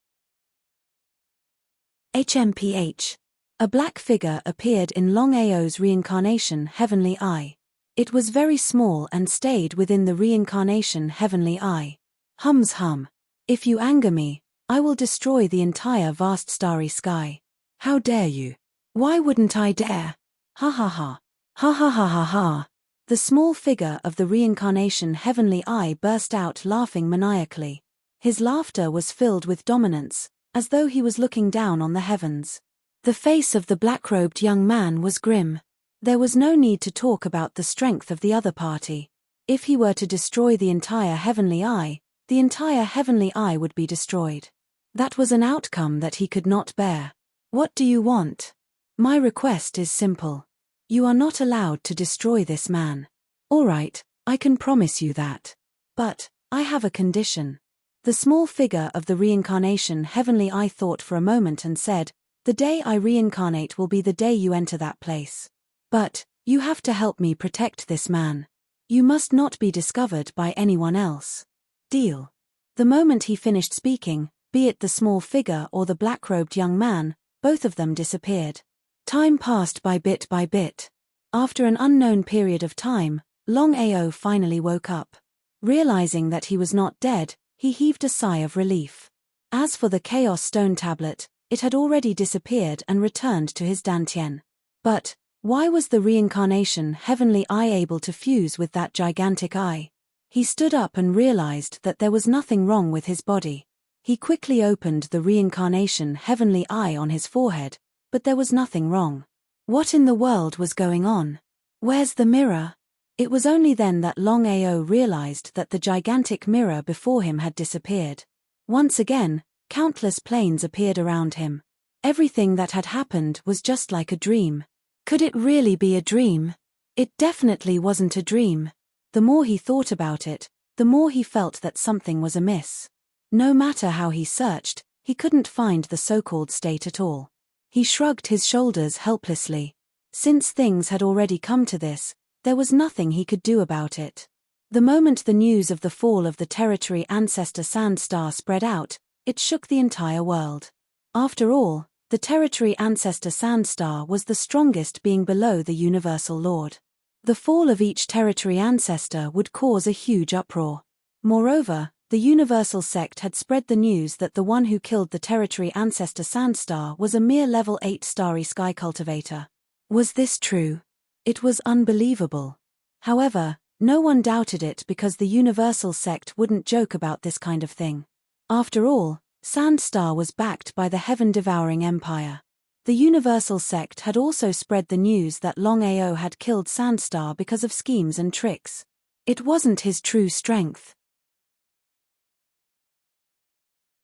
HMPH. A black figure appeared in Longao's reincarnation heavenly eye. It was very small and stayed within the reincarnation heavenly eye. Hums hum. If you anger me, I will destroy the entire vast starry sky. How dare you? Why wouldn't I dare? Ha ha ha. Ha ha ha ha ha. The small figure of the reincarnation heavenly eye burst out laughing maniacally. His laughter was filled with dominance, as though he was looking down on the heavens. The face of the black-robed young man was grim. There was no need to talk about the strength of the other party. If he were to destroy the entire heavenly eye, the entire heavenly eye would be destroyed. That was an outcome that he could not bear. What do you want? My request is simple. You are not allowed to destroy this man. All right, I can promise you that. But I have a condition. The small figure of the reincarnation heavenly eye thought for a moment and said, "The day I reincarnate will be the day you enter that place. But you have to help me protect this man. You must not be discovered by anyone else. Deal." The moment he finished speaking, be it the small figure or the black-robed young man, both of them disappeared. Time passed by bit by bit. After an unknown period of time, Longao finally woke up. Realizing that he was not dead, he heaved a sigh of relief. As for the Chaos Stone Tablet, it had already disappeared and returned to his dantian. But why was the reincarnation heavenly eye able to fuse with that gigantic eye? He stood up and realized that there was nothing wrong with his body. He quickly opened the reincarnation heavenly eye on his forehead, but there was nothing wrong. What in the world was going on? Where's the mirror? It was only then that Longao realized that the gigantic mirror before him had disappeared. Once again, countless planes appeared around him. Everything that had happened was just like a dream. Could it really be a dream? It definitely wasn't a dream. The more he thought about it, the more he felt that something was amiss. No matter how he searched, he couldn't find the so-called state at all. He shrugged his shoulders helplessly. Since things had already come to this, there was nothing he could do about it. The moment the news of the fall of the Territory Ancestor Sand Star spread out, it shook the entire world. After all, the Territory Ancestor Sand Star was the strongest being below the Universal Lord. The fall of each Territory Ancestor would cause a huge uproar. Moreover, the Universal Sect had spread the news that the one who killed the Territory Ancestor Sand Star was a mere level 8 starry sky cultivator. Was this true? It was unbelievable. However, no one doubted it because the Universal Sect wouldn't joke about this kind of thing. After all, Sand Star was backed by the heaven-devouring empire. The Universal Sect had also spread the news that Longao had killed Sand Star because of schemes and tricks. It wasn't his true strength.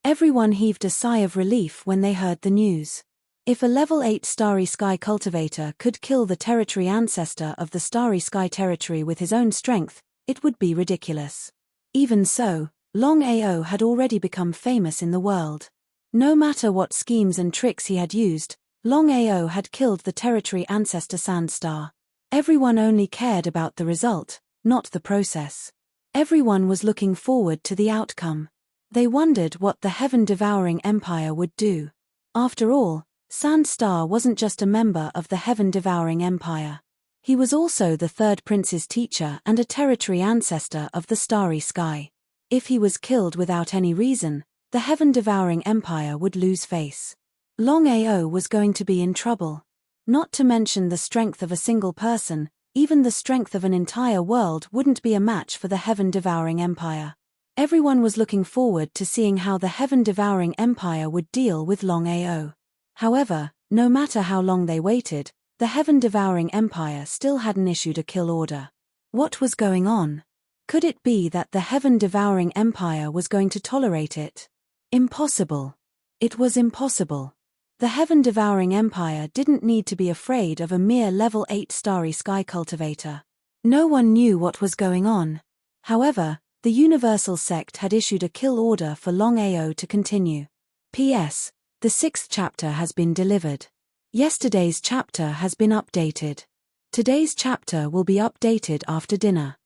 Everyone heaved a sigh of relief when they heard the news. If a level 8 starry sky cultivator could kill the territory ancestor of the starry sky territory with his own strength, it would be ridiculous. Even so, Longao had already become famous in the world. No matter what schemes and tricks he had used, Longao had killed the territory ancestor Sand Star. Everyone only cared about the result, not the process. Everyone was looking forward to the outcome. They wondered what the heaven-devouring empire would do. After all, Sand Star wasn't just a member of the heaven-devouring empire. He was also the third prince's teacher and a territory ancestor of the starry sky. If he was killed without any reason, the heaven-devouring empire would lose face. Longao was going to be in trouble. Not to mention the strength of a single person, even the strength of an entire world wouldn't be a match for the heaven-devouring empire. Everyone was looking forward to seeing how the heaven-devouring empire would deal with Longao. However, no matter how long they waited, the heaven-devouring empire still hadn't issued a kill order. What was going on? Could it be that the heaven-devouring empire was going to tolerate it? Impossible. It was impossible. The heaven-devouring empire didn't need to be afraid of a mere level 8 starry sky cultivator. No one knew what was going on. However, the Universal Sect had issued a kill order for Longao to continue. P.S. The 6th chapter has been delivered. Yesterday's chapter has been updated. Today's chapter will be updated after dinner.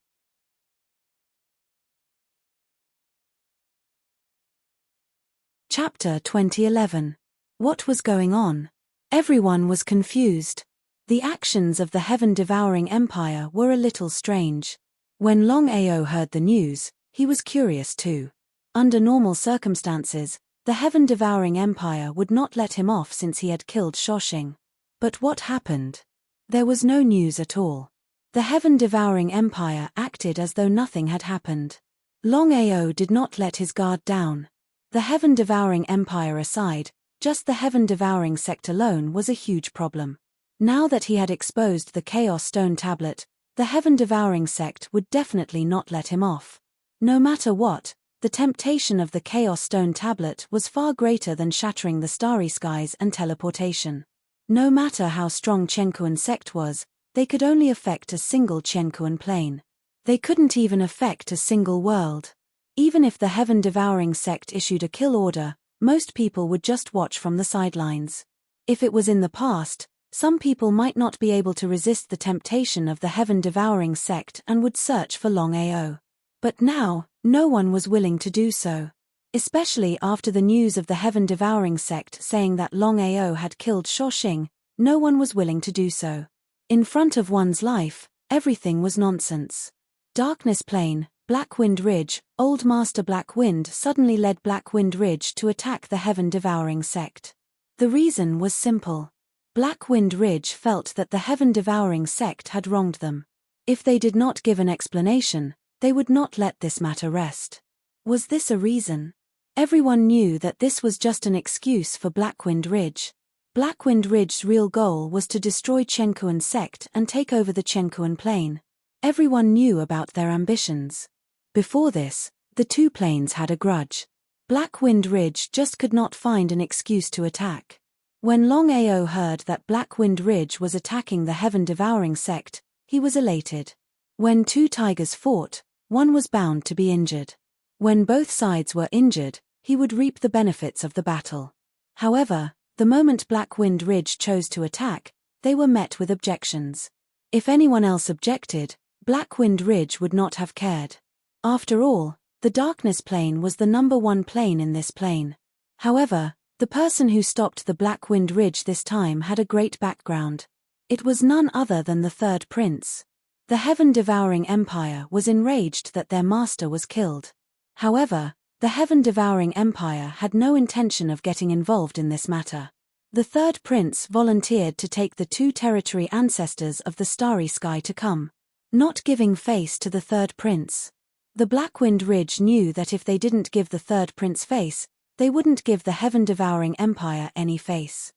Chapter 2011. What was going on? Everyone was confused. The actions of the heaven-devouring empire were a little strange. When Longao heard the news, he was curious too. Under normal circumstances, the heaven-devouring empire would not let him off since he had killed Shoshing. But what happened? There was no news at all. The heaven-devouring empire acted as though nothing had happened. Longao did not let his guard down. The heaven-devouring empire aside, just the heaven-devouring sect alone was a huge problem. Now that he had exposed the Chaos Stone Tablet, the heaven-devouring sect would definitely not let him off. No matter what, the temptation of the Chaos Stone Tablet was far greater than shattering the starry skies and teleportation. No matter how strong Qianquan sect was, they could only affect a single Qianquan plane. They couldn't even affect a single world. Even if the heaven-devouring sect issued a kill order, most people would just watch from the sidelines. If it was in the past, some people might not be able to resist the temptation of the heaven-devouring sect and would search for Longao. But now, no one was willing to do so. Especially after the news of the heaven-devouring sect saying that Longao had killed Shoshing, no one was willing to do so. In front of one's life, everything was nonsense. Darkness Plane, Black Wind Ridge, Old Master Black Wind suddenly led Black Wind Ridge to attack the Heaven-Devouring sect. The reason was simple. Black Wind Ridge felt that the Heaven-Devouring sect had wronged them. If they did not give an explanation, they would not let this matter rest. Was this a reason? Everyone knew that this was just an excuse for Black Wind Ridge. Black Wind Ridge's real goal was to destroy Chenkuan sect and take over the Chenkuan plain. Everyone knew about their ambitions. Before this, the two plains had a grudge. Black Wind Ridge just could not find an excuse to attack. When Longao heard that Black Wind Ridge was attacking the Heaven-Devouring sect, he was elated. When two tigers fought, one was bound to be injured. When both sides were injured, he would reap the benefits of the battle. However, the moment Black Wind Ridge chose to attack, they were met with objections. If anyone else objected, Black Wind Ridge would not have cared. After all, the Darkness Plain was the #1 plain in this plain. However, the person who stopped the Black Wind Ridge this time had a great background. It was none other than the third prince. The Heaven-Devouring Empire was enraged that their master was killed. However, the Heaven-Devouring Empire had no intention of getting involved in this matter. The third prince volunteered to take the two territory ancestors of the Starry Sky to come, not giving face to the third prince. The Black Wind Ridge knew that if they didn't give the third prince face, they wouldn't give the Heaven-Devouring Empire any face.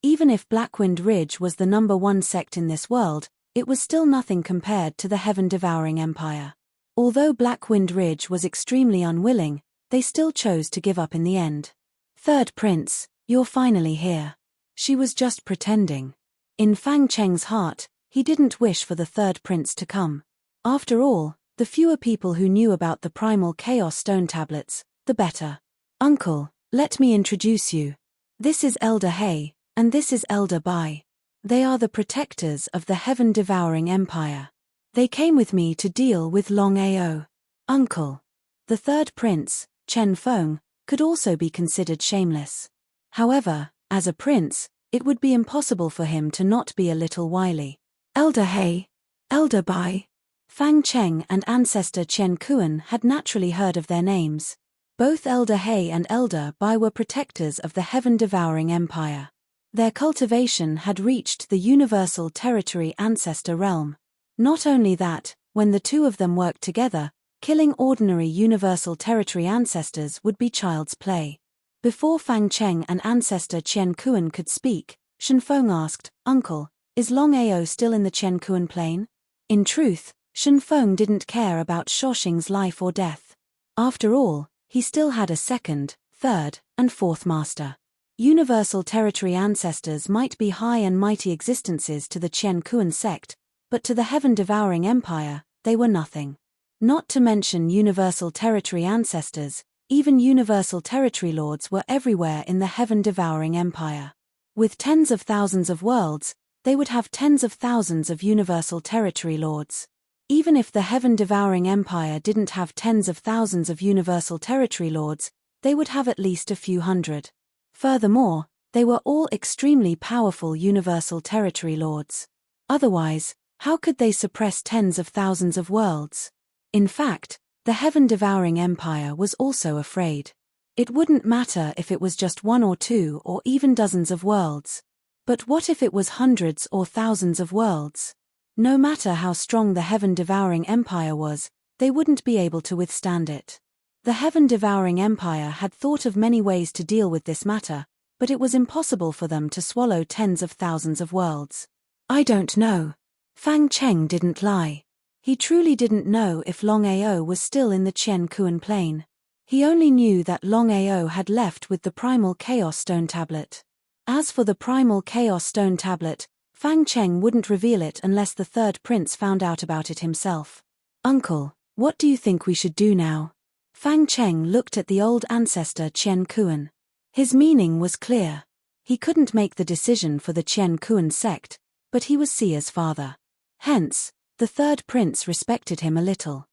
Even if Black Wind Ridge was the #1 sect in this world, it was still nothing compared to the Heaven-Devouring Empire. Although Black Wind Ridge was extremely unwilling, they still chose to give up in the end. Third Prince, you're finally here. She was just pretending. In Fang Cheng's heart, he didn't wish for the third prince to come. After all, the fewer people who knew about the primal chaos stone tablets, the better. Uncle, let me introduce you. This is Elder He, and this is Elder Bai. They are the protectors of the Heaven-Devouring Empire. They came with me to deal with Longao. Uncle. The third prince, Chen Feng, could also be considered shameless. However, as a prince, it would be impossible for him to not be a little wily. Elder He, Elder Bai. Fang Cheng and ancestor Chen Kuan had naturally heard of their names. Both Elder He and Elder Bai were protectors of the Heaven-Devouring Empire. Their cultivation had reached the Universal Territory Ancestor realm. Not only that, when the two of them worked together, killing ordinary Universal Territory ancestors would be child's play. Before Fang Cheng and ancestor Chen Kuan could speak, Shen Feng asked, Uncle, is Longao still in the Chen Kuan plain? In truth, Shen Feng didn't care about Shoxing's life or death. After all, he still had a second, third, and fourth master. Universal Territory ancestors might be high and mighty existences to the Chen Kuan sect, but to the Heaven-Devouring Empire, they were nothing. Not to mention Universal Territory ancestors, even Universal Territory lords were everywhere in the Heaven-Devouring Empire. With tens of thousands of worlds, they would have tens of thousands of Universal Territory lords. Even if the Heaven-Devouring Empire didn't have tens of thousands of Universal Territory lords, they would have at least a few hundred. Furthermore, they were all extremely powerful Universal Territory lords. Otherwise, how could they suppress tens of thousands of worlds? In fact, the Heaven-Devouring Empire was also afraid. It wouldn't matter if it was just one or two or even dozens of worlds. But what if it was hundreds or thousands of worlds? No matter how strong the Heaven-Devouring Empire was, they wouldn't be able to withstand it. The Heaven-Devouring Empire had thought of many ways to deal with this matter, but it was impossible for them to swallow tens of thousands of worlds. I don't know. Fang Cheng didn't lie. He truly didn't know if Longao was still in the Chen Kuan plain. He only knew that Longao had left with the Primal Chaos Stone Tablet. As for the Primal Chaos Stone Tablet, Fang Cheng wouldn't reveal it unless the third prince found out about it himself. Uncle, what do you think we should do now? Fang Cheng looked at the old ancestor Chen Kuan. His meaning was clear. He couldn't make the decision for the Chen Kuan sect, but he was Sia's father. Hence, the third prince respected him a little.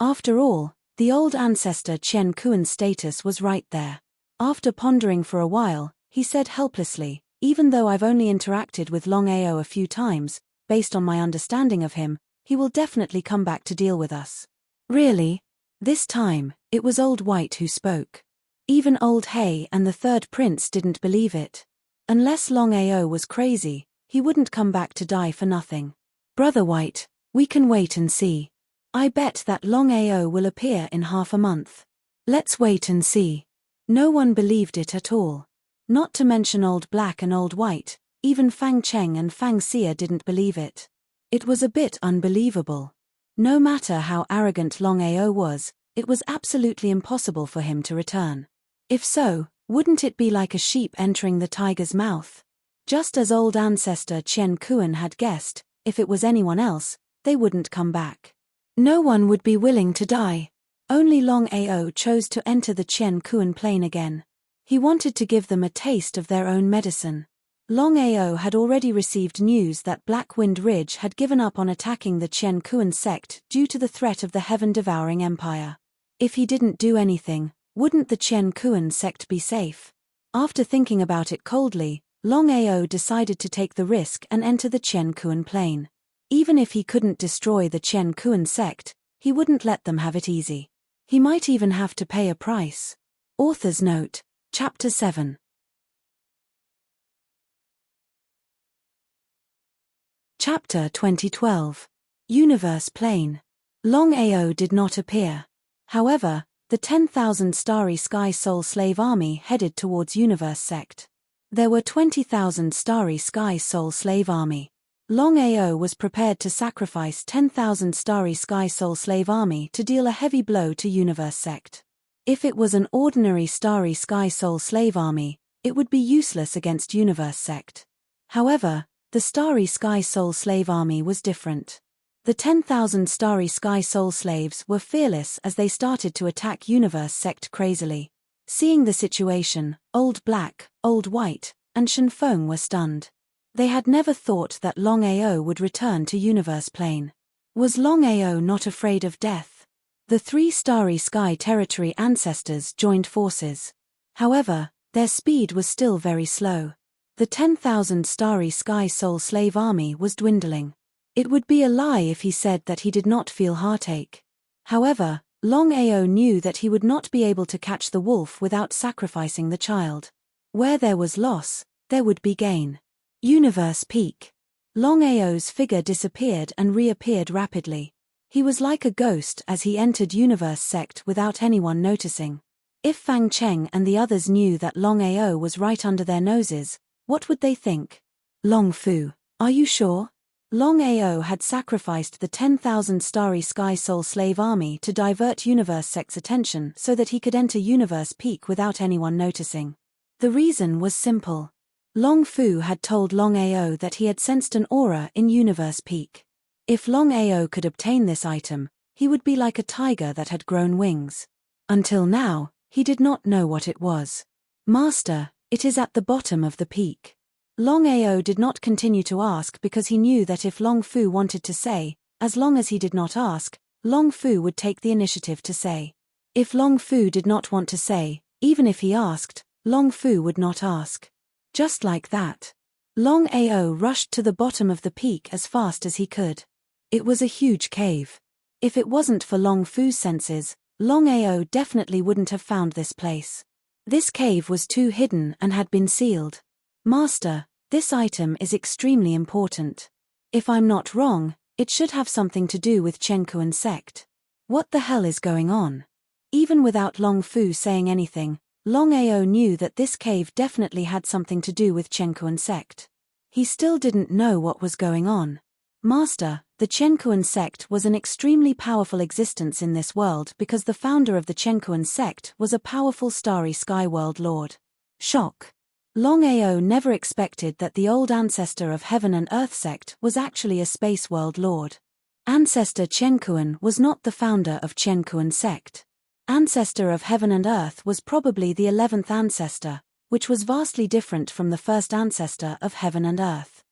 After all, the old ancestor Chen Kuan's status was right there. After pondering for a while, he said helplessly, even though I've only interacted with Longao a few times, based on my understanding of him, he will definitely come back to deal with us. Really? This time, it was Old White who spoke. Even Old Hay and the third prince didn't believe it. Unless Longao was crazy, he wouldn't come back to die for nothing. Brother White, we can wait and see. I bet that Longao will appear in half a month. Let's wait and see. No one believed it at all. Not to mention Old Black and Old White, even Fang Cheng and Fang Xia didn't believe it. It was a bit unbelievable. No matter how arrogant Longao was, it was absolutely impossible for him to return. If so, wouldn't it be like a sheep entering the tiger's mouth? Just as old ancestor Chen Kuan had guessed, if it was anyone else, they wouldn't come back. No one would be willing to die. Only Longao chose to enter the Chen Kuan plain again. He wanted to give them a taste of their own medicine. Longao had already received news that Black Wind Ridge had given up on attacking the Chen Kuan sect due to the threat of the heaven-devouring empire. If he didn't do anything, wouldn't the Chen Kuan sect be safe? After thinking about it coldly, Longao decided to take the risk and enter the Chen Kuan plain. Even if he couldn't destroy the Chen Kuan sect, he wouldn't let them have it easy. He might even have to pay a price. Author's note, Chapter 7. Chapter 2012. Universe Plane. Longao did not appear. However, the 10,000 Starry Sky Soul Slave Army headed towards Universe Sect. There were 20,000 Starry Sky Soul Slave Army. Longao was prepared to sacrifice 10,000 Starry Sky Soul Slave Army to deal a heavy blow to Universe Sect. If it was an ordinary Starry Sky Soul Slave Army, it would be useless against Universe Sect. However, the Starry Sky Soul Slave Army was different. The 10,000 Starry Sky Soul Slaves were fearless as they started to attack Universe Sect crazily. Seeing the situation, Old Black, Old White, and Shenfeng were stunned. They had never thought that Longao would return to Universe Plane. Was Longao not afraid of death? The three Starry Sky Territory ancestors joined forces. However, their speed was still very slow. The 10,000 Starry Sky Soul Slave Army was dwindling. It would be a lie if he said that he did not feel heartache. However, Longao knew that he would not be able to catch the wolf without sacrificing the child. Where there was loss, there would be gain. Universe Peak. Longao's figure disappeared and reappeared rapidly. He was like a ghost as he entered Universe Sect without anyone noticing. If Fang Cheng and the others knew that Longao was right under their noses, what would they think? Long Fu, are you sure? Longao had sacrificed the 10,000 Starry Sky Soul Slave Army to divert Universe Sect's attention so that he could enter Universe Peak without anyone noticing. The reason was simple. Long Fu had told Longao that he had sensed an aura in Universe Peak. If Longao could obtain this item, he would be like a tiger that had grown wings. Until now, he did not know what it was. Master, it is at the bottom of the peak. Longao did not continue to ask because he knew that if Long Fu wanted to say, as long as he did not ask, Long Fu would take the initiative to say. If Long Fu did not want to say, even if he asked, Long Fu would not ask. Just like that. Longao rushed to the bottom of the peak as fast as he could. It was a huge cave. If it wasn't for Long Fu's senses, Longao definitely wouldn't have found this place. This cave was too hidden and had been sealed. Master, this item is extremely important. If I'm not wrong, it should have something to do with Chen Kuan sect. What the hell is going on? Even without Long Fu saying anything, Longao knew that this cave definitely had something to do with Chen Kuan sect. He still didn't know what was going on. Master, the Chen Kuan sect was an extremely powerful existence in this world because the founder of the Chen Kuan sect was a powerful Starry Sky World Lord. Shock. Longao never expected that the old ancestor of Heaven and Earth sect was actually a Space World Lord. Ancestor Chen Kuan was not the founder of Chen Kuan sect. Ancestor of Heaven and Earth was probably the 11th ancestor, which was vastly different from the first ancestor of Heaven and Earth.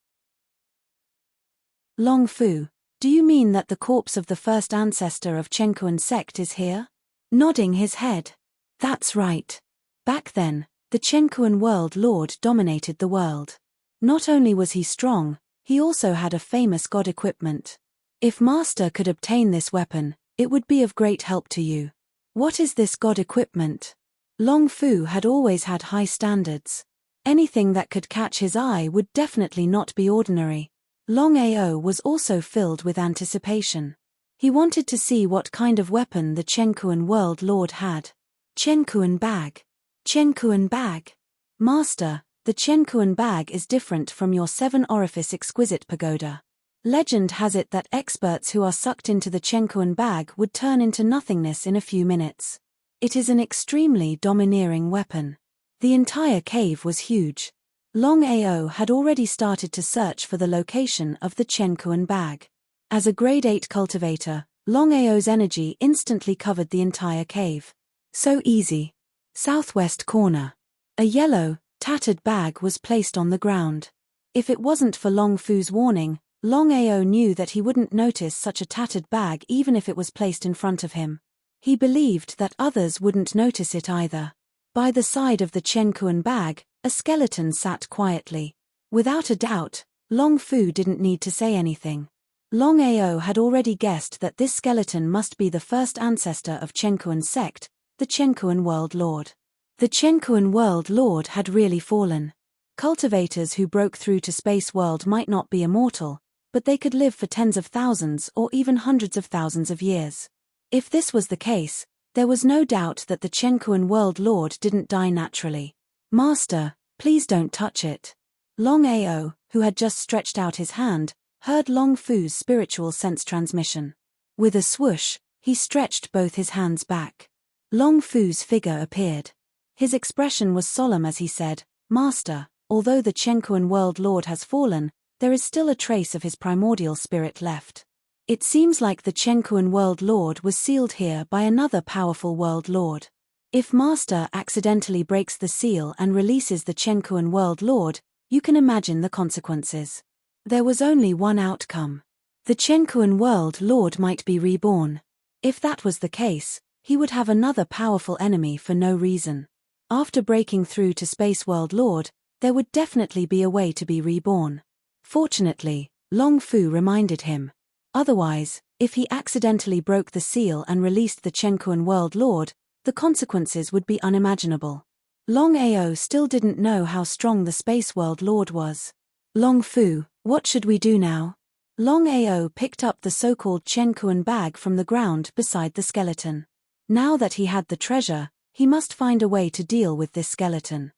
Long Fu, do you mean that the corpse of the first ancestor of Chen Kuan sect is here? Nodding his head. That's right. Back then, the Chen Kuan World Lord dominated the world. Not only was he strong, he also had a famous god equipment. If Master could obtain this weapon, it would be of great help to you. What is this god equipment? Long Fu had always had high standards. Anything that could catch his eye would definitely not be ordinary. Longao was also filled with anticipation. He wanted to see what kind of weapon the Chenkuan World Lord had. Chenkuan bag. Chenkuan bag. Master, the Chenkuan bag is different from your 7-orifice exquisite pagoda. Legend has it that experts who are sucked into the Chenkuan bag would turn into nothingness in a few minutes. It is an extremely domineering weapon. The entire cave was huge. Longao had already started to search for the location of the Chenkuan bag. As a grade 8 cultivator, Longao's energy instantly covered the entire cave. So easy. Southwest corner. A yellow, tattered bag was placed on the ground. If it wasn't for Long Fu's warning, Longao knew that he wouldn't notice such a tattered bag even if it was placed in front of him. He believed that others wouldn't notice it either. By the side of the Chenkuan bag, a skeleton sat quietly. Without a doubt, Long Fu didn't need to say anything. Longao had already guessed that this skeleton must be the first ancestor of Chenkuan's sect, the Chenkuan World Lord. The Chenkuan World Lord had really fallen. Cultivators who broke through to Space World might not be immortal, but they could live for tens of thousands or even hundreds of thousands of years. If this was the case, there was no doubt that the Chenkuan World Lord didn't die naturally. Master, please don't touch it. Longao, who had just stretched out his hand, heard Long Fu's spiritual sense transmission. With a swoosh, he stretched both his hands back. Long Fu's figure appeared. His expression was solemn as he said, Master, although the Chenkuan World Lord has fallen, there is still a trace of his primordial spirit left. It seems like the Chenkuan World Lord was sealed here by another powerful World Lord. If Master accidentally breaks the seal and releases the Chenkuan World Lord, you can imagine the consequences. There was only one outcome. The Chenkuan World Lord might be reborn. If that was the case, he would have another powerful enemy for no reason. After breaking through to Space World Lord, there would definitely be a way to be reborn. Fortunately, Long Fu reminded him. Otherwise, if he accidentally broke the seal and released the Chenkuan World Lord, the consequences would be unimaginable. Longao still didn't know how strong the Space World Lord was. Long Fu, what should we do now? Longao picked up the so-called Chenkuan bag from the ground beside the skeleton. Now that he had the treasure, he must find a way to deal with this skeleton.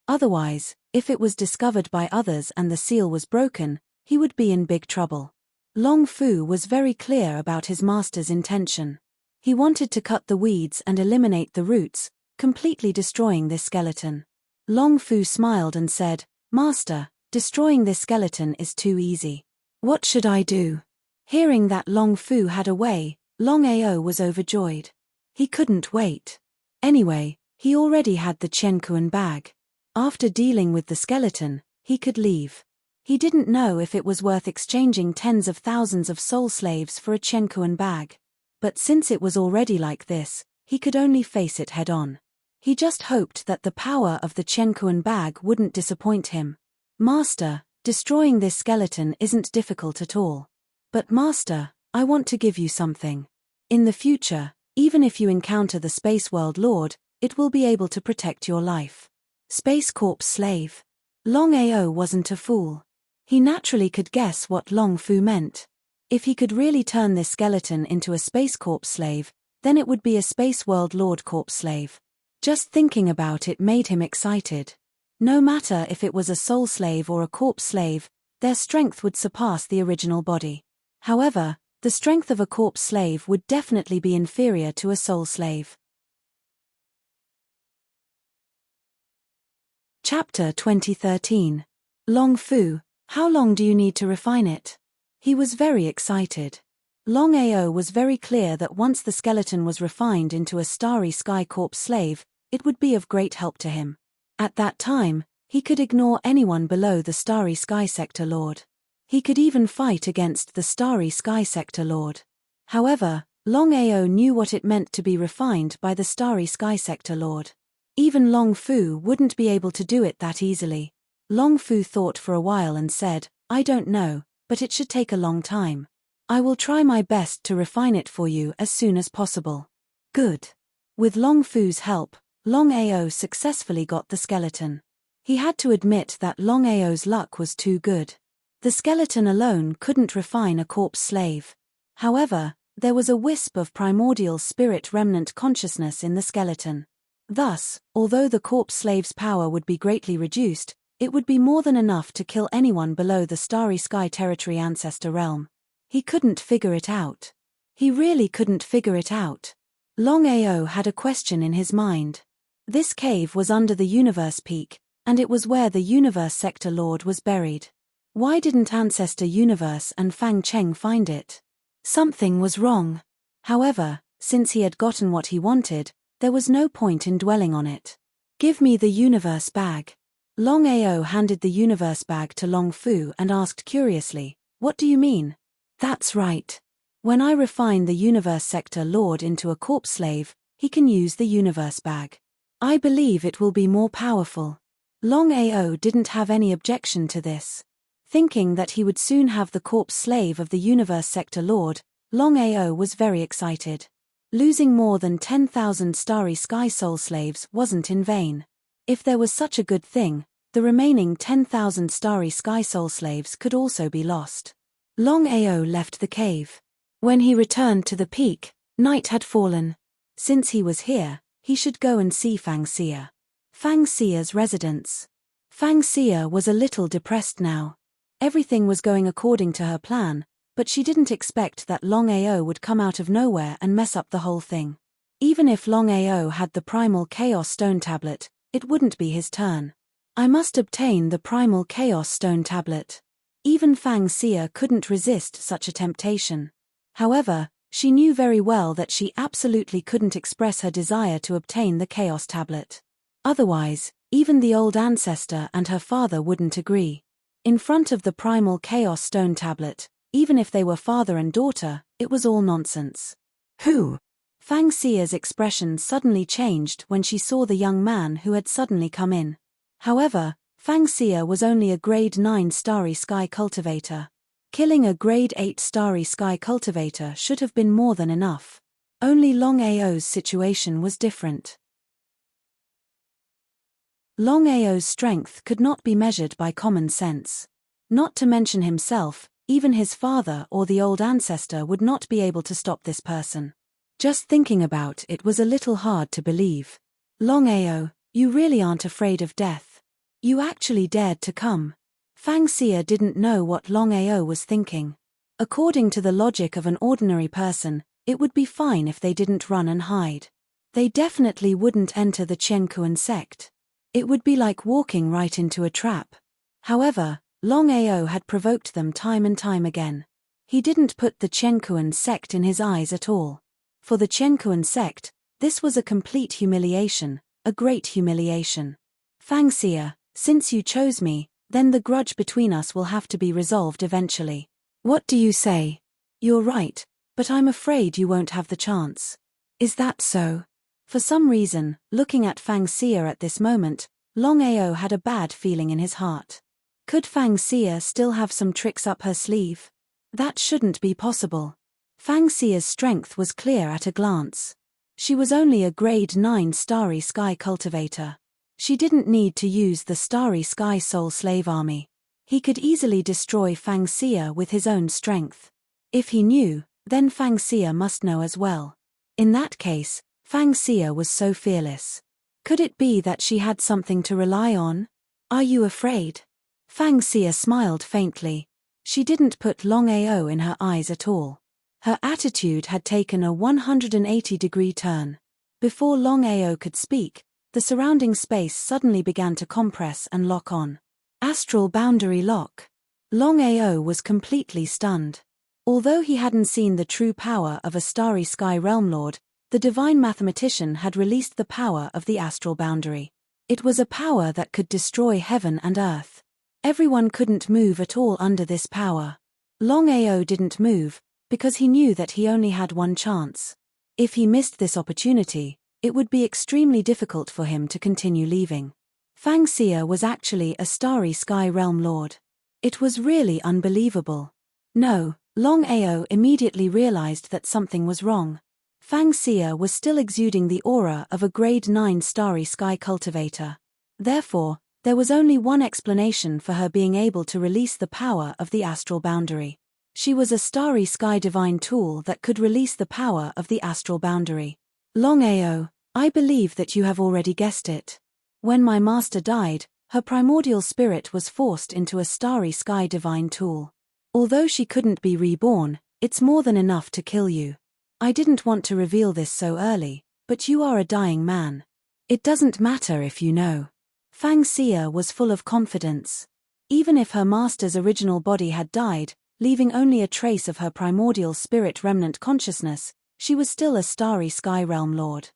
Otherwise, if it was discovered by others and the seal was broken, he would be in big trouble. Long Fu was very clear about his master's intention. He wanted to cut the weeds and eliminate the roots, completely destroying this skeleton. Long Fu smiled and said, Master, destroying this skeleton is too easy. What should I do? Hearing that Long Fu had a way, Longao was overjoyed. He couldn't wait. Anyway, he already had the Chenkuan bag. After dealing with the skeleton, he could leave. He didn't know if it was worth exchanging tens of thousands of soul slaves for a Chenkuan bag. But since it was already like this, he could only face it head-on. He just hoped that the power of the Chenkuan bag wouldn't disappoint him. Master, destroying this skeleton isn't difficult at all. But Master, I want to give you something. In the future, even if you encounter the Space World Lord, it will be able to protect your life. Space Corps slave. Longao wasn't a fool. He naturally could guess what Long Fu meant. If he could really turn this skeleton into a Space Corps slave, then it would be a Space World Lord Corps slave. Just thinking about it made him excited. No matter if it was a soul slave or a corpse slave, their strength would surpass the original body. However, the strength of a corpse slave would definitely be inferior to a soul slave. Chapter 2013. Long Fu, how long do you need to refine it? He was very excited. Longao was very clear that once the skeleton was refined into a Starry Sky Corps slave, it would be of great help to him. At that time, he could ignore anyone below the Starry Sky Sector Lord. He could even fight against the Starry Sky Sector Lord. However, Longao knew what it meant to be refined by the Starry Sky Sector Lord. Even Long Fu wouldn't be able to do it that easily. Long Fu thought for a while and said, I don't know, but it should take a long time. I will try my best to refine it for you as soon as possible. Good. With Long Fu's help, Longao successfully got the skeleton. He had to admit that Longao's luck was too good. The skeleton alone couldn't refine a corpse slave. However, there was a wisp of primordial spirit remnant consciousness in the skeleton. Thus, although the corpse slave's power would be greatly reduced, it would be more than enough to kill anyone below the Starry Sky Territory Ancestor realm. He couldn't figure it out. He really couldn't figure it out. Longao had a question in his mind. This cave was under the Universe Peak, and it was where the Universe Sector Lord was buried. Why didn't Ancestor Universe and Fang Cheng find it? Something was wrong. However, since he had gotten what he wanted, there was no point in dwelling on it. Give me the Universe Bag. Longao handed the Universe Bag to Long Fu and asked curiously, "What do you mean?" "That's right. When I refine the Universe Sector Lord into a corpse slave, he can use the Universe Bag. I believe it will be more powerful." Longao didn't have any objection to this. Thinking that he would soon have the corpse slave of the Universe Sector Lord, Longao was very excited. Losing more than 10,000 Starry Sky Soul Slaves wasn't in vain. If there was such a good thing, the remaining 10,000 Starry Sky Soul Slaves could also be lost. Longao left the cave. When he returned to the peak, night had fallen. Since he was here, he should go and see Fang Xia. Fang Xia's residence. Fang Xia was a little depressed now. Everything was going according to her plan, but she didn't expect that Longao would come out of nowhere and mess up the whole thing. Even if Longao had the Primal Chaos Stone Tablet, it wouldn't be his turn. I must obtain the Primal Chaos Stone Tablet. Even Fang Xia couldn't resist such a temptation. However, she knew very well that she absolutely couldn't express her desire to obtain the Chaos Tablet. Otherwise, even the old ancestor and her father wouldn't agree. In front of the Primal Chaos Stone Tablet, even if they were father and daughter, it was all nonsense. Who? Fang Xia's expression suddenly changed when she saw the young man who had suddenly come in. However, Fang Xia was only a grade 9 Starry Sky Cultivator. Killing a grade 8 Starry Sky Cultivator should have been more than enough. Only Longao's situation was different. Longao's strength could not be measured by common sense. Not to mention himself, even his father or the old ancestor would not be able to stop this person. Just thinking about it was a little hard to believe. Longao, you really aren't afraid of death. You actually dared to come. Fang Xia didn't know what Longao was thinking. According to the logic of an ordinary person, it would be fine if they didn't run and hide. They definitely wouldn't enter the Qiankuan sect. It would be like walking right into a trap. However, Longao had provoked them time and time again. He didn't put the Qiankuan sect in his eyes at all. For the Qiankuan sect, this was a complete humiliation, a great humiliation. Fang Xia, since you chose me, then the grudge between us will have to be resolved eventually. What do you say? You're right, but I'm afraid you won't have the chance. Is that so? For some reason, looking at Fang Xia at this moment, Longao had a bad feeling in his heart. Could Fang Xia still have some tricks up her sleeve? That shouldn't be possible. Fang Xia's strength was clear at a glance. She was only a grade 9 Starry Sky Cultivator. She didn't need to use the Starry Sky Soul Slave Army. He could easily destroy Fang Xia with his own strength. If he knew, then Fang Xia must know as well. In that case, Fang Xia was so fearless. Could it be that she had something to rely on? Are you afraid? Fang Xia smiled faintly. She didn't put Longao in her eyes at all. Her attitude had taken a 180-degree turn. Before Longao could speak, the surrounding space suddenly began to compress and lock on. Astral boundary lock. Longao was completely stunned. Although he hadn't seen the true power of a Starry Sky Realm Lord, the divine mathematician had released the power of the astral boundary. It was a power that could destroy heaven and earth. Everyone couldn't move at all under this power. Longao didn't move, because he knew that he only had one chance. If he missed this opportunity, it would be extremely difficult for him to continue leaving. Fang Xia was actually a Starry Sky Realm Lord. It was really unbelievable. No, Longao immediately realized that something was wrong. Fang Xia was still exuding the aura of a grade 9 starry sky cultivator. Therefore, there was only one explanation for her being able to release the power of the astral boundary. She was a starry sky divine tool that could release the power of the astral boundary. Longao, I believe that you have already guessed it. When my master died, her primordial spirit was forced into a starry sky divine tool. Although she couldn't be reborn, it's more than enough to kill you. I didn't want to reveal this so early, but you are a dying man. It doesn't matter if you know. Fang Xia was full of confidence. Even if her master's original body had died, leaving only a trace of her primordial spirit remnant consciousness, she was still a starry sky realm lord.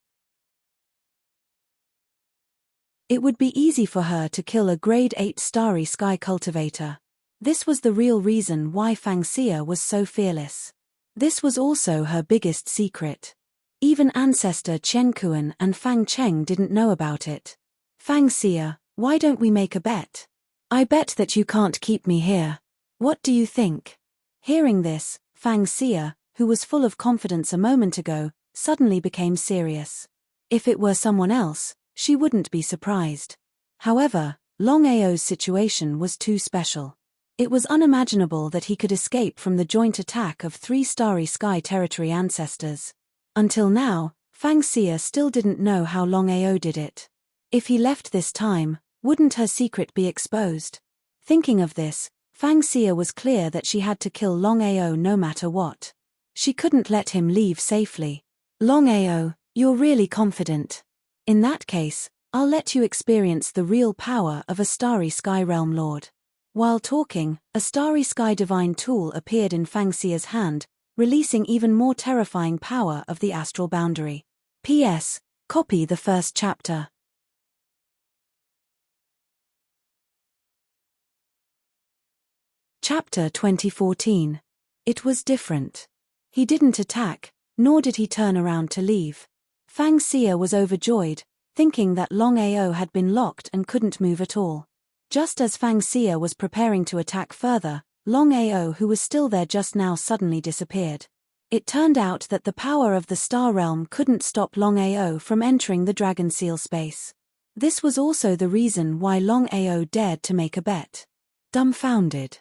It would be easy for her to kill a grade 8 starry sky cultivator. This was the real reason why Fang Xia was so fearless. This was also her biggest secret. Even ancestor Chen Kuan and Fang Cheng didn't know about it. Fang Xia, why don't we make a bet? I bet that you can't keep me here. What do you think? Hearing this, Fang Xia, who was full of confidence a moment ago, suddenly became serious. If it were someone else, she wouldn't be surprised. However, Longao's situation was too special. It was unimaginable that he could escape from the joint attack of 3 starry sky territory ancestors. Until now, Fang Xia still didn't know how Longao did it. If he left this time, wouldn't her secret be exposed? Thinking of this, Fang Xia was clear that she had to kill Longao no matter what. She couldn't let him leave safely. Longao, you're really confident. In that case, I'll let you experience the real power of a starry sky realm lord. While talking, a starry sky divine tool appeared in Fang Xia's hand, releasing even more terrifying power of the astral boundary. P.S. Copy the first chapter. Chapter 2014. It was different. He didn't attack, nor did he turn around to leave. Fang Xia was overjoyed, thinking that Longao had been locked and couldn't move at all. Just as Fang Xia was preparing to attack further, Longao, who was still there just now, suddenly disappeared. It turned out that the power of the star realm couldn't stop Longao from entering the dragon seal space. This was also the reason why Longao dared to make a bet. Dumbfounded.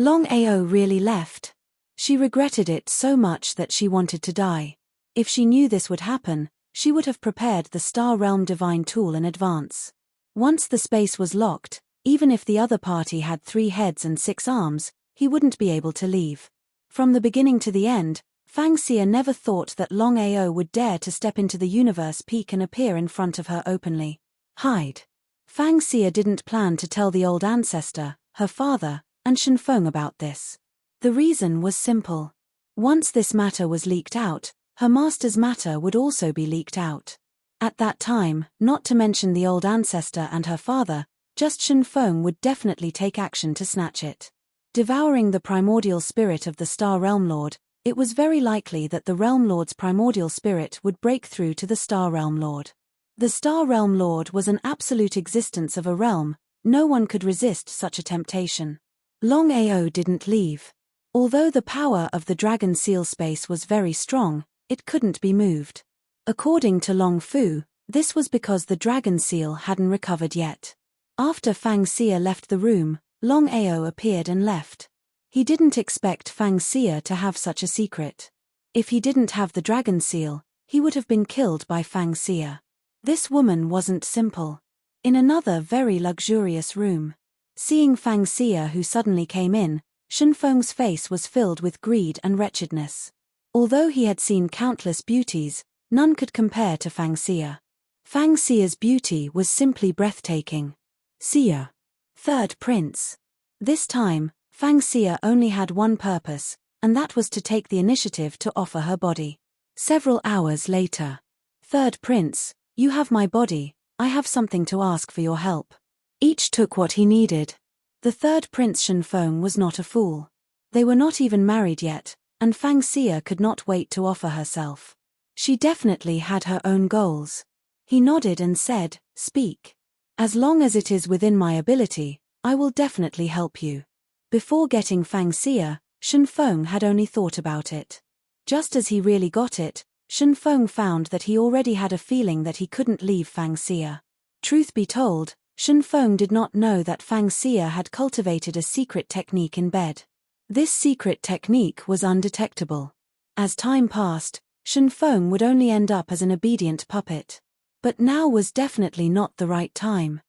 Longao really left. She regretted it so much that she wanted to die. If she knew this would happen, she would have prepared the star realm divine tool in advance. Once the space was locked, even if the other party had 3 heads and 6 arms, he wouldn't be able to leave. From the beginning to the end, Fang Xia never thought that Longao would dare to step into the universe peak and appear in front of her openly. Hide. Fang Xia didn't plan to tell the old ancestor, her father, and Shenfeng about this. The reason was simple. Once this matter was leaked out, her master's matter would also be leaked out. At that time, not to mention the old ancestor and her father, just Shenfeng would definitely take action to snatch it. Devouring the primordial spirit of the Star Realm Lord, it was very likely that the Realm Lord's primordial spirit would break through to the Star Realm Lord. The Star Realm Lord was an absolute existence of a realm, no one could resist such a temptation. Longao didn't leave. Although the power of the dragon seal space was very strong, it couldn't be moved. According to Long Fu, this was because the dragon seal hadn't recovered yet. After Fang Xia left the room, Longao appeared and left. He didn't expect Fang Xia to have such a secret. If he didn't have the dragon seal, he would have been killed by Fang Xia. This woman wasn't simple. In another very luxurious room. Seeing Fang Xia, who suddenly came in, Shenfeng's face was filled with greed and wretchedness. Although he had seen countless beauties, none could compare to Fang Xia. Fang Xia's beauty was simply breathtaking. Xia. Third Prince. This time, Fang Xia only had one purpose, and that was to take the initiative to offer her body. Several hours later. Third Prince, you have my body, I have something to ask for your help. Each took what he needed. The third Prince Shenfeng was not a fool. They were not even married yet, and Fang Xia could not wait to offer herself. She definitely had her own goals. He nodded and said, "Speak. As long as it is within my ability, I will definitely help you." Before getting Fang Xia, Shen Feng had only thought about it. Just as he really got it, Shen Feng found that he already had a feeling that he couldn't leave Fang Xia. Truth be told, Shen Feng did not know that Fang Xia had cultivated a secret technique in bed. This secret technique was undetectable. As time passed, Shen Feng would only end up as an obedient puppet. But now was definitely not the right time.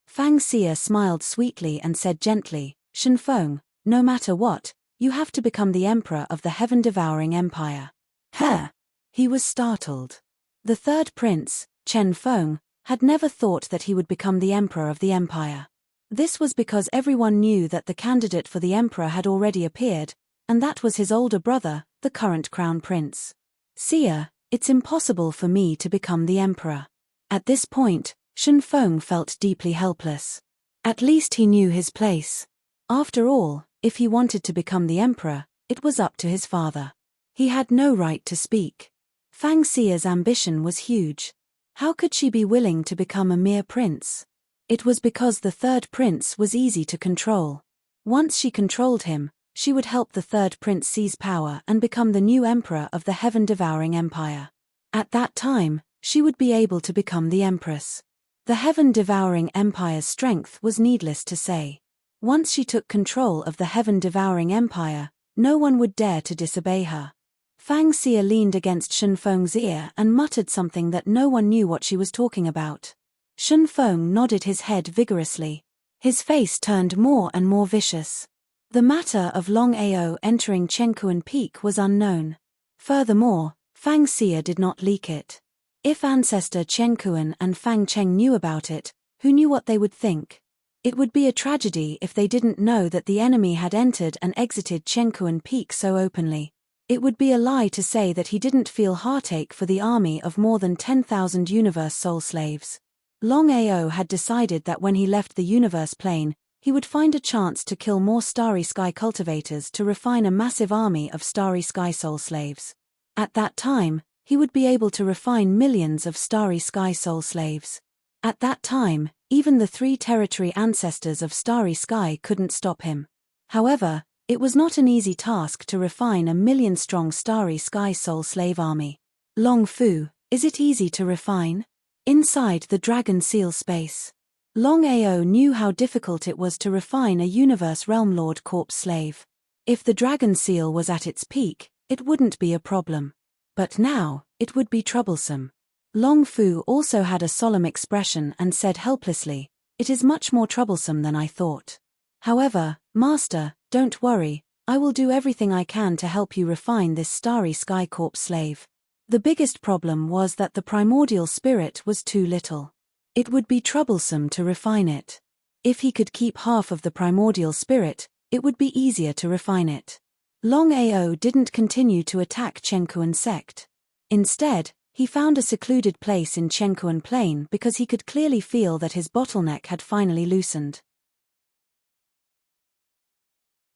Fang Xia smiled sweetly and said gently, Shen Feng, no matter what, you have to become the emperor of the heaven-devouring empire. Huh! He was startled. The third prince, Chen Feng, had never thought that he would become the emperor of the empire. This was because everyone knew that the candidate for the emperor had already appeared, and that was his older brother, the current crown prince. Xia, it's impossible for me to become the emperor. At this point, Shen Feng felt deeply helpless. At least he knew his place. After all, if he wanted to become the emperor, it was up to his father. He had no right to speak. Fang Xia's ambition was huge. How could she be willing to become a mere prince? It was because the third prince was easy to control. Once she controlled him, she would help the third prince seize power and become the new emperor of the heaven-devouring empire. At that time, she would be able to become the empress. The heaven-devouring empire's strength was needless to say. Once she took control of the heaven-devouring empire, no one would dare to disobey her. Fang Xia leaned against Shen Feng's ear and muttered something that no one knew what she was talking about. Shen Feng nodded his head vigorously. His face turned more and more vicious. The matter of Longao entering Chengkuan Peak was unknown. Furthermore, Fang Xia did not leak it. If ancestor Chengkuan and Fang Cheng knew about it, who knew what they would think? It would be a tragedy if they didn't know that the enemy had entered and exited Chengkuan Peak so openly. It would be a lie to say that he didn't feel heartache for the army of more than 10,000 universe soul slaves. Longao had decided that when he left the universe plane, he would find a chance to kill more Starry Sky cultivators to refine a massive army of Starry Sky soul slaves. At that time, he would be able to refine millions of Starry Sky soul slaves. At that time, even the 3 territory ancestors of Starry Sky couldn't stop him. However, it was not an easy task to refine a million-strong Starry Sky soul slave army. Long Fu, is it easy to refine? Inside the Dragon Seal space, Longao knew how difficult it was to refine a Universe Realm Lord corpse slave. If the Dragon Seal was at its peak, it wouldn't be a problem. But now, it would be troublesome. Long Fu also had a solemn expression and said helplessly, "It is much more troublesome than I thought. However, Master, don't worry, I will do everything I can to help you refine this Starry Sky corpse slave." The biggest problem was that the primordial spirit was too little. It would be troublesome to refine it. If he could keep half of the primordial spirit, it would be easier to refine it. Longao didn't continue to attack Chengkuan sect. Instead, he found a secluded place in Chengkuan Plain because he could clearly feel that his bottleneck had finally loosened.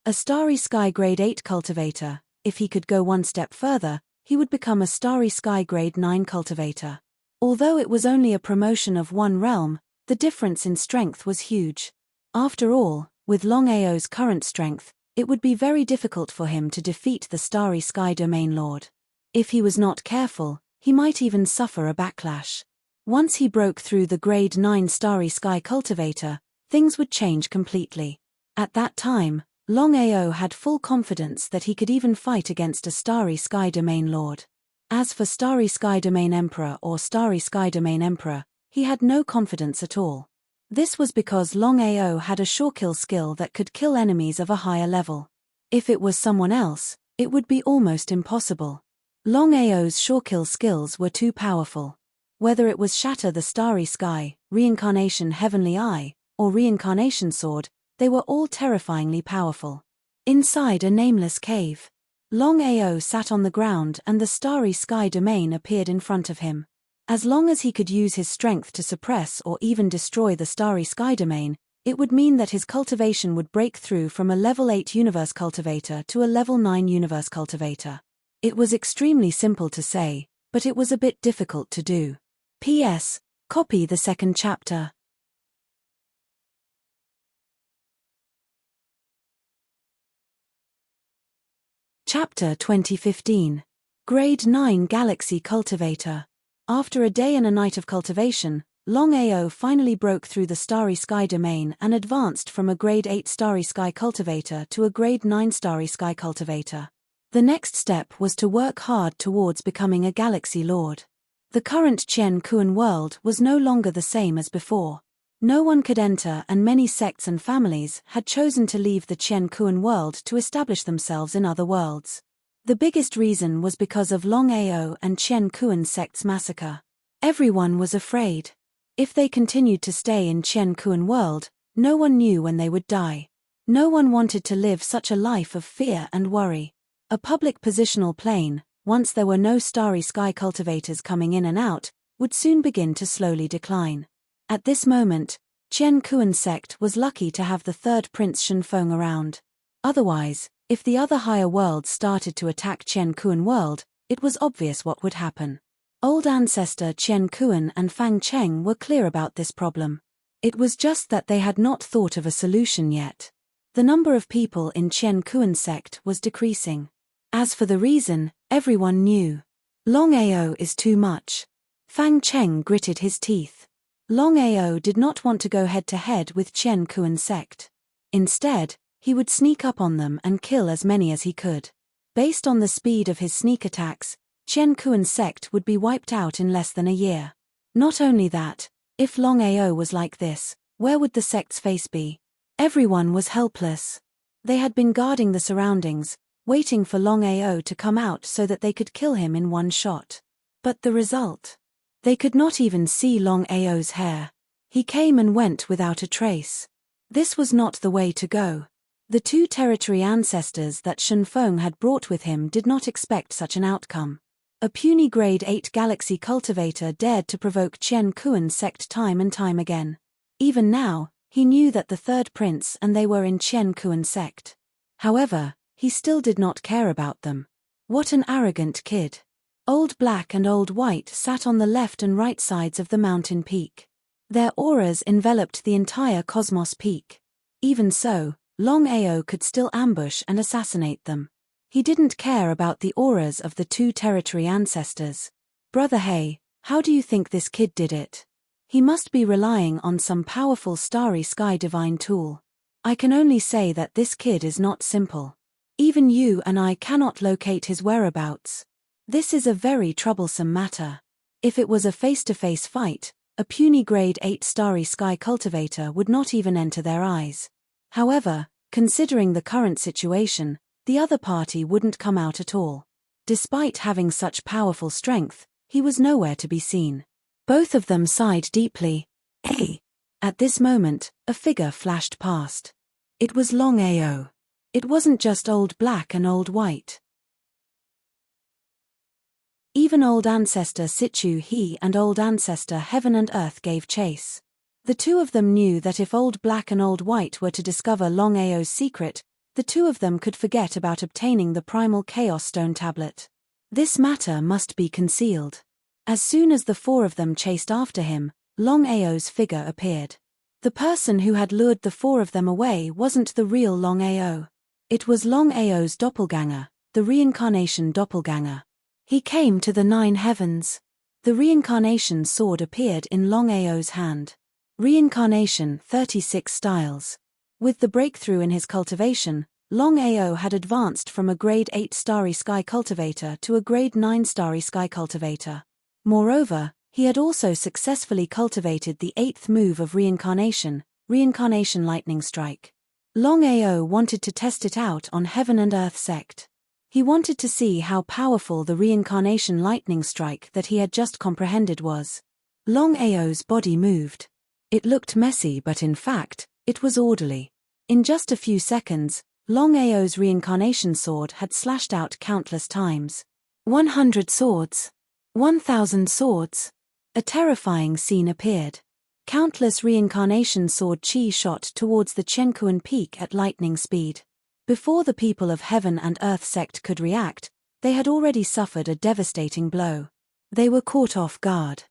A Starry Sky Grade 8 cultivator, if he could go one step further, he would become a Starry Sky Grade 9 cultivator. Although it was only a promotion of 1 realm, the difference in strength was huge. After all, with Longao's current strength, it would be very difficult for him to defeat the Starry Sky Domain Lord. If he was not careful, he might even suffer a backlash. Once he broke through the Grade 9 Starry Sky cultivator, things would change completely. At that time, Longao had full confidence that he could even fight against a Starry Sky Domain Lord. As for Starry Sky Domain Emperor or Starry Sky Domain Emperor, he had no confidence at all. This was because Longao had a surekill skill that could kill enemies of a higher level. If it was someone else, it would be almost impossible. Longao's surekill skills were too powerful. Whether it was Shatter the Starry Sky, Reincarnation Heavenly Eye, or Reincarnation Sword, they were all terrifyingly powerful. Inside a nameless cave, Longao sat on the ground and the Starry Sky Domain appeared in front of him. As long as he could use his strength to suppress or even destroy the Starry Sky Domain, it would mean that his cultivation would break through from a level 8 universe cultivator to a level 9 universe cultivator. It was extremely simple to say, but it was a bit difficult to do. P.S. Copy the second chapter. Chapter 2015. Grade 9 Galaxy Cultivator. After a day and a night of cultivation, Longao finally broke through the Starry Sky domain and advanced from a Grade 8 Starry Sky Cultivator to a Grade 9 Starry Sky Cultivator. The next step was to work hard towards becoming a Galaxy Lord. The current Chen Kuan world was no longer the same as before. No one could enter, and many sects and families had chosen to leave the Chen Kuan world to establish themselves in other worlds. The biggest reason was because of Longao and Chen Kuan sect's massacre. Everyone was afraid. If they continued to stay in Chen Kuan world, no one knew when they would die. No one wanted to live such a life of fear and worry. A public positional plane, once there were no Starry Sky cultivators coming in and out, would soon begin to slowly decline. At this moment, Chen Kuan sect was lucky to have the third Prince Shenfeng around. Otherwise, if the other higher worlds started to attack Chen Kuan world, it was obvious what would happen. Old ancestor Chen Kuan and Fang Cheng were clear about this problem. It was just that they had not thought of a solution yet. The number of people in Chen Kuan sect was decreasing. As for the reason, everyone knew. Longao is too much. Fang Cheng gritted his teeth. Longao did not want to go head-to-head with Chen Kuan sect. Instead, he would sneak up on them and kill as many as he could. Based on the speed of his sneak attacks, Chen Kuan sect would be wiped out in less than a year. Not only that, if Longao was like this, where would the sect's face be? Everyone was helpless. They had been guarding the surroundings, waiting for Longao to come out so that they could kill him in one shot. But the result? They could not even see Longao's hair. He came and went without a trace. This was not the way to go. The two territory ancestors that Shenfeng had brought with him did not expect such an outcome. A puny Grade 8 Galaxy Cultivator dared to provoke Chen Kuan sect time and time again. Even now, he knew that the third prince and they were in Chen Kuan sect. However, he still did not care about them. What an arrogant kid. Old Black and Old White sat on the left and right sides of the mountain peak. Their auras enveloped the entire cosmos peak. Even so, Longao could still ambush and assassinate them. He didn't care about the auras of the two territory ancestors. Brother Hey, how do you think this kid did it? He must be relying on some powerful Starry Sky divine tool. I can only say that this kid is not simple. Even you and I cannot locate his whereabouts. This is a very troublesome matter. If it was a face-to-face fight, a puny Grade 8 Starry Sky Cultivator would not even enter their eyes. However, considering the current situation, the other party wouldn't come out at all. Despite having such powerful strength, he was nowhere to be seen. Both of them sighed deeply. Hey! At this moment, a figure flashed past. It was Longao. It wasn't just Old Black and Old White. Even Old Ancestor Situ He and Old Ancestor Heaven and Earth gave chase. The two of them knew that if Old Black and Old White were to discover Longao's secret, the two of them could forget about obtaining the Primal Chaos Stone Tablet. This matter must be concealed. As soon as the four of them chased after him, Longao's figure appeared. The person who had lured the four of them away wasn't the real Longao. It was Longao's doppelganger, the reincarnation doppelganger. He came to the 9 heavens. The reincarnation sword appeared in Longao's hand. Reincarnation 36 styles. With the breakthrough in his cultivation, Longao had advanced from a Grade 8 Starry Sky Cultivator to a Grade 9 Starry Sky Cultivator. Moreover, he had also successfully cultivated the 8th move of reincarnation, Reincarnation Lightning Strike. Longao wanted to test it out on Heaven and Earth sect. He wanted to see how powerful the Reincarnation Lightning Strike that he had just comprehended was. Longao's body moved. It looked messy, but in fact, it was orderly. In just a few seconds, Longao's reincarnation sword had slashed out countless times. 100 swords. 1,000 swords. A terrifying scene appeared. Countless reincarnation sword chi shot towards the Chen Kuan peak at lightning speed. Before the people of Heaven and Earth sect could react, they had already suffered a devastating blow. They were caught off guard.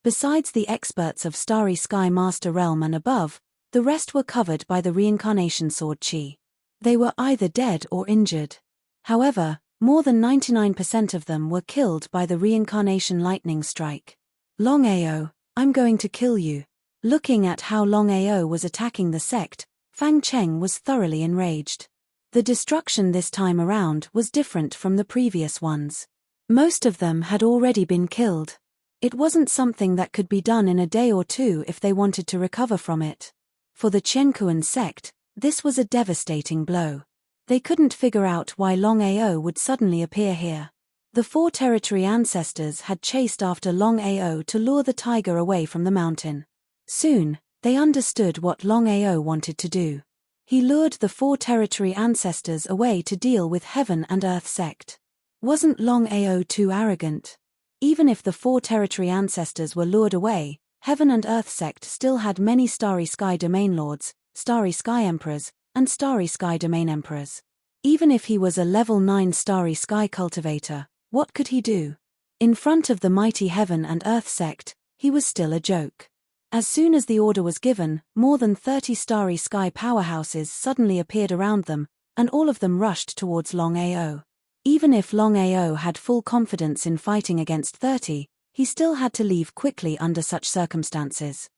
Besides the experts of Starry Sky Master Realm and above, the rest were covered by the reincarnation sword chi. They were either dead or injured. However, More than 99% of them were killed by the reincarnation lightning strike. Longao, I'm going to kill you. Looking at how Longao was attacking the sect, Fang Cheng was thoroughly enraged. The destruction this time around was different from the previous ones. Most of them had already been killed. It wasn't something that could be done in a day or two if they wanted to recover from it. For the Qiankuan sect, this was a devastating blow. They couldn't figure out why Longao would suddenly appear here. The 4 territory ancestors had chased after Longao to lure the tiger away from the mountain. Soon, they understood what Longao wanted to do. He lured the 4 territory ancestors away to deal with Heaven and Earth sect. Wasn't Longao too arrogant? Even if the 4 territory ancestors were lured away, Heaven and Earth sect still had many Starry Sky Domain Lords, Starry Sky Emperors, and Starry Sky Domain Emperors. Even if he was a level 9 Starry Sky Cultivator, what could he do? In front of the mighty Heaven and Earth sect, he was still a joke. As soon as the order was given, more than 30 Starry Sky powerhouses suddenly appeared around them, and all of them rushed towards Longao. Even if Longao had full confidence in fighting against 30, he still had to leave quickly under such circumstances.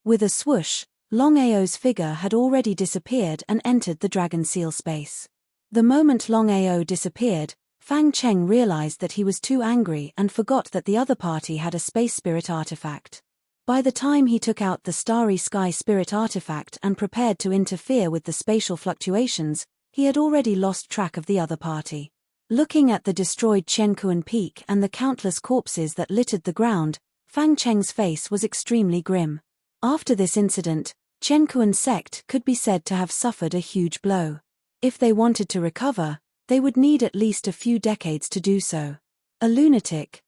With a swoosh, Longao's figure had already disappeared and entered the Dragon Seal space. The moment Longao disappeared, Fang Cheng realized that he was too angry and forgot that the other party had a space spirit artifact. By the time he took out the Starry Sky Spirit artifact and prepared to interfere with the spatial fluctuations, he had already lost track of the other party. Looking at the destroyed Qiankuan Peak and the countless corpses that littered the ground, Fang Cheng's face was extremely grim. After this incident, Qiankuan sect could be said to have suffered a huge blow. If they wanted to recover, they would need at least a few decades to do so. A lunatic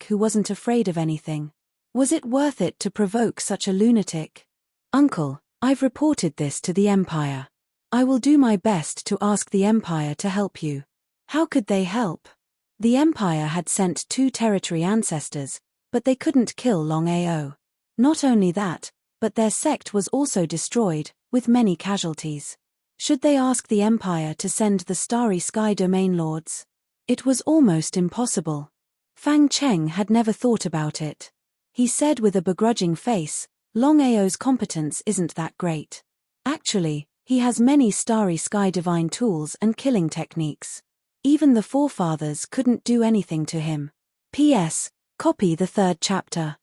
who wasn't afraid of anything. Was it worth it to provoke such a lunatic? Uncle, I've reported this to the Empire. I will do my best to ask the Empire to help you. How could they help? The Empire had sent 2 territory ancestors, but they couldn't kill Longao. Not only that, but their sect was also destroyed, with many casualties. Should they ask the Empire to send the Starry Sky Domain Lords? It was almost impossible. Fang Cheng had never thought about it. He said with a begrudging face, Longao's competence isn't that great. Actually, he has many Starry Sky divine tools and killing techniques. Even the forefathers couldn't do anything to him. P.S. Copy the 3rd chapter.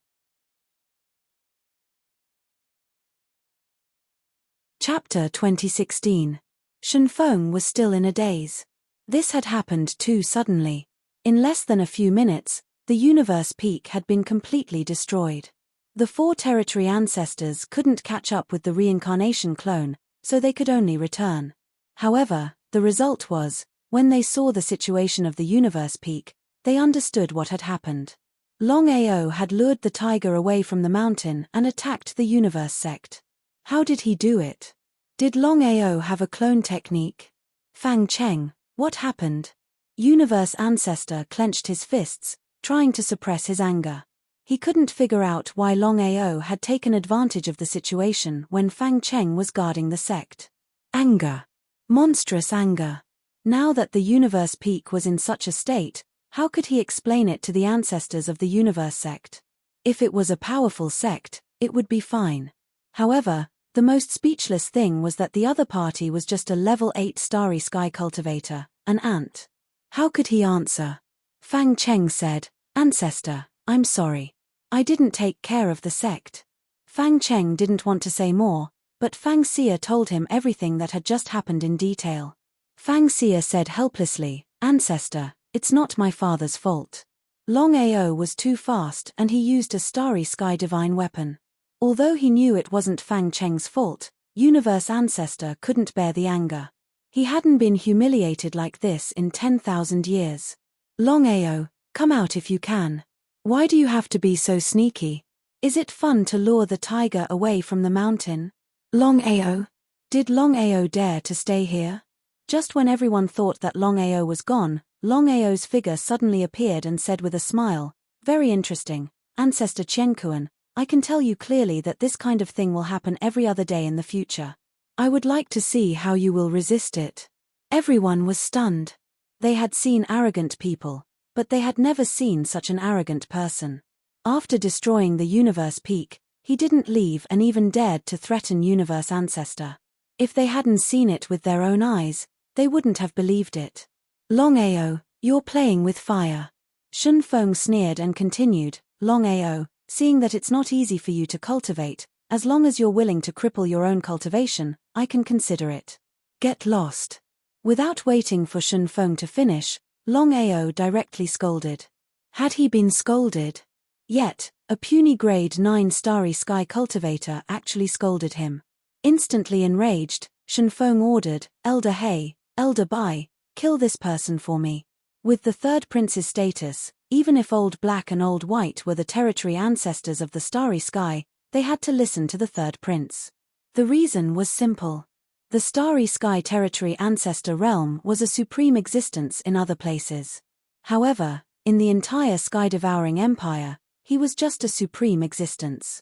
Chapter 2016. Shenfeng was still in a daze. This had happened too suddenly. In less than a few minutes, the universe peak had been completely destroyed. The 4 territory ancestors couldn't catch up with the reincarnation clone, so they could only return. However, the result was, when they saw the situation of the universe peak, they understood what had happened. Longao had lured the tiger away from the mountain and attacked the universe sect. How did he do it? Did Longao have a clone technique? Fang Cheng, what happened? Universe ancestor clenched his fists, trying to suppress his anger. He couldn't figure out why Longao had taken advantage of the situation when Fang Cheng was guarding the sect. Anger. Monstrous anger. Now that the universe peak was in such a state, how could he explain it to the ancestors of the universe sect? If it was a powerful sect, it would be fine. However, the most speechless thing was that the other party was just a level 8 Starry Sky Cultivator, an ant. How could he answer? Fang Cheng said, Ancestor, I'm sorry. I didn't take care of the sect. Fang Cheng didn't want to say more, but Fang Xia told him everything that had just happened in detail. Fang Xia said helplessly, Ancestor, it's not my father's fault. Longao was too fast and he used a Starry Sky divine weapon. Although he knew it wasn't Fang Cheng's fault, Universe Ancestor couldn't bear the anger. He hadn't been humiliated like this in 10,000 years. Longao, come out if you can. Why do you have to be so sneaky? Is it fun to lure the tiger away from the mountain? Longao? Did Longao dare to stay here? Just when everyone thought that Longao was gone, Longao's figure suddenly appeared and said with a smile, Very interesting, Ancestor Qiankuan. I can tell you clearly that this kind of thing will happen every other day in the future. I would like to see how you will resist it. Everyone was stunned. They had seen arrogant people, but they had never seen such an arrogant person. After destroying the universe peak, he didn't leave and even dared to threaten universe ancestor. If they hadn't seen it with their own eyes, they wouldn't have believed it. Longao, you're playing with fire. Shun Feng sneered and continued, Longao, seeing that it's not easy for you to cultivate, as long as you're willing to cripple your own cultivation, I can consider it. Get lost. Without waiting for Shun Feng to finish, Longao directly scolded. Had he been scolded? Yet, a puny grade 9 starry sky cultivator actually scolded him. Instantly enraged, Shun Feng ordered, Elder He, Elder Bai, kill this person for me. With the third prince's status, even if Old Black and Old White were the territory ancestors of the starry sky, they had to listen to the third prince. The reason was simple. The starry sky territory ancestor realm was a supreme existence in other places. However, in the entire sky-devouring empire, he was just a supreme existence.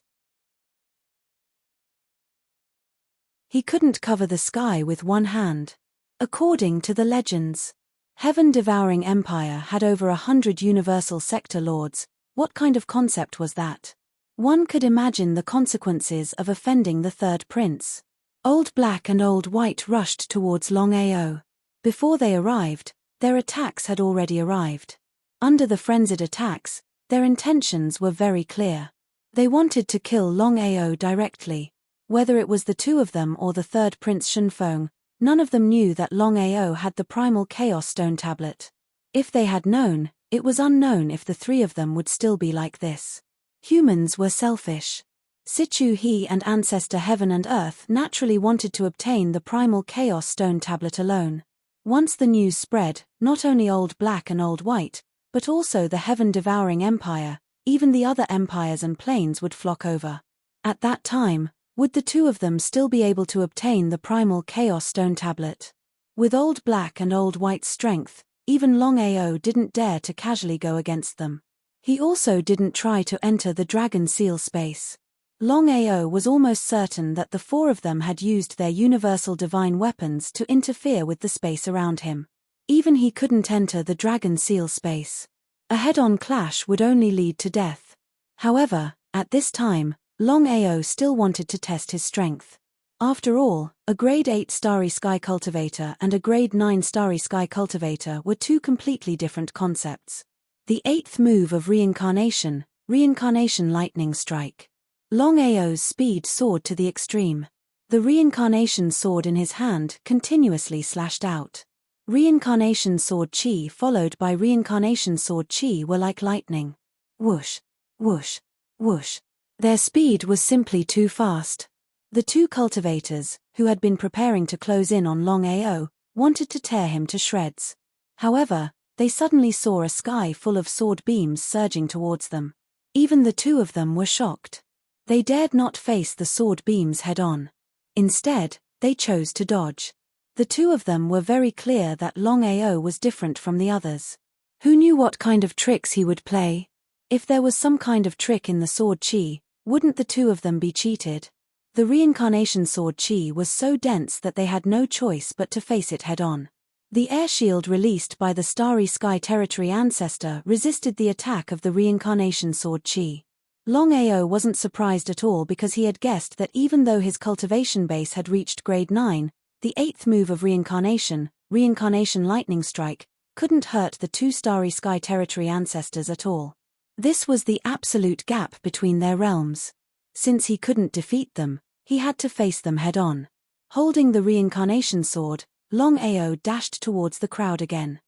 He couldn't cover the sky with one hand. According to the legends, Heaven-devouring empire had over 100 universal sector lords. What kind of concept was that? One could imagine the consequences of offending the third prince. Old Black and Old White rushed towards Longao. Before they arrived, their attacks had already arrived. Under the frenzied attacks, their intentions were very clear. They wanted to kill Longao directly. Whether it was the two of them or the third prince Shun Feng, none of them knew that Longao had the primal chaos stone tablet. If they had known, it was unknown if the three of them would still be like this. Humans were selfish. Sichu He and Ancestor Heaven and Earth naturally wanted to obtain the primal chaos stone tablet alone. Once the news spread, not only Old Black and Old White, but also the heaven-devouring empire, even the other empires and planes would flock over. At that time, would the two of them still be able to obtain the primal chaos stone tablet? With Old Black and Old White's strength, even Longao didn't dare to casually go against them. He also didn't try to enter the dragon seal space. Longao was almost certain that the four of them had used their universal divine weapons to interfere with the space around him. Even he couldn't enter the dragon seal space. A head-on clash would only lead to death. However, at this time, Longao still wanted to test his strength. After all, a grade 8 starry sky cultivator and a grade 9 starry sky cultivator were two completely different concepts. The eighth move of reincarnation lightning strike. Longao's speed soared to the extreme. The reincarnation sword in his hand continuously slashed out. Reincarnation sword chi followed by reincarnation sword chi were like lightning. Whoosh, whoosh, whoosh. Their speed was simply too fast. The two cultivators, who had been preparing to close in on Longao, wanted to tear him to shreds. However, they suddenly saw a sky full of sword beams surging towards them. Even the two of them were shocked. They dared not face the sword beams head-on. Instead, they chose to dodge. The two of them were very clear that Longao was different from the others. Who knew what kind of tricks he would play? If there was some kind of trick in the sword chi, wouldn't the two of them be cheated? The reincarnation sword chi was so dense that they had no choice but to face it head-on. The air shield released by the starry sky territory ancestor resisted the attack of the reincarnation sword chi. Longao wasn't surprised at all because he had guessed that even though his cultivation base had reached grade 9, the eighth move of reincarnation lightning strike, couldn't hurt the two starry sky territory ancestors at all. This was the absolute gap between their realms. Since he couldn't defeat them, he had to face them head-on. Holding the reincarnation sword, Longao dashed towards the crowd again.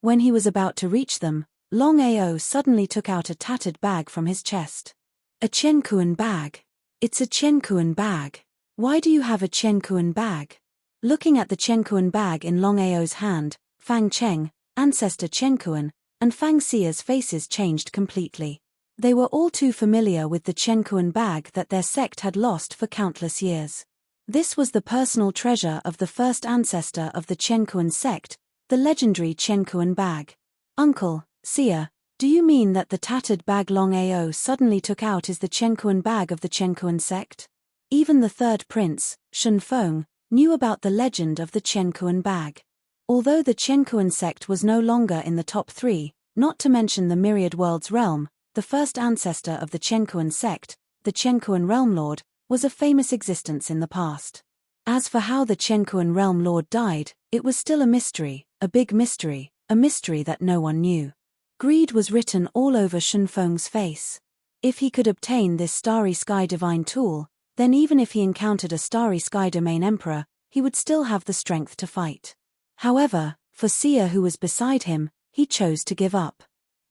When he was about to reach them, Longao suddenly took out a tattered bag from his chest. A Qiankuan bag. It's a Qiankuan bag. Why do you have a Qiankuan bag? Looking at the Qiankuan bag in Longao's hand, Fang Cheng, Ancestor Qiankuan, and Fang Xia's faces changed completely. They were all too familiar with the Qiankuan bag that their sect had lost for countless years. This was the personal treasure of the first ancestor of the Qiankuan sect, the legendary Qiankuan bag. Uncle, Xia, do you mean that the tattered bag Longao suddenly took out is the Qiankuan bag of the Qiankuan sect? Even the third prince, Shen Feng, knew about the legend of the Qiankuan bag. Although the Qiankuan sect was no longer in the top 3, not to mention the myriad worlds realm, the first ancestor of the Qiankuan sect, the Qiankuan realm lord, was a famous existence in the past. As for how the Qiankuan realm lord died, it was still a mystery, a big mystery, a mystery that no one knew. Greed was written all over Shen Feng's face. If he could obtain this Starry Sky divine tool, then even if he encountered a Starry Sky domain emperor, he would still have the strength to fight. However, for Xia, who was beside him, he chose to give up.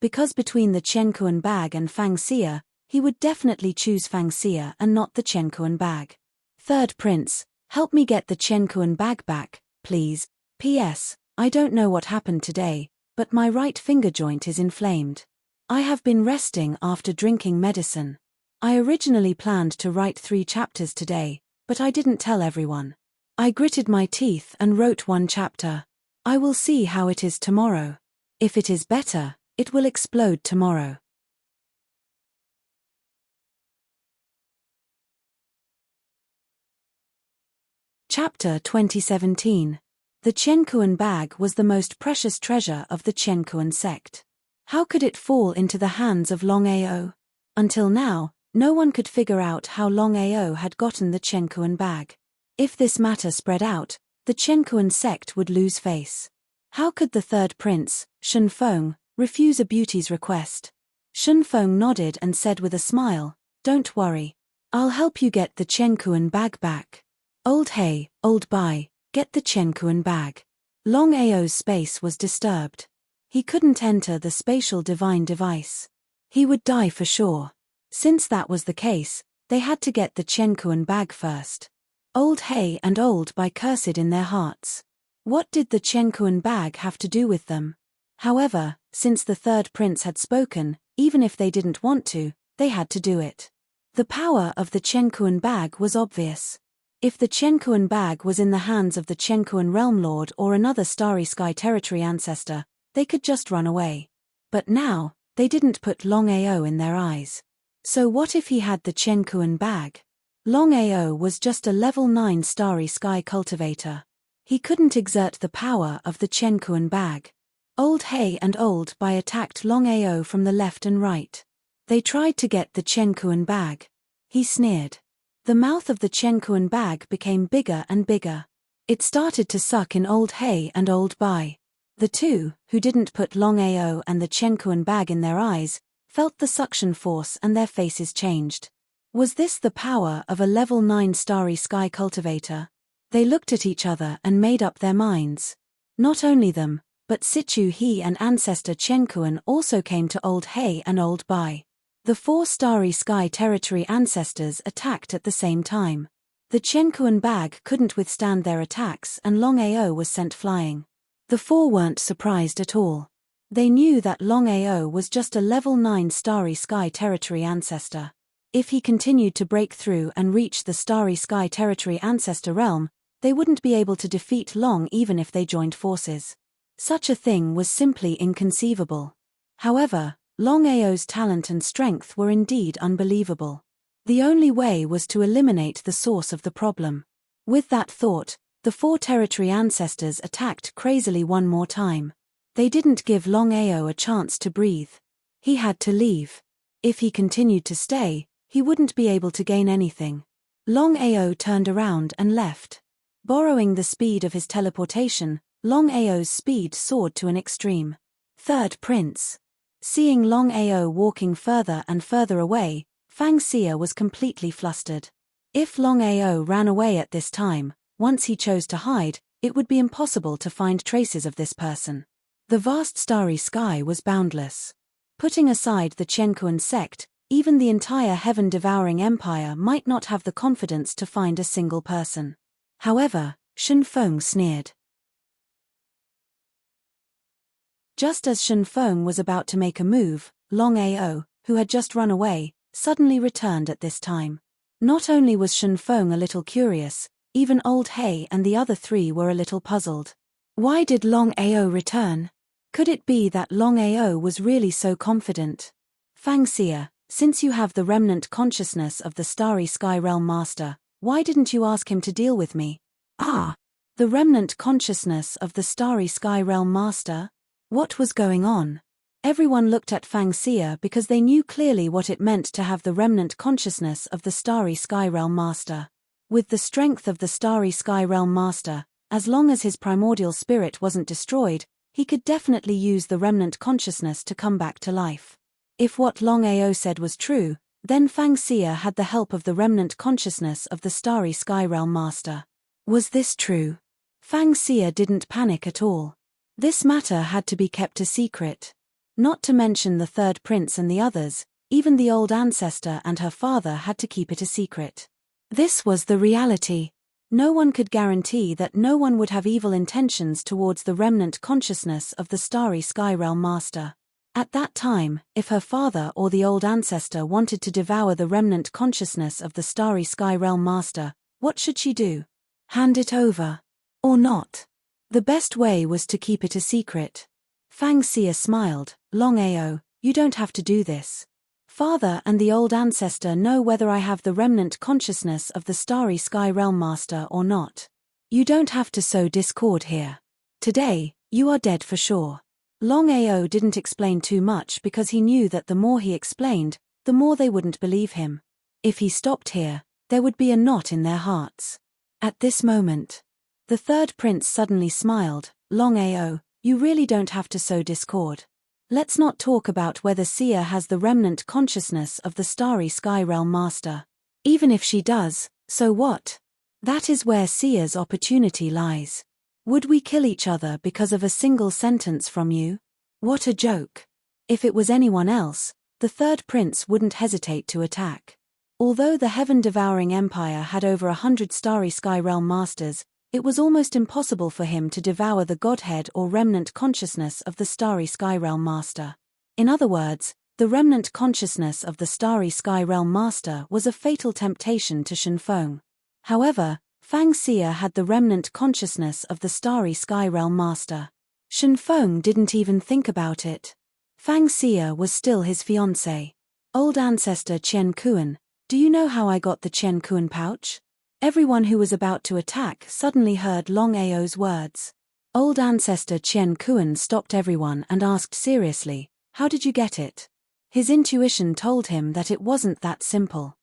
Because between the Qiankuan bag and Fang Xia, he would definitely choose Fang Xia and not the Qiankuan bag. Third prince, help me get the Qiankuan bag back, please. P.S. I don't know what happened today, but my right finger joint is inflamed. I have been resting after drinking medicine. I originally planned to write 3 chapters today, but I didn't tell everyone. I gritted my teeth and wrote 1 chapter. I will see how it is tomorrow. If it is better, it will explode tomorrow. Chapter 2017. The Qiankuan bag was the most precious treasure of the Qiankuan sect. How could it fall into the hands of Longao? Until now, no one could figure out how Longao had gotten the Qiankuan bag. If this matter spread out, the Qiankuan sect would lose face. How could the third prince, Shen Feng, refuse a beauty's request? Shen Feng nodded and said with a smile, "Don't worry. I'll help you get the Qiankuan bag back. Old Hey, Old Bai, get the Qiankuan bag." Longao's space was disturbed. He couldn't enter the spatial divine device. He would die for sure. Since that was the case, they had to get the Qiankuan bag first. Old Hey and Old Bai cursed in their hearts. What did the Qiankuan bag have to do with them? However, since the third prince had spoken, even if they didn't want to, they had to do it. The power of the Qiankuan bag was obvious. If the Qiankuan bag was in the hands of the Qiankuan realm lord or another Starry Sky territory ancestor, they could just run away. But now, they didn't put Longao in their eyes. So what if he had the Qiankuan bag? Longao was just a level 9 Starry Sky cultivator. He couldn't exert the power of the Qiankuan bag. Old Hey and Old Bai attacked Longao from the left and right. They tried to get the Qiankuan bag. He sneered. The mouth of the Qiankuan bag became bigger and bigger. It started to suck in Old Hey and Old Bai. The two, who didn't put Longao and the Qiankuan bag in their eyes, felt the suction force and their faces changed. Was this the power of a level 9 Starry Sky cultivator? They looked at each other and made up their minds. Not only them, but Sichu He and ancestor Qiankuan also came to Old Hey and Old Bai. The 4 Starry Sky territory ancestors attacked at the same time. The Qiankuan bag couldn't withstand their attacks and Longao was sent flying. The 4 weren't surprised at all. They knew that Longao was just a level 9 Starry Sky territory ancestor. If he continued to break through and reach the Starry Sky territory ancestor realm, they wouldn't be able to defeat Long even if they joined forces. Such a thing was simply inconceivable. However, Longao's talent and strength were indeed unbelievable. The only way was to eliminate the source of the problem. With that thought, the 4 territory ancestors attacked crazily one more time. They didn't give Longao a chance to breathe. He had to leave. If he continued to stay, he wouldn't be able to gain anything. Longao turned around and left. Borrowing the speed of his teleportation, Longao's speed soared to an extreme. Third prince. Seeing Longao walking further and further away, Fang Xia was completely flustered. If Longao ran away at this time, once he chose to hide, it would be impossible to find traces of this person. The vast starry sky was boundless. Putting aside the Qiankuan sect, even the entire heaven-devouring empire might not have the confidence to find a single person. However, Shen Feng sneered. Just as Shen Feng was about to make a move, Longao, who had just run away, suddenly returned at this time. Not only was Shen Feng a little curious, even Old Hey and the other 3 were a little puzzled. Why did Longao return? Could it be that Longao was really so confident? Fang Xia, since you have the remnant consciousness of the Starry Sky Realm Master, Why didn't you ask him to deal with me? Ah! The remnant consciousness of the Starry Sky Realm Master? What was going on? Everyone looked at Fang Xia because they knew clearly what it meant to have the remnant consciousness of the Starry Sky Realm Master. With the strength of the Starry Sky Realm Master, as long as his primordial spirit wasn't destroyed, he could definitely use the remnant consciousness to come back to life. If what Longao said was true, then Fang Xia had the help of the remnant consciousness of the Starry Sky Realm Master. Was this true? Fang Xia didn't panic at all. This matter had to be kept a secret. Not to mention the third prince and the others, even the old ancestor and her father had to keep it a secret. This was the reality. No one could guarantee that no one would have evil intentions towards the remnant consciousness of the Starry Sky Realm Master. At that time, if her father or the old ancestor wanted to devour the remnant consciousness of the Starry Sky Realm Master, what should she do? Hand it over? Or not? The best way was to keep it a secret. Fang Xia smiled. Longao, you don't have to do this. Father and the old ancestor know whether I have the remnant consciousness of the Starry Sky Realm Master or not. You don't have to sow discord here. Today, you are dead for sure. Longao didn't explain too much because he knew that the more he explained, the more they wouldn't believe him. If he stopped here, there would be a knot in their hearts. At this moment, the third prince suddenly smiled. Longao, you really don't have to sow discord. Let's not talk about whether Xia has the remnant consciousness of the Starry Sky Realm Master. Even if she does, so what? That is where Xia's opportunity lies. Would we kill each other because of a single sentence from you? What a joke. If it was anyone else, the third prince wouldn't hesitate to attack. Although the heaven-devouring empire had over 100 Starry Sky Realm Masters, it was almost impossible for him to devour the godhead or remnant consciousness of the Starry Sky Realm Master. In other words, the remnant consciousness of the Starry Sky Realm Master was a fatal temptation to Shenfeng. However, Fang Xia had the remnant consciousness of the Starry Sky Realm Master. Shenfeng didn't even think about it. Fang Xia was still his fiancée. Old ancestor Chen Kuan, do you know how I got the Chen Kuan pouch? Everyone who was about to attack suddenly heard Longao's words. Old ancestor Chen Kuan stopped everyone and asked seriously, how did you get it? His intuition told him that it wasn't that simple.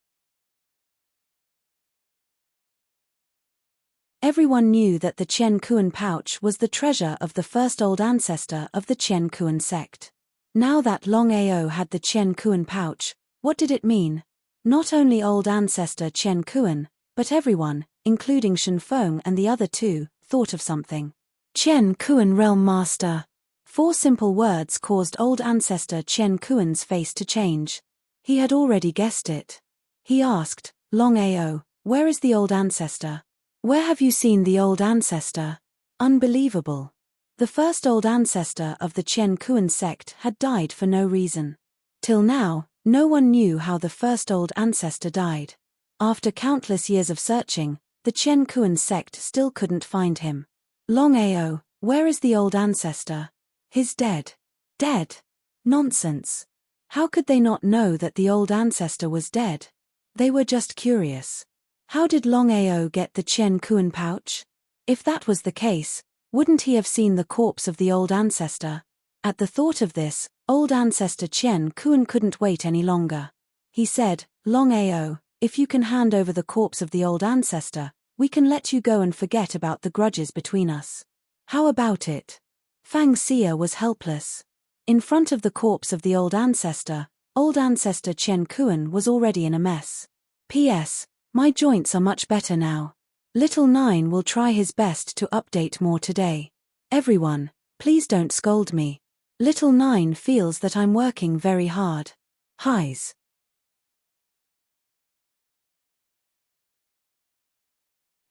Everyone knew that the Chen Kuan pouch was the treasure of the first old ancestor of the Chen Kuan sect. Now that Longao had the Chen Kuan pouch, what did it mean? Not only old ancestor Chen Kuan, but everyone, including Shenfeng and the other two, thought of something. Chen Kuan Realm Master. 4 simple words caused old ancestor Chen Kuan's face to change. He had already guessed it. He asked, Longao, where is the old ancestor? Where have you seen the old ancestor? Unbelievable. The first old ancestor of the Chen Kuan sect had died for no reason. Till now, no one knew how the first old ancestor died. After countless years of searching, the Chen Kuan sect still couldn't find him. Longao, where is the old ancestor? He's dead. Dead? Nonsense. How could they not know that the old ancestor was dead? They were just curious. How did Longao get the Chen Kuan pouch? If that was the case, wouldn't he have seen the corpse of the old ancestor? At the thought of this, old ancestor Chen Kuan couldn't wait any longer. He said, Longao, if you can hand over the corpse of the old ancestor, we can let you go and forget about the grudges between us. How about it? Fang Xia was helpless. In front of the corpse of the old ancestor Chen Kuan was already in a mess. P.S. My joints are much better now. Little Nine will try his best to update more today. Everyone, please don't scold me. Little Nine feels that I'm working very hard. Highs.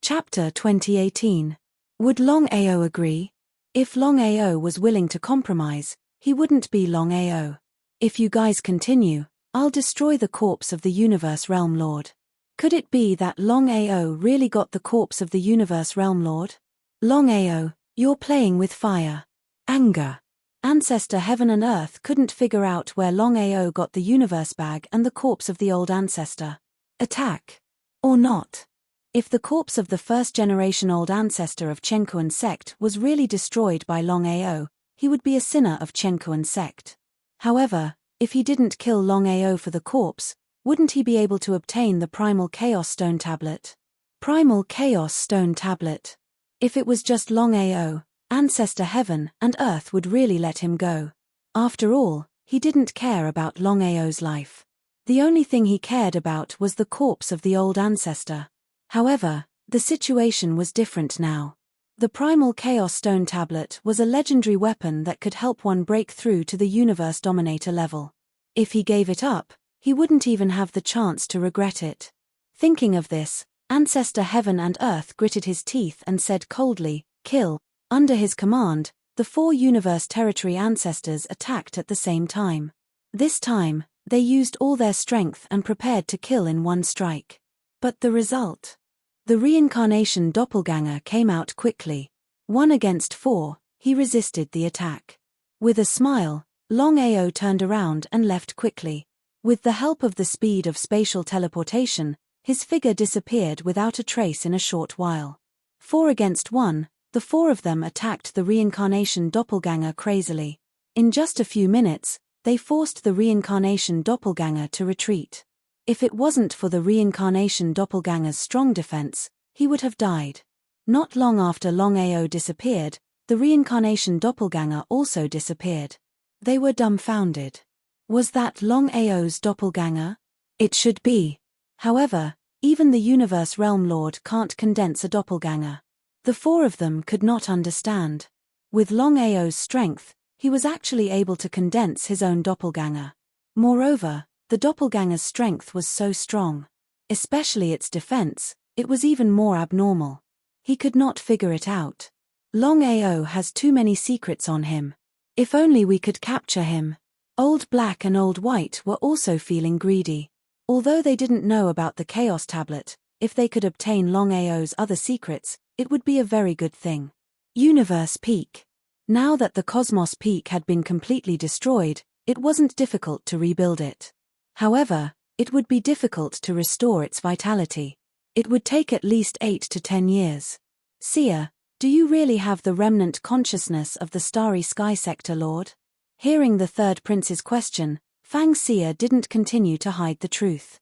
Chapter 2018. Would Longao agree? If Longao was willing to compromise, he wouldn't be Longao. If you guys continue, I'll destroy the corpse of the Universe Realm Lord. Could it be that Longao really got the corpse of the Universe Realm Lord? Longao, you're playing with fire. Anger. Ancestor Heaven and Earth couldn't figure out where Longao got the Universe Bag and the corpse of the old ancestor. Attack. Or not? If the corpse of the first-generation old ancestor of Chenkuan sect was really destroyed by Longao, he would be a sinner of Chenkuan sect. However, if he didn't kill Longao for the corpse, wouldn't he be able to obtain the Primal Chaos Stone Tablet? Primal Chaos Stone Tablet. If it was just Longao, Ancestor Heaven and Earth would really let him go. After all, he didn't care about Longao's life. The only thing he cared about was the corpse of the old ancestor. However, the situation was different now. The Primal Chaos Stone Tablet was a legendary weapon that could help one break through to the Universe Dominator level. If he gave it up, he wouldn't even have the chance to regret it. Thinking of this, Ancestor Heaven and Earth gritted his teeth and said coldly, "Kill." Under his command, the 4 Universe Territory ancestors attacked at the same time. This time, they used all their strength and prepared to kill in one strike. But the result? The reincarnation doppelganger came out quickly. 1 against 4, he resisted the attack. With a smile, Longao turned around and left quickly. With the help of the speed of spatial teleportation, his figure disappeared without a trace in a short while. 4 against 1, the 4 of them attacked the reincarnation doppelganger crazily. In just a few minutes, they forced the reincarnation doppelganger to retreat. If it wasn't for the reincarnation doppelganger's strong defense, he would have died. Not long after Longao disappeared, the reincarnation doppelganger also disappeared. They were dumbfounded. Was that Longao's doppelganger? It should be. However, even the Universe Realm Lord can't condense a doppelganger. The 4 of them could not understand. With Longao's strength, he was actually able to condense his own doppelganger. Moreover, the doppelganger's strength was so strong. Especially its defense, it was even more abnormal. He could not figure it out. Longao has too many secrets on him. If only we could capture him. Old Black and Old White were also feeling greedy. Although they didn't know about the Chaos Tablet, if they could obtain Longao's other secrets, it would be a very good thing. Universe Peak. Now that the Cosmos Peak had been completely destroyed, it wasn't difficult to rebuild it. However, it would be difficult to restore its vitality. It would take at least 8 to 10 years. Seer, do you really have the remnant consciousness of the Starry Sky Sector Lord? Hearing the third prince's question, Fang Seer didn't continue to hide the truth.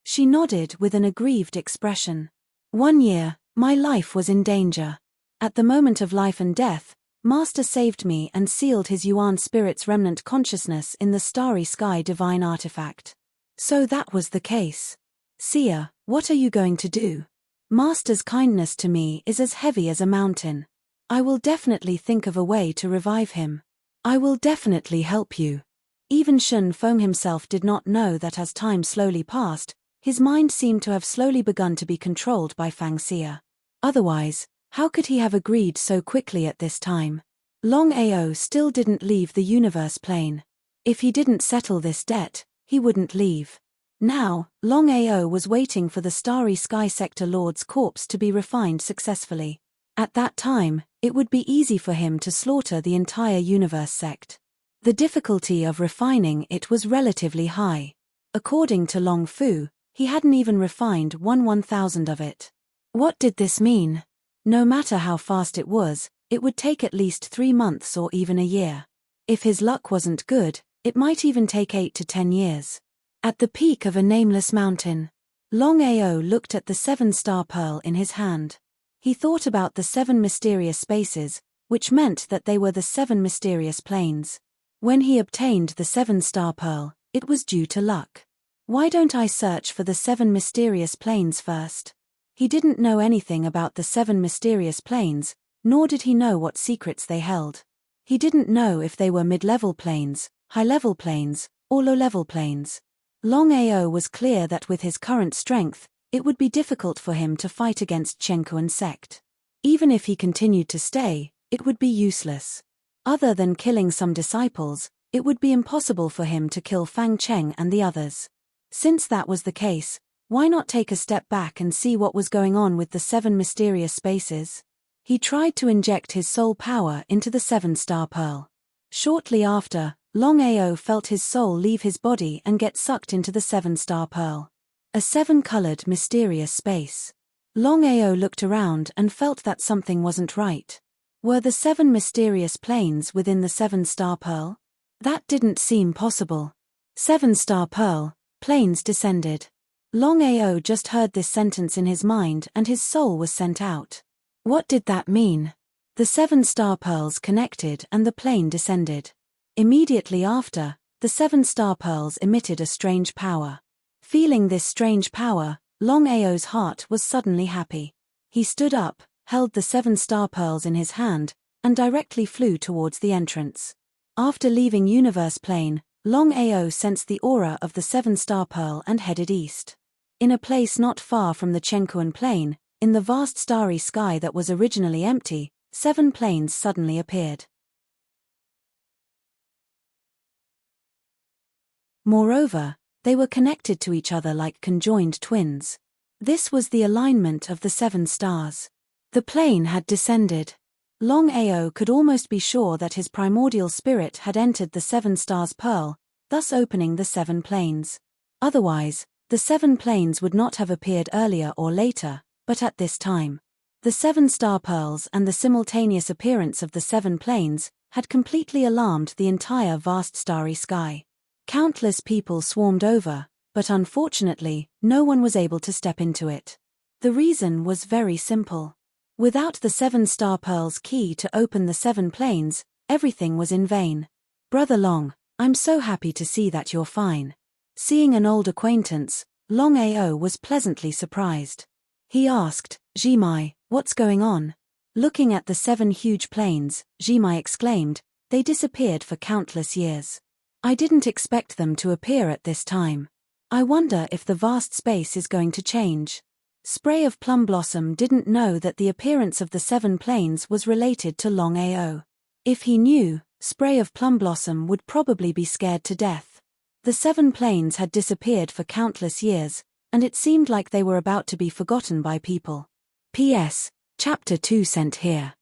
She nodded with an aggrieved expression. 1 year, my life was in danger. At the moment of life and death, Master saved me and sealed his Yuan spirit's remnant consciousness in the Starry Sky divine artifact. So that was the case. Seer, what are you going to do? Master's kindness to me is as heavy as a mountain. I will definitely think of a way to revive him. I will definitely help you. Even Shun Feng himself did not know that as time slowly passed, his mind seemed to have slowly begun to be controlled by Fang Seer. Otherwise, how could he have agreed so quickly at this time? Longao still didn't leave the universe plane. If he didn't settle this debt, he wouldn't leave. Now, Longao was waiting for the Starry Sky Sector Lord's corpse to be refined successfully. At that time, it would be easy for him to slaughter the entire universe sect. The difficulty of refining it was relatively high. According to Long Fu, he hadn't even refined 1/1000 of it. What did this mean? No matter how fast it would take at least 3 months or even a year. If his luck wasn't good, it might even take 8 to 10 years. At the peak of a nameless mountain, Longao looked at the 7-star pearl in his hand. He thought about the 7 mysterious spaces, which meant that they were the 7 mysterious planes. When he obtained the 7-star pearl, it was due to luck. Why don't I search for the 7 mysterious planes first? He didn't know anything about the 7 mysterious planes, nor did he know what secrets they held. He didn't know if they were mid-level planes, high-level planes, or low-level planes. Longao was clear that with his current strength, it would be difficult for him to fight against Chenkuan sect. Even if he continued to stay, it would be useless. Other than killing some disciples, it would be impossible for him to kill Fang Cheng and the others. Since that was the case, why not take a step back and see what was going on with the 7 mysterious spaces? He tried to inject his soul power into the 7-star pearl. Shortly after, Longao felt his soul leave his body and get sucked into the 7-star pearl. A A seven-colored mysterious space. Longao looked around and felt that something wasn't right. Were the seven mysterious planes within the seven-star pearl? That didn't seem possible. Seven-star pearl, planes descended. Longao just heard this sentence in his mind and his soul was sent out. What did that mean? The seven-star pearls connected and the plane descended. Immediately after, the seven-star pearls emitted a strange power. Feeling this strange power, Longao's heart was suddenly happy. He stood up, held the seven-star pearls in his hand, and directly flew towards the entrance. After leaving Universe Plane, Longao sensed the aura of the seven-star pearl and headed east. In a place not far from the Tranquil plane, in the vast starry sky that was originally empty, seven planes suddenly appeared. Moreover, they were connected to each other like conjoined twins. This was the alignment of the seven stars. The plane had descended. Longao could almost be sure that his primordial spirit had entered the seven stars pearl, thus opening the seven planes. Otherwise, the seven planes would not have appeared earlier or later, but at this time. The seven star pearls and the simultaneous appearance of the seven planes had completely alarmed the entire vast starry sky. Countless people swarmed over, but unfortunately, no one was able to step into it. The reason was very simple. Without the seven-star pearl's key to open the seven planes, everything was in vain. Brother Long, I'm so happy to see that you're fine. Seeing an old acquaintance, Longao was pleasantly surprised. He asked, Jimai, what's going on? Looking at the seven huge planes, Jimai exclaimed, they disappeared for countless years. I didn't expect them to appear at this time. I wonder if the vast space is going to change. Spray of Plum Blossom didn't know that the appearance of the seven planes was related to Longao. If he knew, Spray of Plum Blossom would probably be scared to death. The seven planes had disappeared for countless years, and it seemed like they were about to be forgotten by people. P.S. Chapter 2 sent here.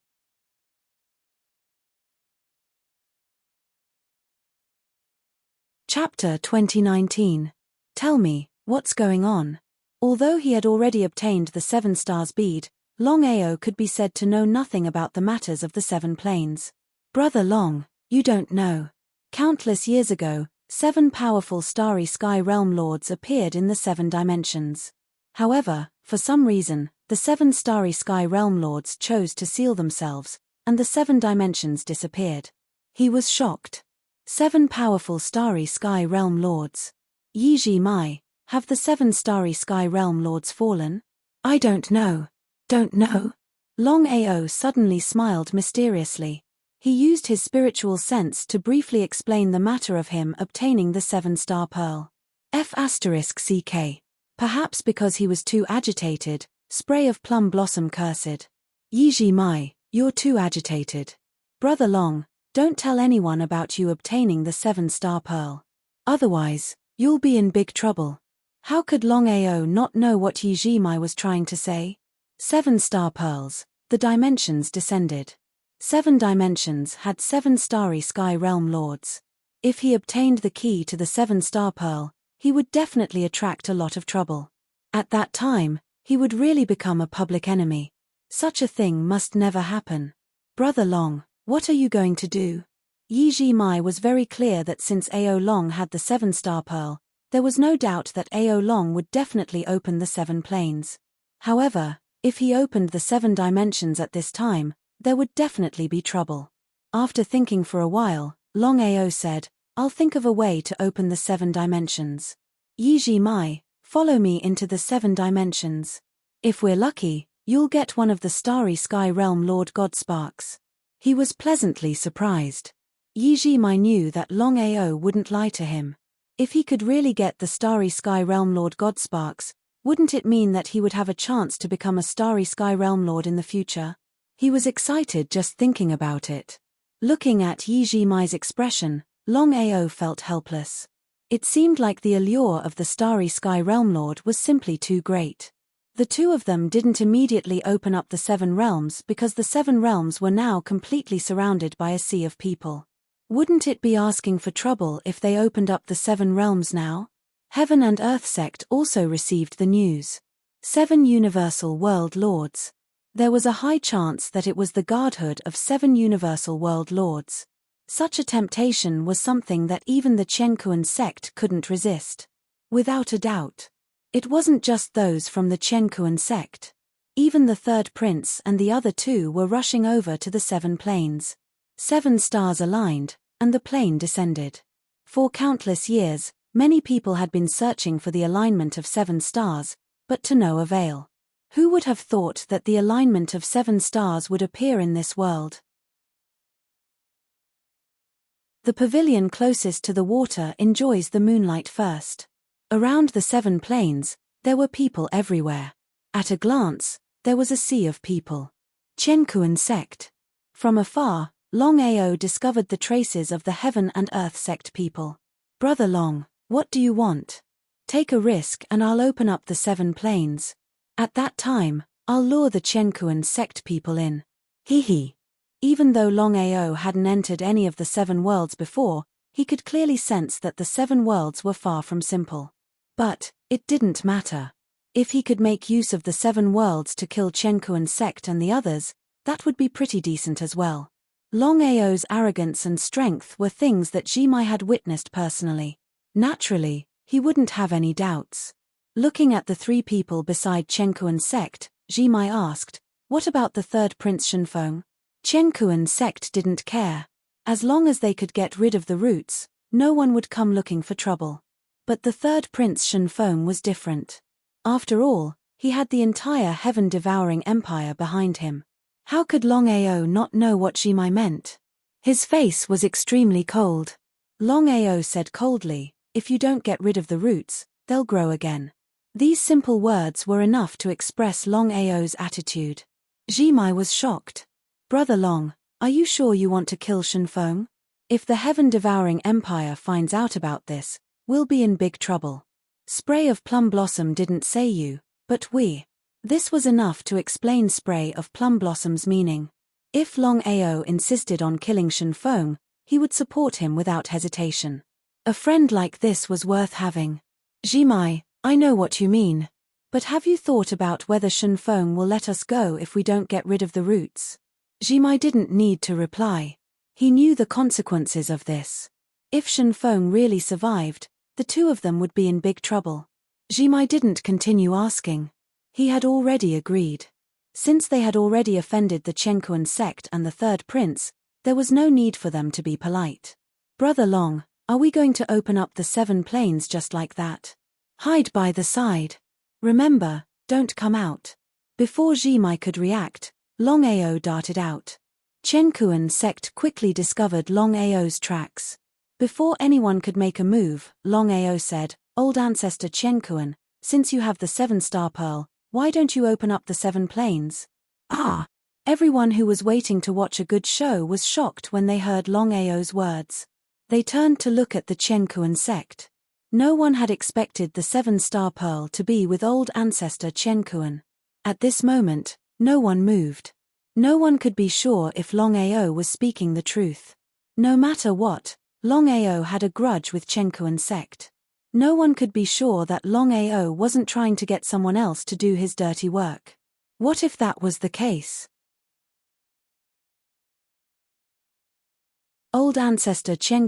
Chapter 2019. Tell me, what's going on? Although he had already obtained the seven stars bead, Longao could be said to know nothing about the matters of the seven planes. Brother Long, you don't know. Countless years ago, seven powerful starry sky realm lords appeared in the seven dimensions. However, for some reason, the seven starry sky realm lords chose to seal themselves, and the seven dimensions disappeared. He was shocked. Seven powerful starry sky realm lords. Yiji Mai, have the seven starry sky realm lords fallen? I don't know. Don't know? Longao suddenly smiled mysteriously. He used his spiritual sense to briefly explain the matter of him obtaining the seven-star pearl. F***CK. Perhaps because he was too agitated, Spray of Plum Blossom cursed. Yiji Mai, you're too agitated. Brother Long, don't tell anyone about you obtaining the seven-star pearl. Otherwise, you'll be in big trouble. How could Longao not know what Yiji Mai was trying to say? Seven-star pearls, the dimensions descended. Seven dimensions had seven starry sky realm lords. If he obtained the key to the seven-star pearl, he would definitely attract a lot of trouble. At that time, he would really become a public enemy. Such a thing must never happen. Brother Long, what are you going to do? Yiji Mai was very clear that since Ao Long had the seven-star pearl, there was no doubt that Ao Long would definitely open the seven planes. However, if he opened the seven dimensions at this time, there would definitely be trouble. After thinking for a while, Longao said, I'll think of a way to open the seven dimensions. Yiji Mai, follow me into the seven dimensions. If we're lucky, you'll get one of the starry sky realm Lord God sparks. He was pleasantly surprised. Yiji Mai knew that Longao wouldn't lie to him. If he could really get the starry sky realm Lord God sparks, wouldn't it mean that he would have a chance to become a starry sky realm lord in the future? He was excited just thinking about it. Looking at Yiji Mai's expression, Longao felt helpless. It seemed like the allure of the starry sky realm lord was simply too great. The two of them didn't immediately open up the seven realms because the seven realms were now completely surrounded by a sea of people. Wouldn't it be asking for trouble if they opened up the seven realms now? Heaven and Earth sect also received the news. 7 Universal World Lords. There was a high chance that it was the guardhood of 7 Universal World Lords. Such a temptation was something that even the Chen sect couldn't resist. Without a doubt. It wasn't just those from the Chen sect. Even the third prince and the other 2 were rushing over to the 7 planes. 7 stars aligned, and the plane descended. For countless years, many people had been searching for the alignment of 7 stars, but to no avail. Who would have thought that the alignment of 7 stars would appear in this world? The pavilion closest to the water enjoys the moonlight first. Around the 7 planes, there were people everywhere. At a glance, there was a sea of people. Chen sect. From afar, Longao discovered the traces of the Heaven and Earth sect people. Brother Long, what do you want? Take a risk and I'll open up the 7 planes. At that time, I'll lure the Chen sect people in. Hee. Even though Longao hadn't entered any of the 7 worlds before, he could clearly sense that the 7 worlds were far from simple. But it didn't matter. If he could make use of the 7 worlds to kill Chen sect and the others, that would be pretty decent as well. Longao's arrogance and strength were things that Jimai had witnessed personally. Naturally, he wouldn't have any doubts. Looking at the 3 people beside Chen sect, Jimai asked, "What about the third Prince Shenfeng?" Chen sect didn't care. As long as they could get rid of the roots, no one would come looking for trouble. But the third Prince Shenfeng was different. After all, he had the entire heaven-devouring empire behind him. How could Longao not know what Jimai meant? His face was extremely cold. Longao said coldly, "If you don't get rid of the roots, they'll grow again." These simple words were enough to express Longao's attitude. Jimai was shocked. "Brother Long, are you sure you want to kill Shenfeng? If the heaven-devouring empire finds out about this, we'll be in big trouble. Spray of Plum Blossom didn't say you, but we." This was enough to explain Spray of Plum Blossom's meaning. If Longao insisted on killing Shenfeng, he would support him without hesitation. A friend like this was worth having. "Jimai, I know what you mean. But have you thought about whether Shenfeng will let us go if we don't get rid of the roots?" Jimai didn't need to reply. He knew the consequences of this. If Shenfeng really survived, the 2 of them would be in big trouble. Jimai didn't continue asking. He had already agreed. Since they had already offended the Chen sect and the third prince, there was no need for them to be polite. "Brother Long, are we going to open up the 7 planes just like that? Hide by the side. Remember, don't come out." Before Jimai could react, Longao darted out. Chen sect quickly discovered Longao's tracks. Before anyone could make a move, Longao said, "Old ancestor Chen, since you have the 7-star pearl, why don't you open up the 7 planes?" Ah! Everyone who was waiting to watch a good show was shocked when they heard Longao's words. They turned to look at the Chen sect. No one had expected the 7-star pearl to be with old ancestor Chen. At this moment, no one moved. No one could be sure if Longao was speaking the truth. No matter what, Longao had a grudge with Chen sect. No one could be sure that Longao wasn't trying to get someone else to do his dirty work. What if that was the case? "Old ancestor Chen,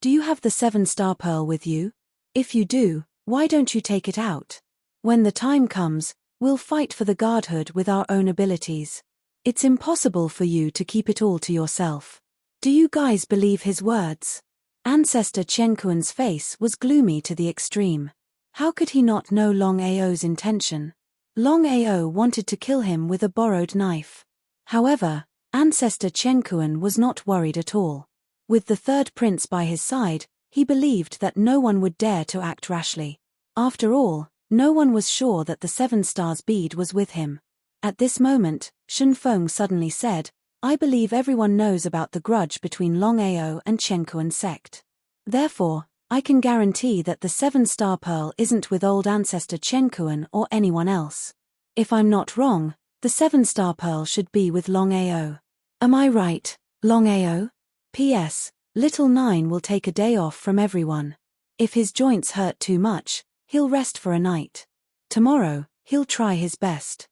do you have the 7-star pearl with you? If you do, why don't you take it out? When the time comes, we'll fight for the guardhood with our own abilities. It's impossible for you to keep it all to yourself." Do you guys believe his words? Ancestor Chenkuan's face was gloomy to the extreme. How could he not know Longao's intention? Longao wanted to kill him with a borrowed knife. However, Ancestor Chenkuan was not worried at all. With the third prince by his side, he believed that no one would dare to act rashly. After all, no one was sure that the 7 stars bead was with him. At this moment, Shenfeng suddenly said, "I believe everyone knows about the grudge between Longao and Chenkuan sect. Therefore, I can guarantee that the 7-star pearl isn't with old ancestor Chenkuan or anyone else. If I'm not wrong, the 7-star pearl should be with Longao. Am I right, Longao? P.S. Little 9 will take a day off from everyone. If his joints hurt too much, he'll rest for a night. Tomorrow, he'll try his best.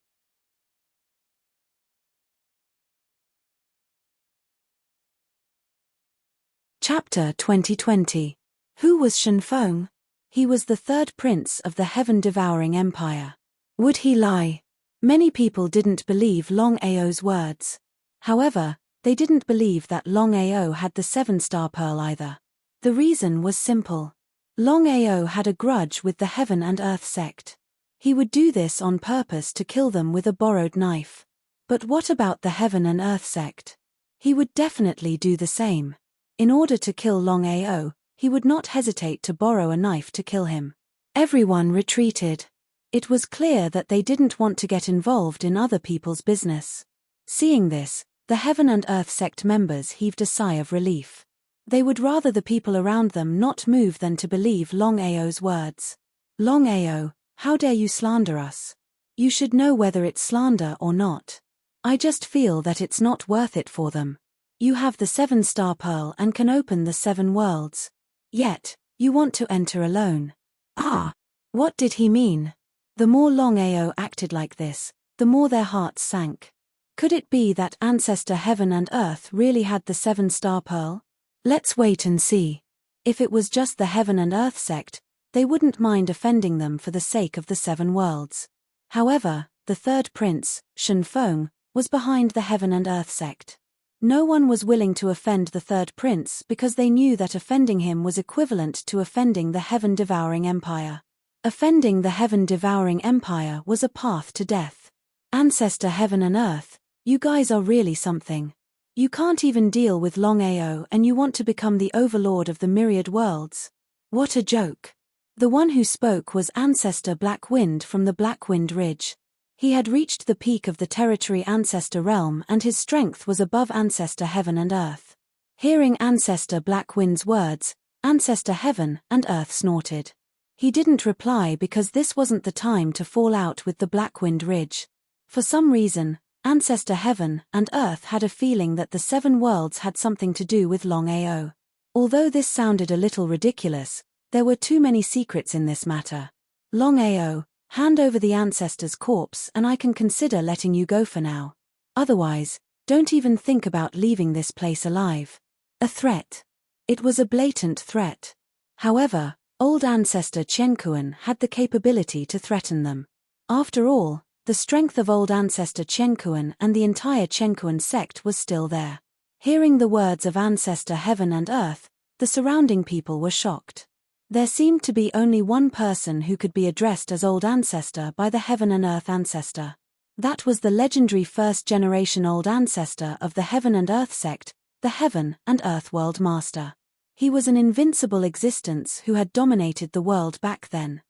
Chapter 2020. Who was Shen Feng? He was the third prince of the heaven-devouring empire. Would he lie? Many people didn't believe Longao's words. However, they didn't believe that Longao had the 7-star pearl either. The reason was simple. Longao had a grudge with the Heaven and Earth sect. He would do this on purpose to kill them with a borrowed knife. But what about the Heaven and Earth sect? He would definitely do the same. In order to kill Longao, he would not hesitate to borrow a knife to kill him. Everyone retreated. It was clear that they didn't want to get involved in other people's business. Seeing this, the Heaven and Earth sect members heaved a sigh of relief. They would rather the people around them not move than to believe Longao's words. Longao, how dare you slander us? You should know whether it's slander or not. I just feel that it's not worth it for them. You have the 7-star pearl and can open the 7 worlds. Yet, you want to enter alone. Ah! What did he mean? The more Longao acted like this, the more their hearts sank. Could it be that ancestor Heaven and Earth really had the 7-star pearl? Let's wait and see. If it was just the Heaven and Earth sect, they wouldn't mind offending them for the sake of the 7 worlds. However, the third prince, Shen Feng, was behind the Heaven and Earth sect. No one was willing to offend the third prince because they knew that offending him was equivalent to offending the heaven-devouring empire. Offending the heaven-devouring empire was a path to death. Ancestor Heaven and Earth, you guys are really something. You can't even deal with Longao and you want to become the overlord of the myriad worlds. What a joke. The one who spoke was Ancestor Black Wind from the Black Wind Ridge. He had reached the peak of the territory Ancestor Realm and his strength was above Ancestor Heaven and Earth. Hearing Ancestor Black Wind's words, Ancestor Heaven and Earth snorted. He didn't reply because this wasn't the time to fall out with the Black Wind Ridge. For some reason, Ancestor Heaven and Earth had a feeling that the 7 worlds had something to do with Longao. Although this sounded a little ridiculous, there were too many secrets in this matter. Longao, hand over the ancestor's corpse and I can consider letting you go for now. Otherwise, don't even think about leaving this place alive. A threat. It was a blatant threat. However, old ancestor Qiankuan had the capability to threaten them. After all, the strength of old ancestor Qiankuan and the entire Qiankuan sect was still there. Hearing the words of ancestor Heaven and Earth, the surrounding people were shocked. There seemed to be only one person who could be addressed as old ancestor by the Heaven and Earth ancestor. That was the legendary first-generation old ancestor of the Heaven and Earth sect, the Heaven and Earth World Master. He was an invincible existence who had dominated the world back then.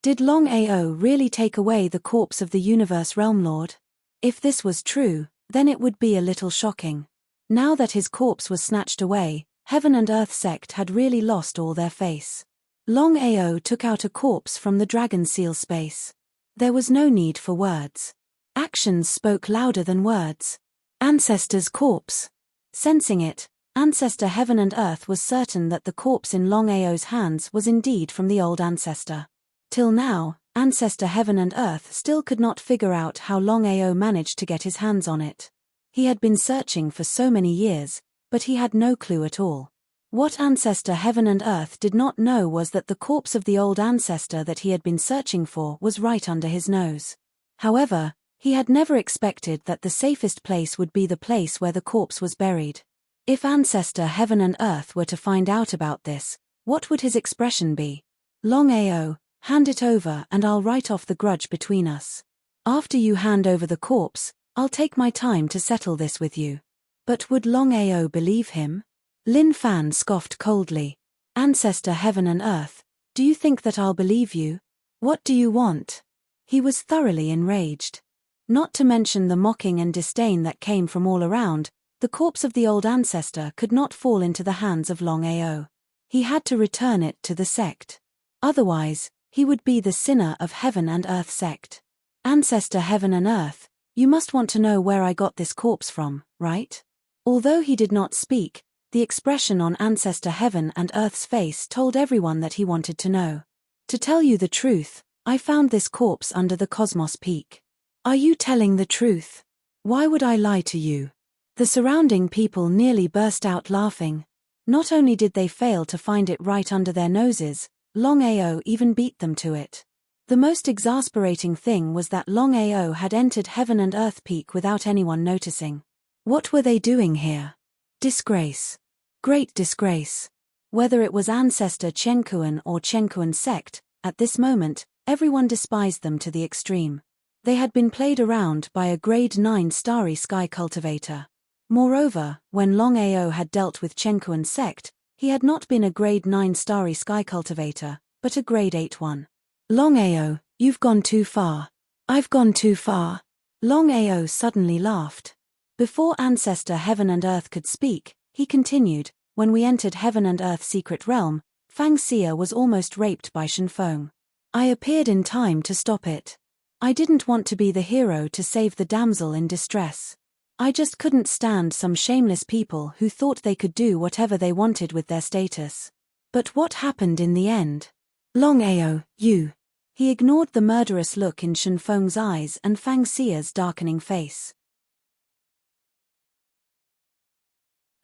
Did Longao really take away the corpse of the Universe Realm Lord? If this was true, then it would be a little shocking. Now that his corpse was snatched away, Heaven and Earth sect had really lost all their face. Longao took out a corpse from the dragon seal space. There was no need for words. Actions spoke louder than words. Ancestor's corpse. Sensing it, Ancestor Heaven and Earth was certain that the corpse in Longao's hands was indeed from the old ancestor. Till now, Ancestor Heaven and Earth still could not figure out how Longao managed to get his hands on it. He had been searching for so many years, but he had no clue at all. What Ancestor Heaven and Earth did not know was that the corpse of the old ancestor that he had been searching for was right under his nose. However, he had never expected that the safest place would be the place where the corpse was buried. If Ancestor Heaven and Earth were to find out about this, what would his expression be? Longao, hand it over and I'll write off the grudge between us. After you hand over the corpse, I'll take my time to settle this with you. But would Longao believe him? Lin Fan scoffed coldly. Ancestor Heaven and Earth, do you think that I'll believe you? What do you want? He was thoroughly enraged. Not to mention the mocking and disdain that came from all around, the corpse of the old ancestor could not fall into the hands of Longao. He had to return it to the sect. Otherwise, he would be the sinner of Heaven and Earth sect. Ancestor Heaven and Earth, you must want to know where I got this corpse from, right? Although he did not speak, The expression on Ancestor Heaven and Earth's face told everyone that he wanted to know. To tell you the truth, I found this corpse under the Cosmos Peak. Are you telling the truth? Why would I lie to you? The surrounding people nearly burst out laughing. Not only did they fail to find it right under their noses, Longao even beat them to it. The most exasperating thing was that Longao had entered Heaven and Earth Peak without anyone noticing. What were they doing here? Disgrace. Great disgrace. Whether it was Ancestor Chenkuan or Chenkuan sect, at this moment, everyone despised them to the extreme. They had been played around by a grade 9 starry sky cultivator. Moreover, when Longao had dealt with Chenkuan sect, he had not been a grade 9 starry sky cultivator, but a grade 8 one. Longao, you've gone too far. I've gone too far. Longao suddenly laughed. Before Ancestor Heaven and Earth could speak, he continued, when we entered Heaven and Earth secret realm, Fang Xia was almost raped by Shenfeng. I appeared in time to stop it. I didn't want to be the hero to save the damsel in distress. I just couldn't stand some shameless people who thought they could do whatever they wanted with their status. But what happened in the end? Longao, you. He ignored the murderous look in Shenfeng's eyes and Fang Xia's darkening face.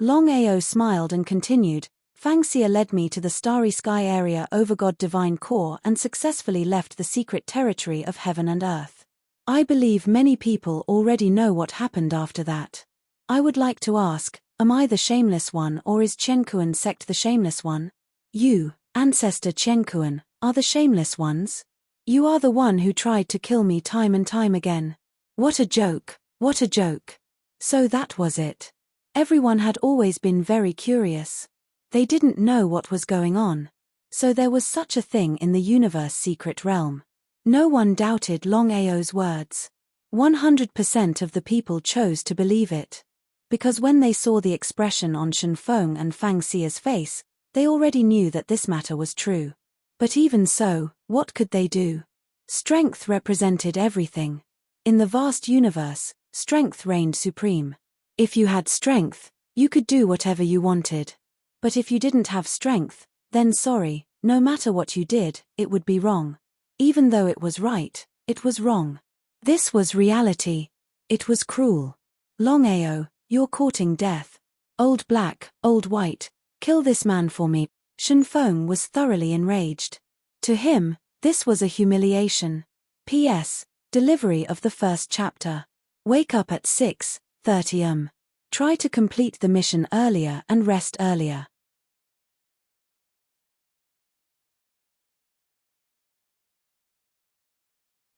Longao smiled and continued, Fang Xia led me to the starry sky area over God Divine Core and successfully left the secret territory of Heaven and Earth. I believe many people already know what happened after that. I would like to ask, am I the shameless one or is Chenkuan sect the shameless one? You, Ancestor Chenkuan, are the shameless ones? You are the one who tried to kill me time and time again. What a joke, what a joke. So that was it. Everyone had always been very curious. They didn't know what was going on. So there was such a thing in the universe secret realm. No one doubted Longao's words. 100% of the people chose to believe it. Because when they saw the expression on Shenfeng and Fang Xia's face, they already knew that this matter was true. But even so, what could they do? Strength represented everything. In the vast universe, strength reigned supreme. If you had strength, you could do whatever you wanted. But if you didn't have strength, then sorry, no matter what you did, it would be wrong. Even though it was right, it was wrong. This was reality. It was cruel. Longao, you're courting death. Old Black, Old White, kill this man for me. Shenfeng was thoroughly enraged. To him, this was a humiliation. P.S. Delivery of the first chapter. Wake up at 6:30 am. Try to complete the mission earlier and rest earlier.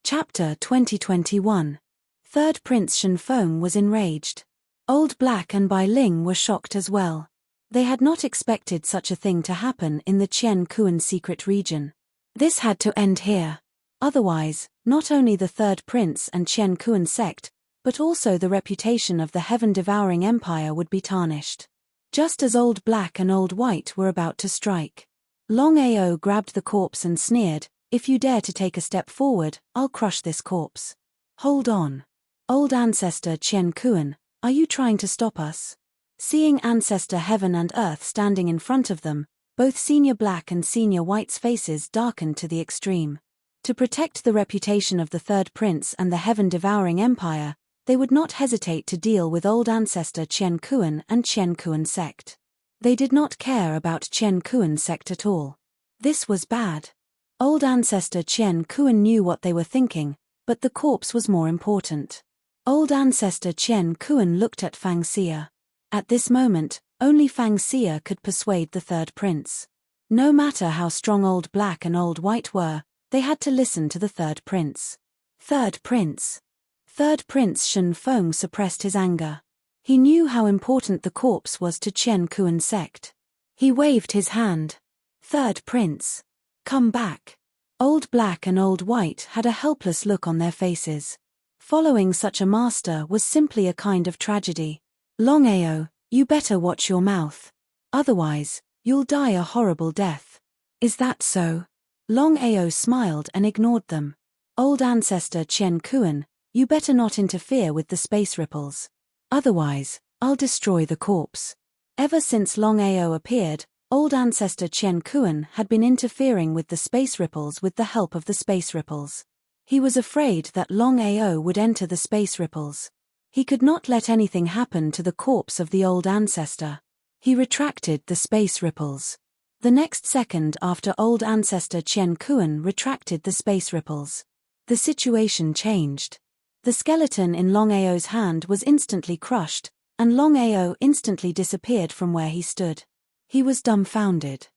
Chapter 2021. Third Prince Shenfeng was enraged. Old Black and Bai Ling were shocked as well. They had not expected such a thing to happen in the Chen Kuan secret region. This had to end here. Otherwise, not only the Third Prince and Chen Kuan sect, but also the reputation of the heaven-devouring empire would be tarnished. Just as Old Black and Old White were about to strike, Longao grabbed the corpse and sneered, if you dare to take a step forward, I'll crush this corpse. Hold on. Old Ancestor Chen Kuan, are you trying to stop us? Seeing Ancestor Heaven and Earth standing in front of them, both Senior Black and Senior White's faces darkened to the extreme. To protect the reputation of the Third Prince and the heaven-devouring empire, they would not hesitate to deal with old Ancestor Chen Kuan and Chen Kuan sect. They did not care about Chen Kuan sect at all. This was bad. Old Ancestor Chen Kuan knew what they were thinking, but the corpse was more important. Old Ancestor Chen Kuan looked at Fang Xia. At this moment, only Fang Xia could persuade the Third Prince. No matter how strong Old Black and Old White were, they had to listen to the Third Prince. Third Prince. Third Prince Shenfeng suppressed his anger. He knew how important the corpse was to Chen Kuan sect. He waved his hand. Third Prince. Come back. Old Black and Old White had a helpless look on their faces. Following such a master was simply a kind of tragedy. Longao, you better watch your mouth. Otherwise, you'll die a horrible death. Is that so? Longao smiled and ignored them. Old Ancestor Chen Kuan, you better not interfere with the space ripples. Otherwise, I'll destroy the corpse. Ever since Longao appeared, old ancestor Chen Kuan had been interfering with the space ripples with the help of the space ripples. He was afraid that Longao would enter the space ripples. He could not let anything happen to the corpse of the old ancestor. He retracted the space ripples. The next second after old ancestor Chen Kuan retracted the space ripples, the situation changed. The skeleton in Longao's hand was instantly crushed, and Longao instantly disappeared from where he stood. He was dumbfounded.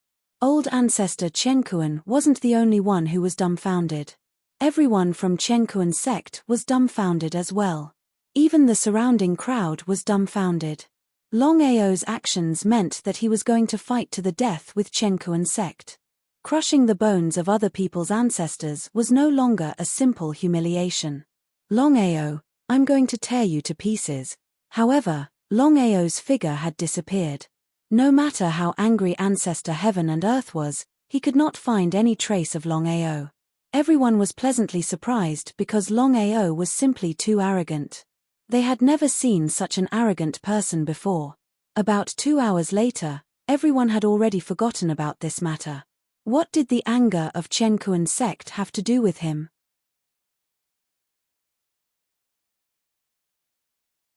Old ancestor Chen Kuan wasn't the only one who was dumbfounded. Everyone from Chen Kuan's sect was dumbfounded as well. Even the surrounding crowd was dumbfounded. Longao's actions meant that he was going to fight to the death with Chen Kuan's sect. Crushing the bones of other people's ancestors was no longer a simple humiliation. Longao, I'm going to tear you to pieces. However, Longao's figure had disappeared. No matter how angry ancestor Heaven and Earth was, he could not find any trace of Longao. Everyone was pleasantly surprised because Longao was simply too arrogant. They had never seen such an arrogant person before. About 2 hours later, everyone had already forgotten about this matter. What did the anger of Chen Kuan's sect have to do with him?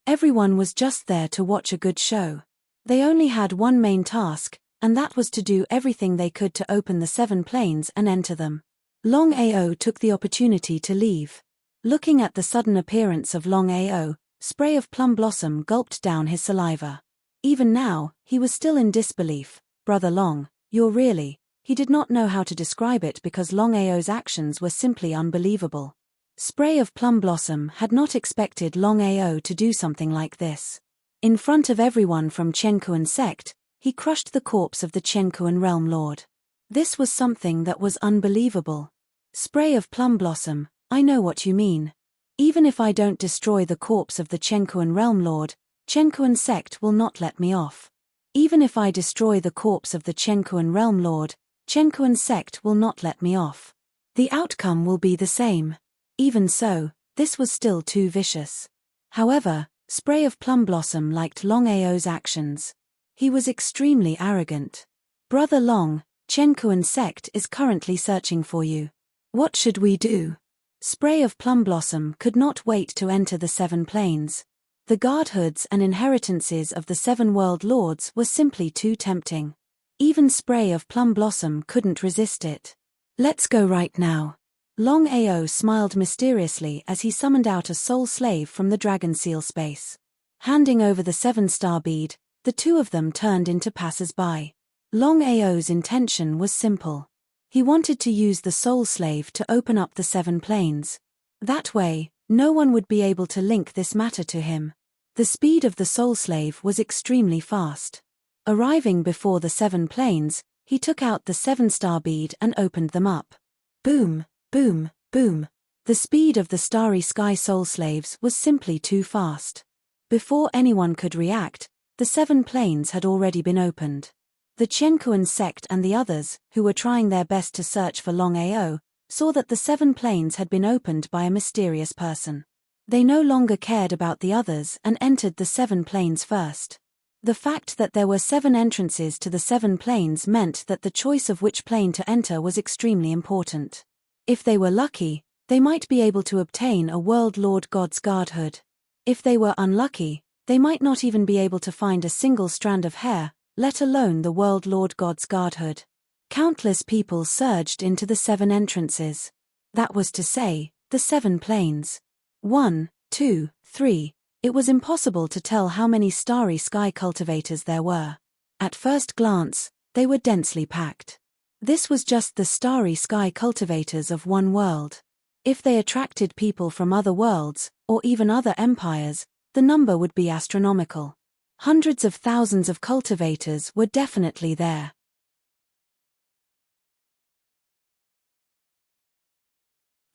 Everyone was just there to watch a good show. They only had one main task, and that was to do everything they could to open the 7 planes and enter them. Longao took the opportunity to leave. Looking at the sudden appearance of Longao, Spray of Plum Blossom gulped down his saliva. Even now, he was still in disbelief. Brother Long, you're really... He did not know how to describe it because Longao's actions were simply unbelievable. Spray of Plum Blossom had not expected Longao to do something like this. In front of everyone from Chen Kuan's sect, he crushed the corpse of the Chen Kuan Realm Lord. This was something that was unbelievable. Spray of Plum Blossom, I know what you mean. Even if I don't destroy the corpse of the Chen Kuan Realm Lord, Chen Kuan's sect will not let me off. Even if I destroy the corpse of the Chen Kuan Realm Lord, Chen Kuan's sect will not let me off. The outcome will be the same. Even so, this was still too vicious. However, Spray of Plum Blossom liked Longao's actions. He was extremely arrogant. Brother Long, Chen Kuan's sect is currently searching for you. What should we do? Spray of Plum Blossom could not wait to enter the 7 planes. The guardhoods and inheritances of the 7 world lords were simply too tempting. Even Spray of Plum Blossom couldn't resist it. Let's go right now. Longao smiled mysteriously as he summoned out a soul slave from the dragon seal space. Handing over the 7-star bead, the two of them turned into passers-by. Longao's intention was simple. He wanted to use the soul slave to open up the 7 planes. That way, no one would be able to link this matter to him. The speed of the soul slave was extremely fast. Arriving before the 7 planes, he took out the 7-star bead and opened them up. Boom, boom, boom. The speed of the starry sky soul slaves was simply too fast. Before anyone could react, the 7 planes had already been opened. The Chen Kuan sect and the others, who were trying their best to search for Longao, saw that the 7 planes had been opened by a mysterious person. They no longer cared about the others and entered the 7 planes first. The fact that there were 7 entrances to the 7 planes meant that the choice of which plane to enter was extremely important. If they were lucky, they might be able to obtain a World Lord God's guardhood. If they were unlucky, they might not even be able to find a single strand of hair, let alone the World Lord God's guardhood. Countless people surged into the 7 entrances. That was to say, the 7 planes. 1, 2, 3. It was impossible to tell how many starry sky cultivators there were. At first glance, they were densely packed. This was just the starry sky cultivators of one world. If they attracted people from other worlds, or even other empires, the number would be astronomical. Hundreds of thousands of cultivators were definitely there.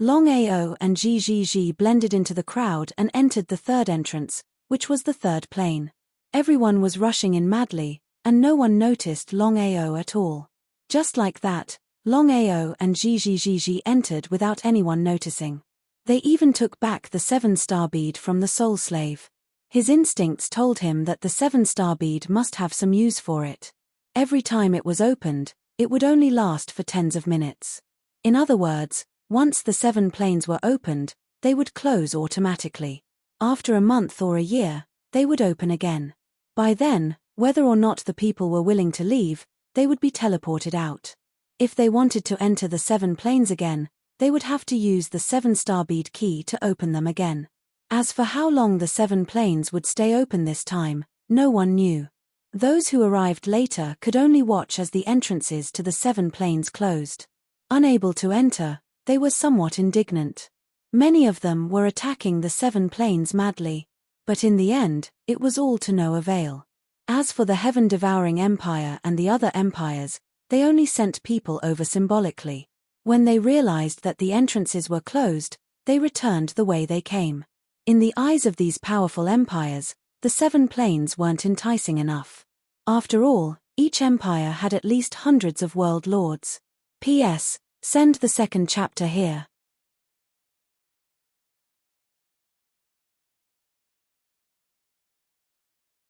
Longao and Ji blended into the crowd and entered the 3rd entrance, which was the 3rd plane. Everyone was rushing in madly, and no one noticed Longao at all. Just like that, Longao and Ji entered without anyone noticing. They even took back the 7-star bead from the soul slave. His instincts told him that the 7-star bead must have some use for it. Every time it was opened, it would only last for tens of minutes. In other words, once the 7 planes were opened, they would close automatically. After a month or a year, they would open again. By then, whether or not the people were willing to leave, they would be teleported out. If they wanted to enter the 7 planes again, they would have to use the 7-star bead key to open them again. As for how long the 7 planes would stay open this time, no one knew. Those who arrived later could only watch as the entrances to the 7 planes closed. Unable to enter, they were somewhat indignant. Many of them were attacking the 7 planes madly. But in the end, it was all to no avail. As for the heaven-devouring empire and the other empires, they only sent people over symbolically. When they realized that the entrances were closed, they returned the way they came. In the eyes of these powerful empires, the 7 planes weren't enticing enough. After all, each empire had at least hundreds of world lords. P.S. Send the second chapter here.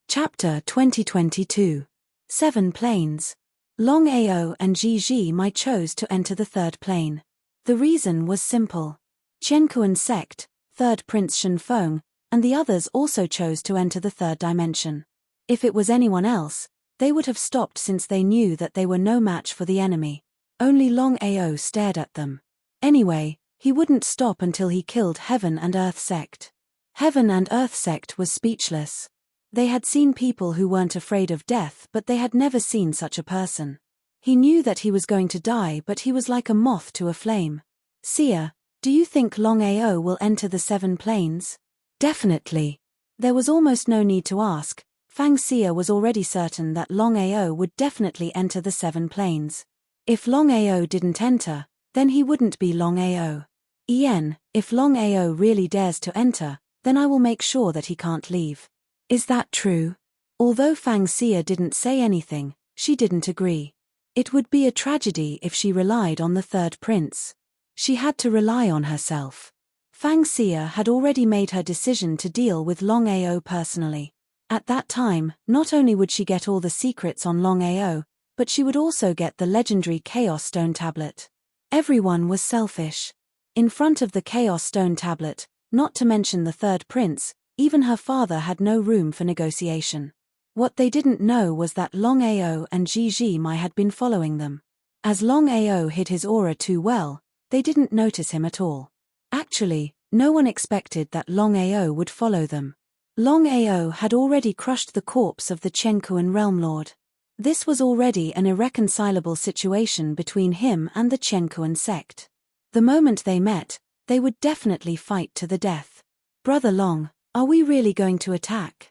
Chapter 2022. 7 Planes. Longao and Ji Mai chose to enter the 3rd plane. The reason was simple. Qiankuan sect, 3rd Prince Shenfeng, and the others also chose to enter the 3rd dimension. If it was anyone else, they would have stopped since they knew that they were no match for the enemy. Only Longao stared at them. Anyway, he wouldn't stop until he killed Heaven and Earth sect. Heaven and Earth sect was speechless. They had seen people who weren't afraid of death, but they had never seen such a person. He knew that he was going to die, but he was like a moth to a flame. Seer, do you think Longao will enter the 7 planes? Definitely. There was almost no need to ask. Fang Seer was already certain that Longao would definitely enter the 7 planes. If Longao didn't enter, then he wouldn't be Longao. If Longao really dares to enter, then I will make sure that he can't leave. Is that true? Although Fang Seer didn't say anything, she didn't agree. It would be a tragedy if she relied on the 3rd prince. She had to rely on herself. Fang Seer had already made her decision to deal with Longao personally. At that time, not only would she get all the secrets on Longao, but she would also get the legendary Chaos Stone Tablet. Everyone was selfish. In front of the Chaos Stone Tablet, not to mention the 3rd prince, even her father had no room for negotiation. What they didn't know was that Longao and Ji Mai had been following them. As Longao hid his aura too well, they didn't notice him at all. Actually, no one expected that Longao would follow them. Longao had already crushed the corpse of the Qiankuan realm lord. This was already an irreconcilable situation between him and the Qiankuan sect. The moment they met, they would definitely fight to the death. Brother Long, are we really going to attack?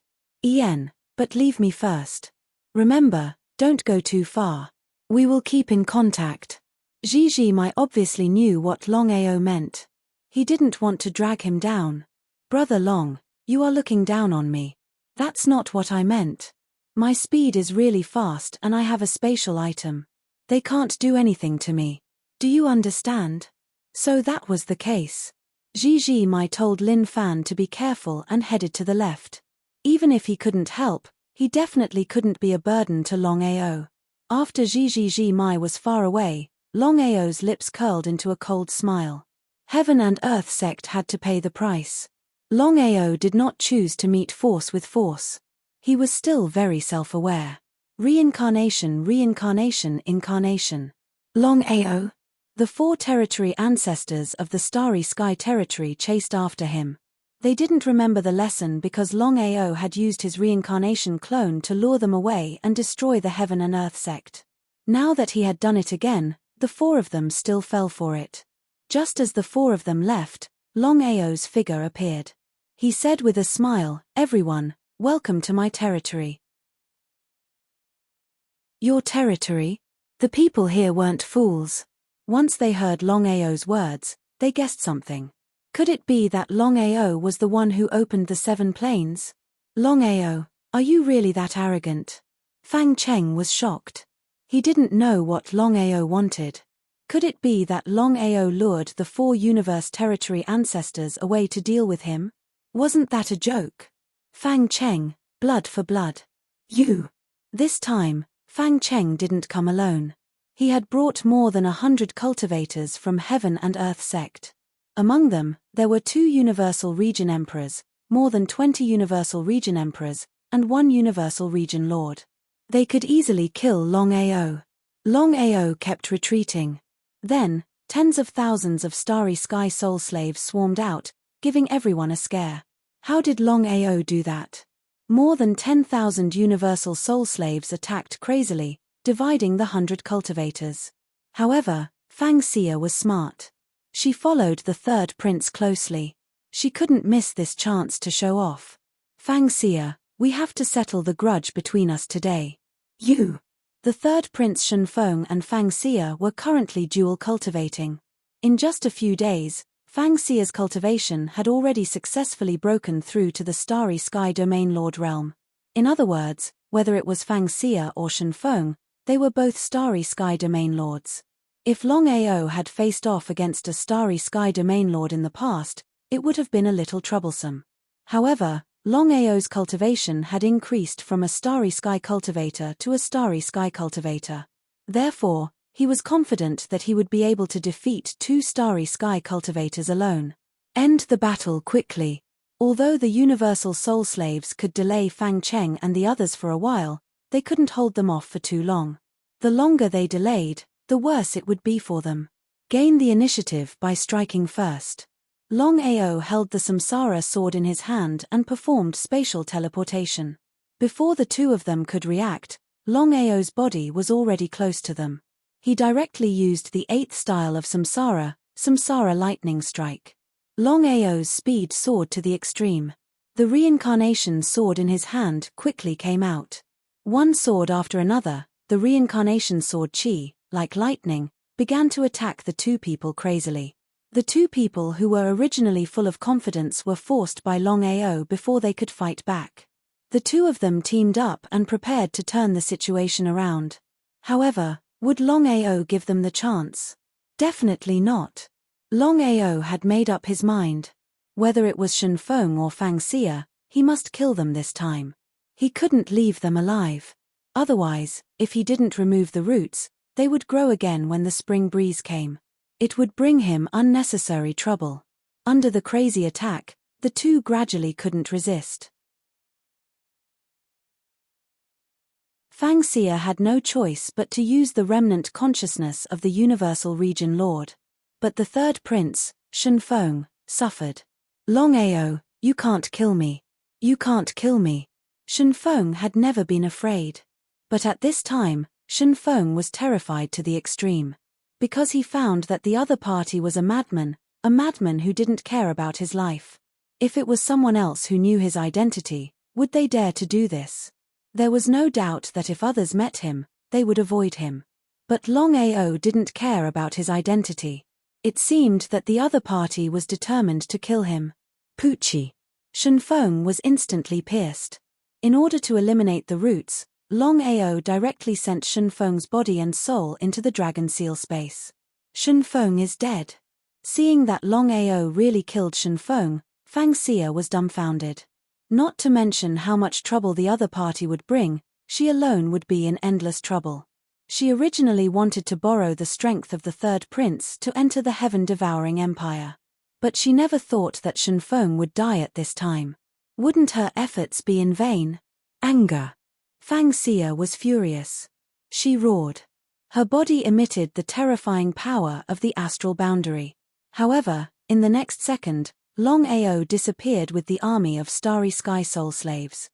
But leave me first. Remember, don't go too far. We will keep in contact. Ji Mai obviously knew what Longao meant. He didn't want to drag him down. Brother Long, you are looking down on me. That's not what I meant. My speed is really fast and I have a spatial item. They can't do anything to me. Do you understand? So that was the case. Ji Mai told Lin Fan to be careful and headed to the left. Even if he couldn't help, he definitely couldn't be a burden to Longao. After Ji Mai was far away, Longao's lips curled into a cold smile. Heaven and Earth sect had to pay the price. Longao did not choose to meet force with force. He was still very self-aware. Reincarnation, incarnation. Longao. The 4 territory ancestors of the Starry Sky territory chased after him. They didn't remember the lesson because Longao had used his reincarnation clone to lure them away and destroy the Heaven and Earth sect. Now that he had done it again, the 4 of them still fell for it. Just as the 4 of them left, Longao's figure appeared. He said with a smile, "Everyone, welcome to my territory." Your territory? The people here weren't fools. Once they heard Longao's words, they guessed something. Could it be that Longao was the one who opened the 7 planes? Longao, are you really that arrogant? Fang Cheng was shocked. He didn't know what Longao wanted. Could it be that Longao lured the 4 universe territory ancestors away to deal with him? Wasn't that a joke? Fang Cheng, blood for blood. You. This time, Fang Cheng didn't come alone. He had brought more than 100 cultivators from Heaven and Earth sect. Among them, there were 2 Universal Region Emperors, more than 20 Universal Region Emperors, and 1 Universal Region Lord. They could easily kill Longao. Longao kept retreating. Then, tens of thousands of Starry Sky soul slaves swarmed out, giving everyone a scare. How did Longao do that? More than 10,000 Universal Soul Slaves attacked crazily, dividing the 100 cultivators. However, Fang Xia was smart. She followed the third prince closely. She couldn't miss this chance to show off. Fang Xia, we have to settle the grudge between us today. You. The third prince Shenfeng and Fang Xia were currently dual cultivating. In just a few days, Fang Xia's cultivation had already successfully broken through to the Starry Sky Domain Lord realm. In other words, whether it was Fang Xia or Shenfeng, they were both Starry Sky Domain Lords. If Longao had faced off against a Starry Sky Domain Lord in the past, it would have been a little troublesome. However, Longao's cultivation had increased from a Starry Sky cultivator to a Starry Sky cultivator. Therefore, he was confident that he would be able to defeat 2 Starry Sky cultivators alone. End the battle quickly. Although the Universal Soul Slaves could delay Fang Cheng and the others for a while, they couldn't hold them off for too long. The longer they delayed, the worse it would be for them. Gain the initiative by striking first. Longao held the Samsara sword in his hand and performed spatial teleportation. Before the 2 of them could react, Longao's body was already close to them. He directly used the 8th style of Samsara, Samsara Lightning Strike. Longao's speed soared to the extreme. The reincarnation sword in his hand quickly came out. One sword after another, the reincarnation sword Qi, like lightning, began to attack the 2 people crazily. The 2 people who were originally full of confidence were forced by Longao before they could fight back. The 2 of them teamed up and prepared to turn the situation around. However, would Longao give them the chance? Definitely not. Longao had made up his mind. Whether it was Shenfeng or Fang Xia, he must kill them this time. He couldn't leave them alive. Otherwise, if he didn't remove the roots, they would grow again when the spring breeze came. It would bring him unnecessary trouble. Under the crazy attack, the 2 gradually couldn't resist. Fang Xia had no choice but to use the remnant consciousness of the Universal Region Lord. But the third prince, Shenfeng, suffered. Longao, you can't kill me. You can't kill me. Shenfeng had never been afraid. But at this time, Shenfeng was terrified to the extreme. Because he found that the other party was a madman who didn't care about his life. If it was someone else who knew his identity, would they dare to do this? There was no doubt that if others met him, they would avoid him. But Longao didn't care about his identity. It seemed that the other party was determined to kill him. Poochie. Shenfeng was instantly pierced. In order to eliminate the roots, Longao directly sent Shenfeng's body and soul into the Dragon Seal space. Shenfeng is dead. Seeing that Longao really killed Shenfeng, Fang Xia was dumbfounded. Not to mention how much trouble the other party would bring, she alone would be in endless trouble. She originally wanted to borrow the strength of the third prince to enter the heaven-devouring empire. But she never thought that Shenfeng would die at this time. Wouldn't her efforts be in vain? Anger. Fang Xia was furious. She roared. Her body emitted the terrifying power of the astral boundary. However, in the next second, Longao disappeared with the army of Starry Sky Soul Slaves.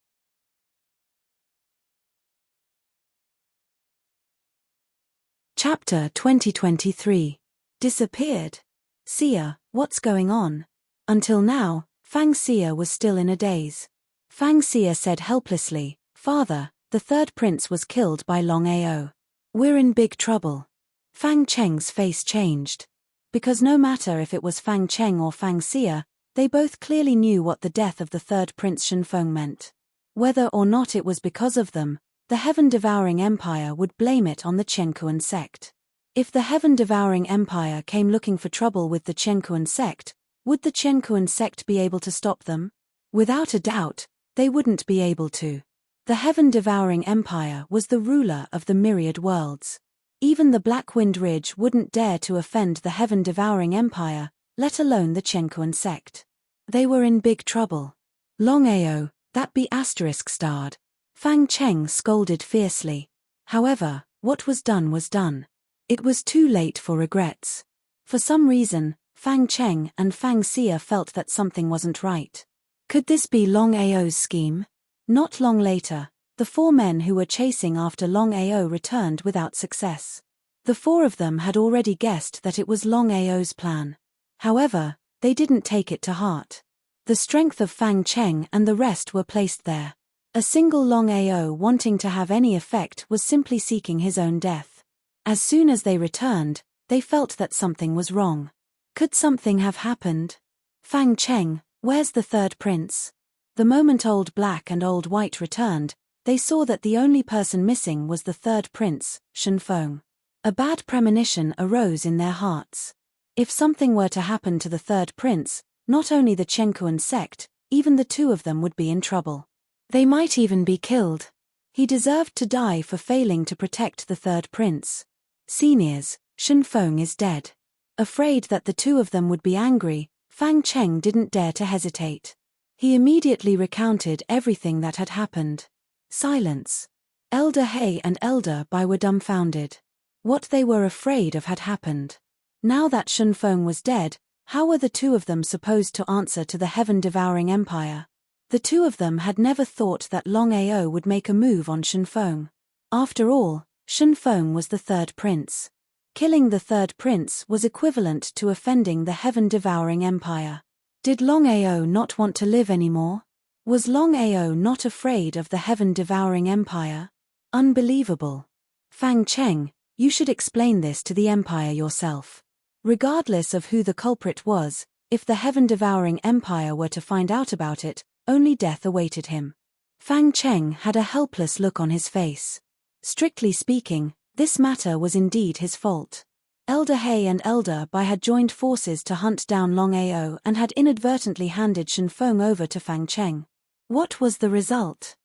Chapter 2023. Disappeared. Xia, what's going on? Until now, Fang Xia was still in a daze. Fang Xia said helplessly, Father, the third prince was killed by Longao. We're in big trouble. Fang Cheng's face changed. Because no matter if it was Fang Cheng or Fang Xia, they both clearly knew what the death of the third prince Shenfeng meant. Whether or not it was because of them, the heaven-devouring empire would blame it on the Chenkuan sect. If the heaven-devouring empire came looking for trouble with the Chenkuan sect, would the Chenkuan sect be able to stop them? Without a doubt, They wouldn't be able to. The heaven-devouring empire was the ruler of the myriad worlds. Even the Black Wind Ridge wouldn't dare to offend the heaven-devouring empire, let alone the Chenkuan sect. They were in big trouble. Longao, that be *starred. Fang Cheng scolded fiercely. However, what was done was done. It was too late for regrets. For some reason, Fang Cheng and Fang Xia felt that something wasn't right. Could this be Longao's scheme? Not long later, the 4 men who were chasing after Longao returned without success. The 4 of them had already guessed that it was Longao's plan. However, they didn't take it to heart. The strength of Fang Cheng and the rest were placed there. A single Longao wanting to have any effect was simply seeking his own death. As soon as they returned, they felt that something was wrong. Could something have happened? Fang Cheng, where's the 3rd prince? The moment Old Black and Old White returned, they saw that the only person missing was the 3rd prince, Shenfeng. A bad premonition arose in their hearts. If something were to happen to the 3rd prince, not only the Chenkuan sect, even the 2 of them would be in trouble. They might even be killed. He deserved to die for failing to protect the 3rd prince. Seniors, Shenfeng is dead. Afraid that the 2 of them would be angry, Fang Cheng didn't dare to hesitate. He immediately recounted everything that had happened. Silence. Elder He and Elder Bai were dumbfounded. What they were afraid of had happened. Now that Shenfeng was dead, how were the 2 of them supposed to answer to the heaven-devouring empire? The 2 of them had never thought that Longao would make a move on Shenfeng. After all, Shenfeng was the 3rd prince. Killing the 3rd prince was equivalent to offending the heaven-devouring empire. Did Longao not want to live anymore? Was Longao not afraid of the heaven-devouring empire? Unbelievable. Fang Cheng, you should explain this to the empire yourself. Regardless of who the culprit was, if the heaven-devouring empire were to find out about it, only death awaited him. Fang Cheng had a helpless look on his face. Strictly speaking, this matter was indeed his fault. Elder He and Elder Bai had joined forces to hunt down Longao and had inadvertently handed Shenfeng over to Fang Cheng. What was the result?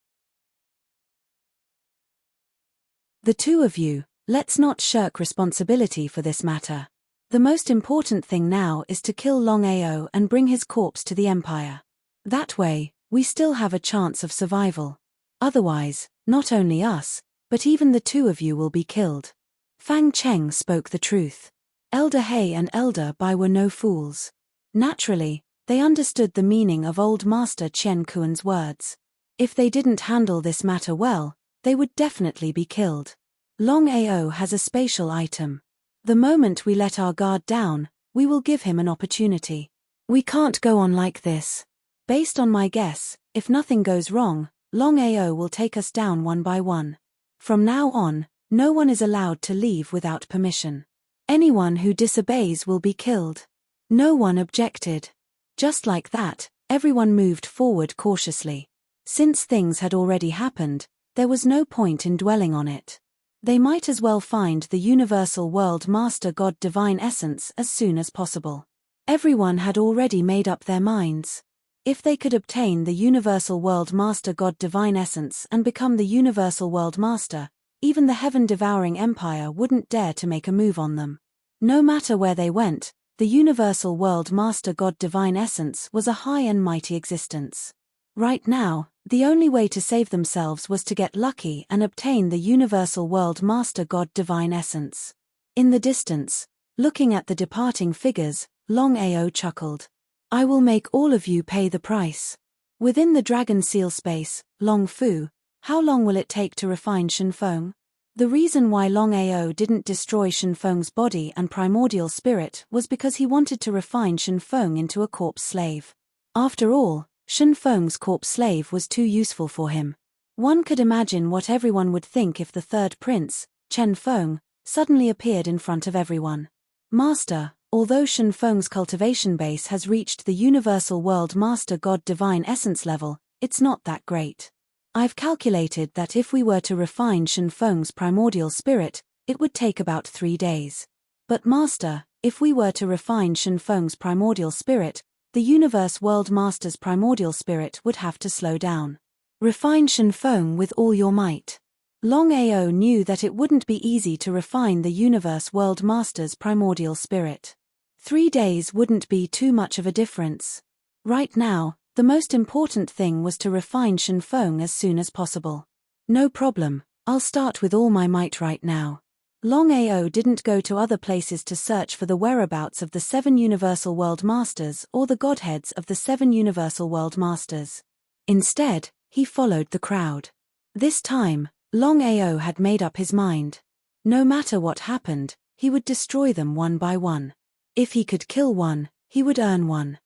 The 2 of you, let's not shirk responsibility for this matter. The most important thing now is to kill Longao and bring his corpse to the empire. That way, we still have a chance of survival. Otherwise, not only us, but even the 2 of you will be killed. Fang Cheng spoke the truth. Elder He and Elder Bai were no fools. Naturally, they understood the meaning of Old Master Chen Kuan's words. If they didn't handle this matter well, they would definitely be killed. Longao has a spatial item. The moment we let our guard down, we will give him an opportunity. We can't go on like this. Based on my guess, if nothing goes wrong, Longao will take us down one by one. From now on, no one is allowed to leave without permission. Anyone who disobeys will be killed. No one objected. Just like that, everyone moved forward cautiously. Since things had already happened, there was no point in dwelling on it. They might as well find the Universal World Master God Divine Essence as soon as possible. Everyone had already made up their minds. If they could obtain the Universal World Master God Divine Essence and become the Universal World Master, even the heaven-devouring empire wouldn't dare to make a move on them. No matter where they went, the Universal World Master God Divine Essence was a high and mighty existence. Right now, the only way to save themselves was to get lucky and obtain the Universal World Master God Divine Essence. In the distance, looking at the departing figures, Longao chuckled. I will make all of you pay the price. Within the Dragon Seal space, Long Fu, how long will it take to refine Shenfeng? The reason why Longao didn't destroy Shenfeng's body and primordial spirit was because he wanted to refine Shenfeng into a corpse slave. After all, Shenfeng's corpse slave was too useful for him. One could imagine what everyone would think if the 3rd prince, Shenfeng, suddenly appeared in front of everyone. Master, although Shenfeng's cultivation base has reached the Universal World Master God Divine Essence level, it's not that great. I've calculated that if we were to refine Shenfeng's primordial spirit, it would take about 3 days. But Master, if we were to refine Shenfeng's primordial spirit, the Universe World Master's primordial spirit would have to slow down. Refine Shenfeng with all your might. Longao knew that it wouldn't be easy to refine the Universe World Master's primordial spirit. 3 days wouldn't be too much of a difference. Right now, the most important thing was to refine Shenfeng as soon as possible. No problem, I'll start with all my might right now. Longao didn't go to other places to search for the whereabouts of the 7 Universal World Masters or the godheads of the 7 Universal World Masters. Instead, he followed the crowd. This time, Longao had made up his mind. No matter what happened, he would destroy them one by one. If he could kill one, he would earn one.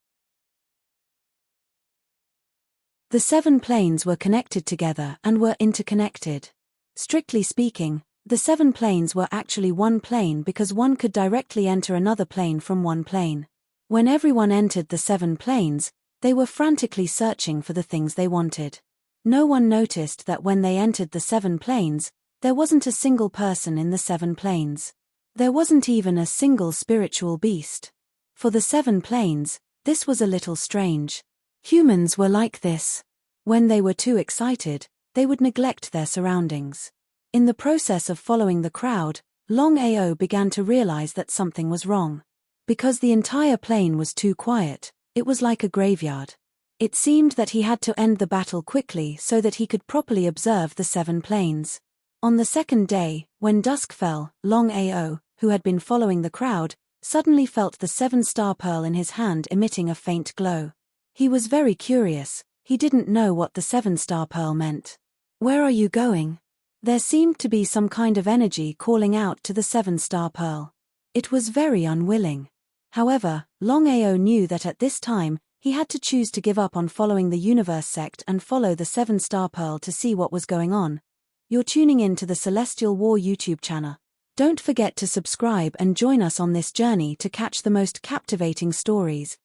The 7 planes were connected together and were interconnected. Strictly speaking, the 7 planes were actually one plane because one could directly enter another plane from one plane. When everyone entered the 7 planes, they were frantically searching for the things they wanted. No one noticed that when they entered the 7 planes, there wasn't a single person in the 7 planes. There wasn't even a single spiritual beast. For the 7 planes, this was a little strange. Humans were like this. When they were too excited, they would neglect their surroundings. In the process of following the crowd, Longao began to realize that something was wrong. Because the entire plane was too quiet, it was like a graveyard. It seemed that he had to end the battle quickly so that he could properly observe the 7 planes. On the second day, when dusk fell, Longao, who had been following the crowd, suddenly felt the 7-star pearl in his hand emitting a faint glow. He was very curious, he didn't know what the 7-star pearl meant. Where are you going? There seemed to be some kind of energy calling out to the 7-star pearl. It was very unwilling. However, Longao knew that at this time, he had to choose to give up on following the universe sect and follow the 7-star pearl to see what was going on. You're tuning in to the Celestial War YouTube channel. Don't forget to subscribe and join us on this journey to catch the most captivating stories.